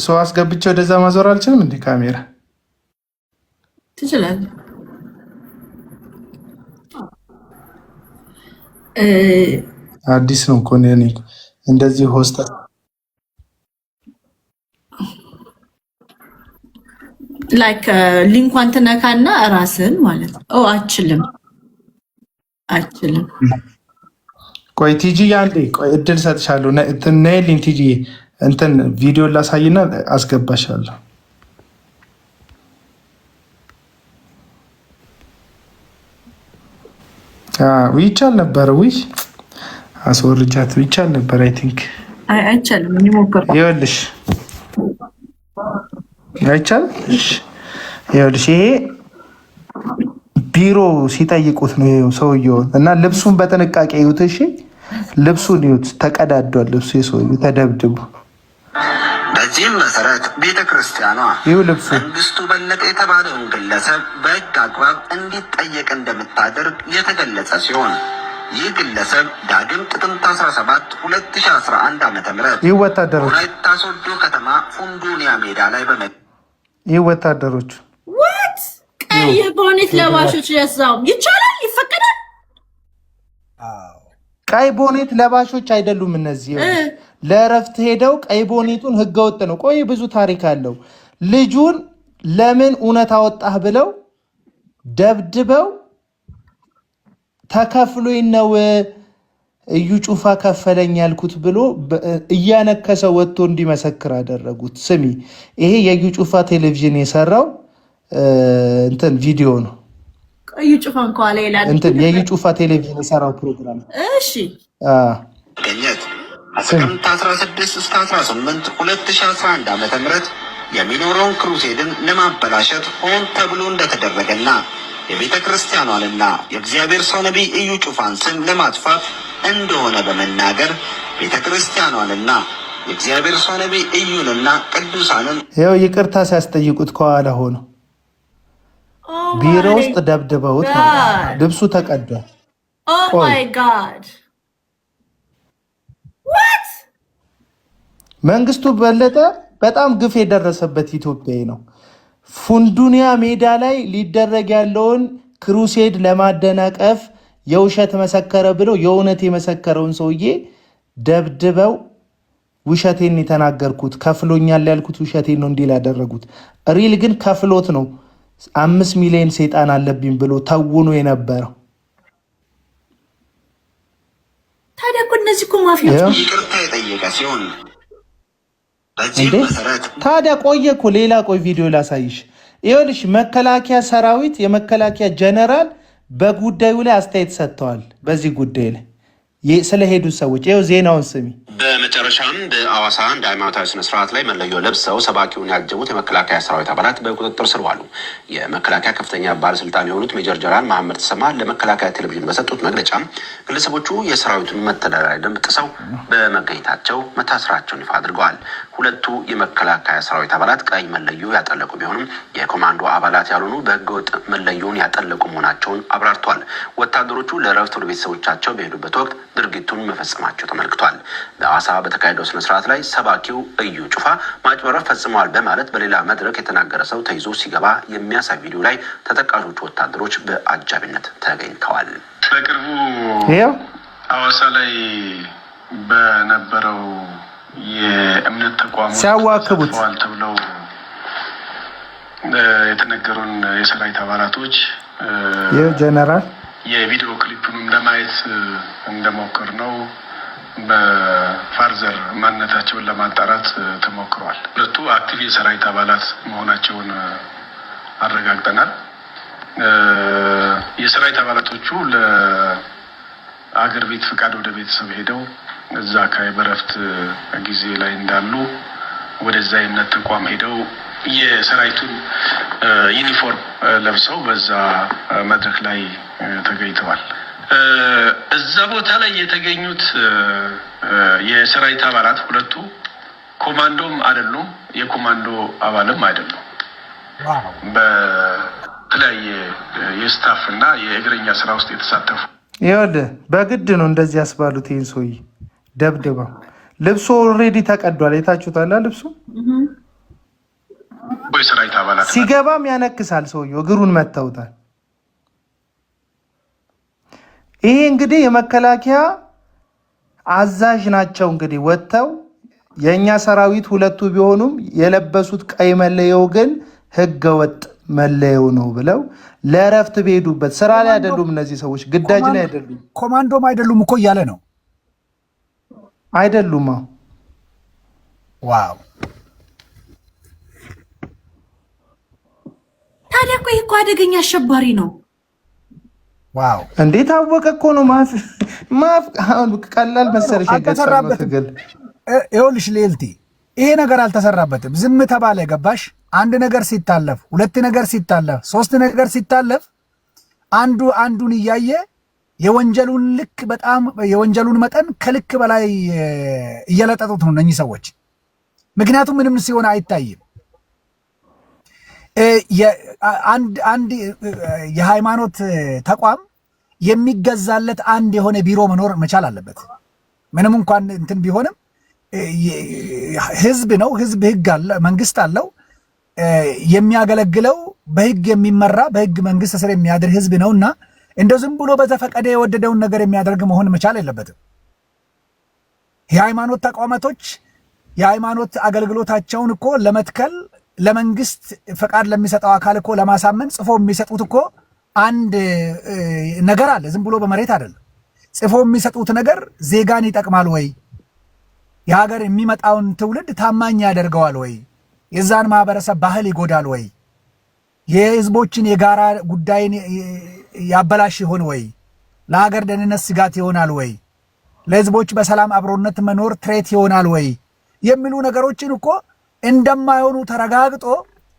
Speaker 2: ሰው አስገብቼ ወደዛ ማዞር አልችልም እንዴ? ካሜራ
Speaker 1: ትችላለህ።
Speaker 2: አዲስ ነው እኮ እኔ እንደዚህ ሆስታ
Speaker 1: ላይክ ሊንኳን ትነካና ራስን ማለት ነው። አችልም።
Speaker 2: ቆይ ቲጂ ያንዴ ቆይ እድል ሰጥሻለሁ። ነይልኝ ቲጂ እንትን ቪዲዮ ላሳይና አስገባሻለሁ። ይቻል ነበር ወይ አስወርጃት ይቻል ነበር። አይ ቲንክ
Speaker 1: አይቻልም። እንሞክር።
Speaker 2: ይኸውልሽ አይቻልም። ይኸውልሽ ይሄ ቢሮ ሲጠይቁት ነው ሰውየው እና ልብሱን በጥንቃቄ ይዩት። እሺ ልብሱን ይዩት። ተቀዳዷል ልብሱ የሰውየው ተደብድቦ።
Speaker 4: በዚህም መሰረት ቤተክርስቲያኗ መንግስቱ በለጠ የተባለውን ግለሰብ በሕግ አግባብ እንዲጠየቅ እንደምታደርግ የተገለጸ ሲሆን ይህ ግለሰብ ዳግም ጥቅምት 17 2011 ዓ.ም ወላይታ ሶዶ ከተማ ፉንዱኒያ ሜዳ ላይ
Speaker 2: ይህ ወታደሮች
Speaker 1: ቀይ ቦኔት ለባሾች ያሳውም ይቻላል፣ ይፈቀዳል።
Speaker 2: ቀይ ቦኔት ለባሾች አይደሉም እነዚህ ለረፍት ሄደው ቀይ ቦኔቱን ህገወጥ ነው። ቆይ ብዙ ታሪክ አለው። ልጁን ለምን እውነት አወጣህ ብለው ደብድበው ተከፍሎኝ ነው እዩ ጩፋ ከፈለኝ ያልኩት ብሎ እያነከሰ ወጥቶ እንዲመሰክር አደረጉት። ስሚ ይሄ የዩ ጩፋ ቴሌቪዥን የሰራው እንትን ቪዲዮ ነው።
Speaker 1: እዩ ጩፋ እንኳን ሌላ
Speaker 2: እንትን የዩ ጩፋ ቴሌቪዥን የሰራው ፕሮግራም።
Speaker 1: እሺ
Speaker 4: ገኘት ከጥቅምት 16 እስከ 18 2011 ዓ.ም የሚኖረውን ክሩሴድን ለማበላሸት ሆን ተብሎ እንደተደረገና የቤተ ክርስቲያኗንና የእግዚአብሔር ሰው ነቢይ እዩ ጩፋን ስም ለማጥፋት እንደሆነ በመናገር ቤተ ክርስቲያኗንና የእግዚአብሔር ሰው ነቢይ እዩንና ቅዱሳንን
Speaker 2: ይኸው ይቅርታ ሲያስጠይቁት ከኋላ ሆኖ ቢሮ ውስጥ ደብድበውት ልብሱ ተቀዷል።
Speaker 1: ኦ ማይ ጋድ ዋት!
Speaker 2: መንግስቱ በለጠ በጣም ግፍ የደረሰበት ኢትዮጵያዊ ነው። ፉንዱኒያ ሜዳ ላይ ሊደረግ ያለውን ክሩሴድ ለማደናቀፍ የውሸት መሰከረ ብለው የእውነት የመሰከረውን ሰውዬ ደብድበው ውሸቴን የተናገርኩት ከፍሎኛል ያልኩት ውሸቴን ነው እንዲል ያደረጉት። ሪል ግን ከፍሎት ነው 5 ሚሊዮን ሰይጣን አለብኝ ብሎ ተውኖ የነበረው።
Speaker 1: ታዲያ እኮ እነዚህ እኮ ማፊያዎች
Speaker 4: ይቅርታ የጠየቀ ሲሆን በዚህ መሰረት
Speaker 2: ታዲያ ቆየ እኮ ሌላ ቆይ ቪዲዮ ላሳይሽ። ይኸውልሽ መከላከያ ሰራዊት የመከላከያ ጀነራል በጉዳዩ ላይ አስተያየት ሰጥተዋል። በዚህ ጉዳይ ላይ ስለሄዱ ሰዎች ይኸው ዜናውን ስሚ።
Speaker 5: በመጨረሻም በአዋሳ አንድ ሃይማኖታዊ ስነስርዓት ላይ መለዮ ለብሰው ሰባኪውን ያጀቡት የመከላከያ ሰራዊት አባላት በቁጥጥር ስር ዋሉ። የመከላከያ ከፍተኛ ባለስልጣን የሆኑት ሜጀር ጀነራል መሐመድ ተሰማ ለመከላከያ ቴሌቪዥን በሰጡት መግለጫ ግለሰቦቹ የሰራዊቱን መተዳደሪያ ደንብ ጥሰው በመገኘታቸው መታሰራቸውን ይፋ አድርገዋል። ሁለቱ የመከላከያ ሰራዊት አባላት ቀይ መለዮ ያጠለቁ ቢሆንም የኮማንዶ አባላት ያልሆኑ በህገወጥ መለዮን ያጠለቁ መሆናቸውን አብራርተዋል። ወታደሮቹ ለእረፍት ወደ ቤተሰቦቻቸው በሄዱበት ወቅት ድርጊቱን መፈጸማቸው ተመልክቷል። በአዋሳ በተካሄደው ስነስርዓት ላይ ሰባኪው እዩ ጩፋ ማጭበረር ፈጽመዋል በማለት በሌላ መድረክ የተናገረ ሰው ተይዞ ሲገባ የሚያሳይ ቪዲዮ ላይ ተጠቃሾቹ ወታደሮች በአጃቢነት ተገኝተዋል።
Speaker 6: በቅርቡ አዋሳ ላይ በነበረው የእምነት ተቋሞች
Speaker 2: ሲያዋክቡት
Speaker 6: ተብለው የተነገሩን የሰራዊት አባላቶች
Speaker 2: የጀነራል
Speaker 6: የቪዲዮ ክሊፑንም ለማየት እንደሞከር ነው በፋርዘር ማንነታቸውን ለማጣራት ተሞክሯል። ሁለቱ አክቲቭ የሰራዊት አባላት መሆናቸውን አረጋግጠናል። የሰራዊት አባላቶቹ ለአገር ቤት ፍቃድ ወደ ቤተሰብ ሄደው እዛ አካባቢ በረፍት ጊዜ ላይ እንዳሉ ወደዛ የእምነት ተቋም ሄደው የሰራዊቱን ዩኒፎርም ለብሰው በዛ መድረክ ላይ ተገኝተዋል። እዛ ቦታ ላይ የተገኙት የሰራዊት አባላት ሁለቱ ኮማንዶም አይደሉም፣ የኮማንዶ አባልም አይደሉም። በተለያየ የስታፍ እና የእግረኛ ስራ ውስጥ የተሳተፉ
Speaker 2: ይኸውልህ በግድ ነው እንደዚህ ያስባሉት። ይህን ሰውዬ ደብድበው ልብሱ ኦልሬዲ ተቀዷል። የታችሁታላ ልብሱ
Speaker 6: የሰራዊት አባላት
Speaker 2: ሲገባም ያነክሳል። ሰውዬው እግሩን መተውታል። ይሄ እንግዲህ የመከላከያ አዛዥ ናቸው። እንግዲህ ወጥተው የእኛ ሰራዊት ሁለቱ ቢሆኑም የለበሱት ቀይ መለየው ግን ህገወጥ መለየው ነው ብለው ለእረፍት በሄዱበት ስራ ላይ አይደሉም። እነዚህ ሰዎች ግዳጅ ላይ አይደሉም።
Speaker 3: ኮማንዶም አይደሉም እኮ እያለ ነው።
Speaker 2: አይደሉም።
Speaker 3: ዋው!
Speaker 1: ታዲያ እኮ ይሄ እኮ አደገኛ አሸባሪ ነው።
Speaker 3: ዋው!
Speaker 2: እንዴት አወቀ እኮ ነው። ቀላል መሰለሽ የገጸረው ትግል።
Speaker 3: ይኸውልሽ ሌልቲ ይሄ ነገር አልተሰራበትም። ዝም ተባለ። ገባሽ? አንድ ነገር ሲታለፍ፣ ሁለት ነገር ሲታለፍ፣ ሶስት ነገር ሲታለፍ አንዱ አንዱን እያየ የወንጀሉን ልክ በጣም የወንጀሉን መጠን ከልክ በላይ እየለጠጡት ነው እነኚህ ሰዎች። ምክንያቱም ምንም ሲሆን አይታይም። አንድ የሃይማኖት ተቋም የሚገዛለት አንድ የሆነ ቢሮ መኖር መቻል አለበት። ምንም እንኳን እንትን ቢሆንም ህዝብ ነው። ህዝብ ህግ አለ፣ መንግስት አለው። የሚያገለግለው በህግ የሚመራ በህግ መንግስት ስር የሚያድር ህዝብ ነውና እንደው ዝም ብሎ በተፈቀደ የወደደውን ነገር የሚያደርግ መሆን መቻል የለበትም። የሃይማኖት ተቋማቶች የሃይማኖት አገልግሎታቸውን እኮ ለመትከል ለመንግስት ፈቃድ ለሚሰጠው አካል እኮ ለማሳመን ጽፎ የሚሰጡት እኮ አንድ ነገር አለ። ዝም ብሎ በመሬት አይደለም። ጽፎ የሚሰጡት ነገር ዜጋን ይጠቅማል ወይ? የሀገር የሚመጣውን ትውልድ ታማኝ ያደርገዋል ወይ? የዛን ማህበረሰብ ባህል ይጎዳል ወይ? የህዝቦችን የጋራ ጉዳይን ያበላሽ ይሆን ወይ? ለሀገር ደህንነት ስጋት ይሆናል ወይ? ለህዝቦች በሰላም አብሮነት መኖር ትሬት ይሆናል ወይ? የሚሉ ነገሮችን እኮ እንደማይሆኑ ተረጋግጦ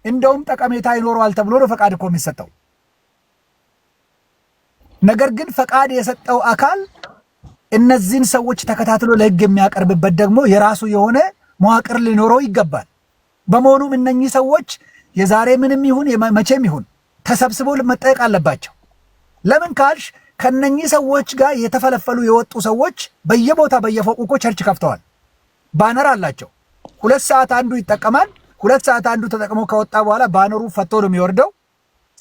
Speaker 3: እንደውም ጠቀሜታ ይኖረዋል ተብሎ ነው ፈቃድ እኮ የሚሰጠው። ነገር ግን ፈቃድ የሰጠው አካል እነዚህን ሰዎች ተከታትሎ ለህግ የሚያቀርብበት ደግሞ የራሱ የሆነ መዋቅር ሊኖረው ይገባል። በመሆኑም እነኚህ ሰዎች የዛሬ ምንም ይሁን መቼም ይሁን ተሰብስበው መጠየቅ አለባቸው። ለምን ካልሽ ከነኚህ ሰዎች ጋር የተፈለፈሉ የወጡ ሰዎች በየቦታ በየፎቁ እኮ ቸርች ከፍተዋል። ባነር አላቸው። 2 ሰዓት አንዱ ይጠቀማል። 2 ሰዓት አንዱ ተጠቅሞ ከወጣ በኋላ ባነሩ ፈቶ ነው የሚወርደው።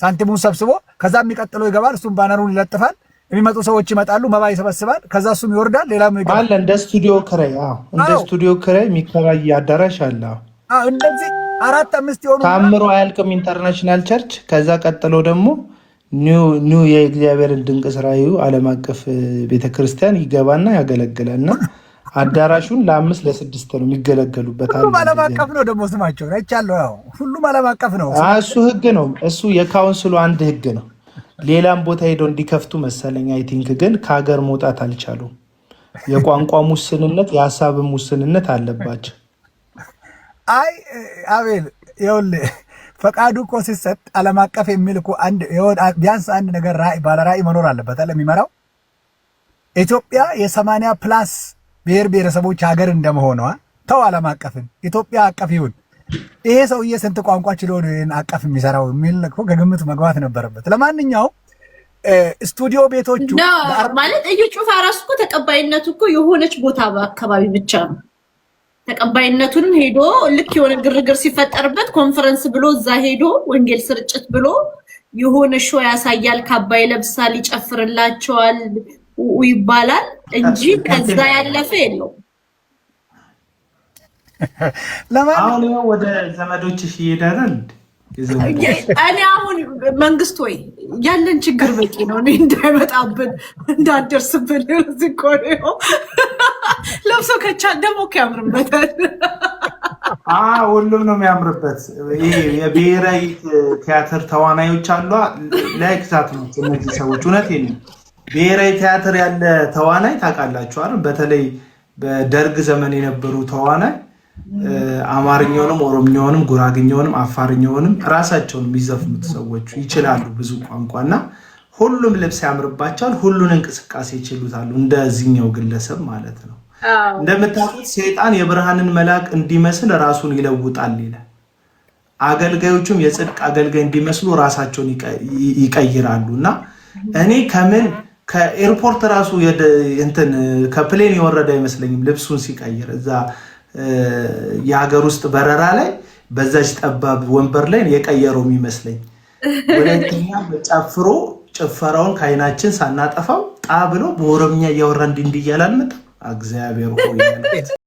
Speaker 3: ሳንቲሙን ሰብስቦ ከዛ የሚቀጥለው ይገባል። እሱም ባነሩን ይለጥፋል። የሚመጡ ሰዎች ይመጣሉ፣ መባ ይሰበስባል። ከዛ እሱም ይወርዳል። ሌላም ይገባል
Speaker 2: አለ። እንደ ስቱዲዮ ክራይ እንደ ስቱዲዮ ክራይ የሚከራይ አዳራሽ አለ።
Speaker 3: እንደዚህ 4-5 የሆኑ
Speaker 2: ታምሮ አያልቅም ኢንተርናሽናል ቸርች። ከዛ ቀጥሎ ደግሞ ኒው የእግዚአብሔርን ድንቅ ስራዩ ዓለም አቀፍ ቤተክርስቲያን ይገባና ያገለግላልና አዳራሹን ለ5 ለ6 ነው የሚገለገሉበት።
Speaker 3: ሁሉም ዓለም አቀፍ ነው ደግሞ ስማቸው አይቻለሁ። ያው ሁሉም ዓለም አቀፍ ነው።
Speaker 2: እሱ ህግ ነው። እሱ የካውንስሉ አንድ ህግ ነው። ሌላም ቦታ ሄደው እንዲከፍቱ መሰለኝ። አይ ቲንክ ግን ከሀገር መውጣት አልቻሉም። የቋንቋ ሙስንነት፣ የሀሳብም ሙስንነት አለባቸው።
Speaker 3: አይ አቤል ይኸውልህ ፈቃዱ እኮ ሲሰጥ ዓለም አቀፍ የሚል እኮ ቢያንስ አንድ ነገር ባለ ራዕይ መኖር አለበት ለሚመራው። ኢትዮጵያ የ80+ ብሔር ብሔረሰቦች ሀገር እንደመሆኗ ተው ዓለም አቀፍን ኢትዮጵያ አቀፍ ይሁን። ይሄ ሰውዬ ስንት ቋንቋ ችሎ ነው ይሄን አቀፍ የሚሰራው የሚል እኮ ከግምት መግባት ነበረበት። ለማንኛውም ስቱዲዮ ቤቶቹ
Speaker 1: ማለት እዩ ጩፋ ራሱ እኮ ተቀባይነቱ እኮ የሆነች ቦታ በአካባቢ ብቻ ነው። ተቀባይነቱንም ሄዶ ልክ የሆነ ግርግር ሲፈጠርበት ኮንፈረንስ ብሎ እዛ ሄዶ ወንጌል ስርጭት ብሎ የሆነ ሾው ያሳያል። ካባይ ለብሳል፣ ይጨፍርላቸዋል ይባላል እንጂ ከዛ ያለፈ የለው።
Speaker 2: አሁን ወደ ዘመዶችሽ ይሄዳል።
Speaker 1: እኔ አሁን መንግስት ወይ ያለን ችግር በቂ ነው። እኔ እንዳይመጣብን እንዳደርስብን እዚህ እኮ ነው ለብሶ ከቻ ደግሞ ያምርበታል።
Speaker 2: ሁሉም ነው የሚያምርበት። ይሄ የብሔራዊ ቲያትር ተዋናዮች አሉ። ላይክታት ነው እነዚህ ሰዎች። እውነቴን ነው። ብሔራዊ ቲያትር ያለ ተዋናይ ታውቃላችሁ አይደል? በተለይ በደርግ ዘመን የነበሩ ተዋናይ አማርኛውንም ኦሮምኛውንም ጉራግኛውንም አፋርኛውንም ራሳቸውን የሚዘፍኑት ሰዎች ይችላሉ ብዙ ቋንቋና ሁሉም ልብስ ያምርባቸዋል። ሁሉን እንቅስቃሴ ይችሉታሉ። እንደዚህኛው ግለሰብ ማለት ነው። እንደምታውቁት ሰይጣን የብርሃንን መልአክ እንዲመስል ራሱን ይለውጣል ይላል። አገልጋዮቹም የጽድቅ አገልጋይ እንዲመስሉ ራሳቸውን ይቀይራሉና እኔ ከኤርፖርት ራሱ እንትን ከፕሌን የወረደ አይመስለኝም ልብሱን ሲቀይር እዛ የሀገር ውስጥ በረራ ላይ በዛች ጠባብ ወንበር ላይ የቀየረው የሚመስለኝ። ሁለተኛ ጨፍሮ ጭፈራውን ከአይናችን ሳናጠፋው ጣ ብሎ በኦሮምኛ እያወራ እንዲህ እያለ አልመጣም። እግዚአብሔር ሆይ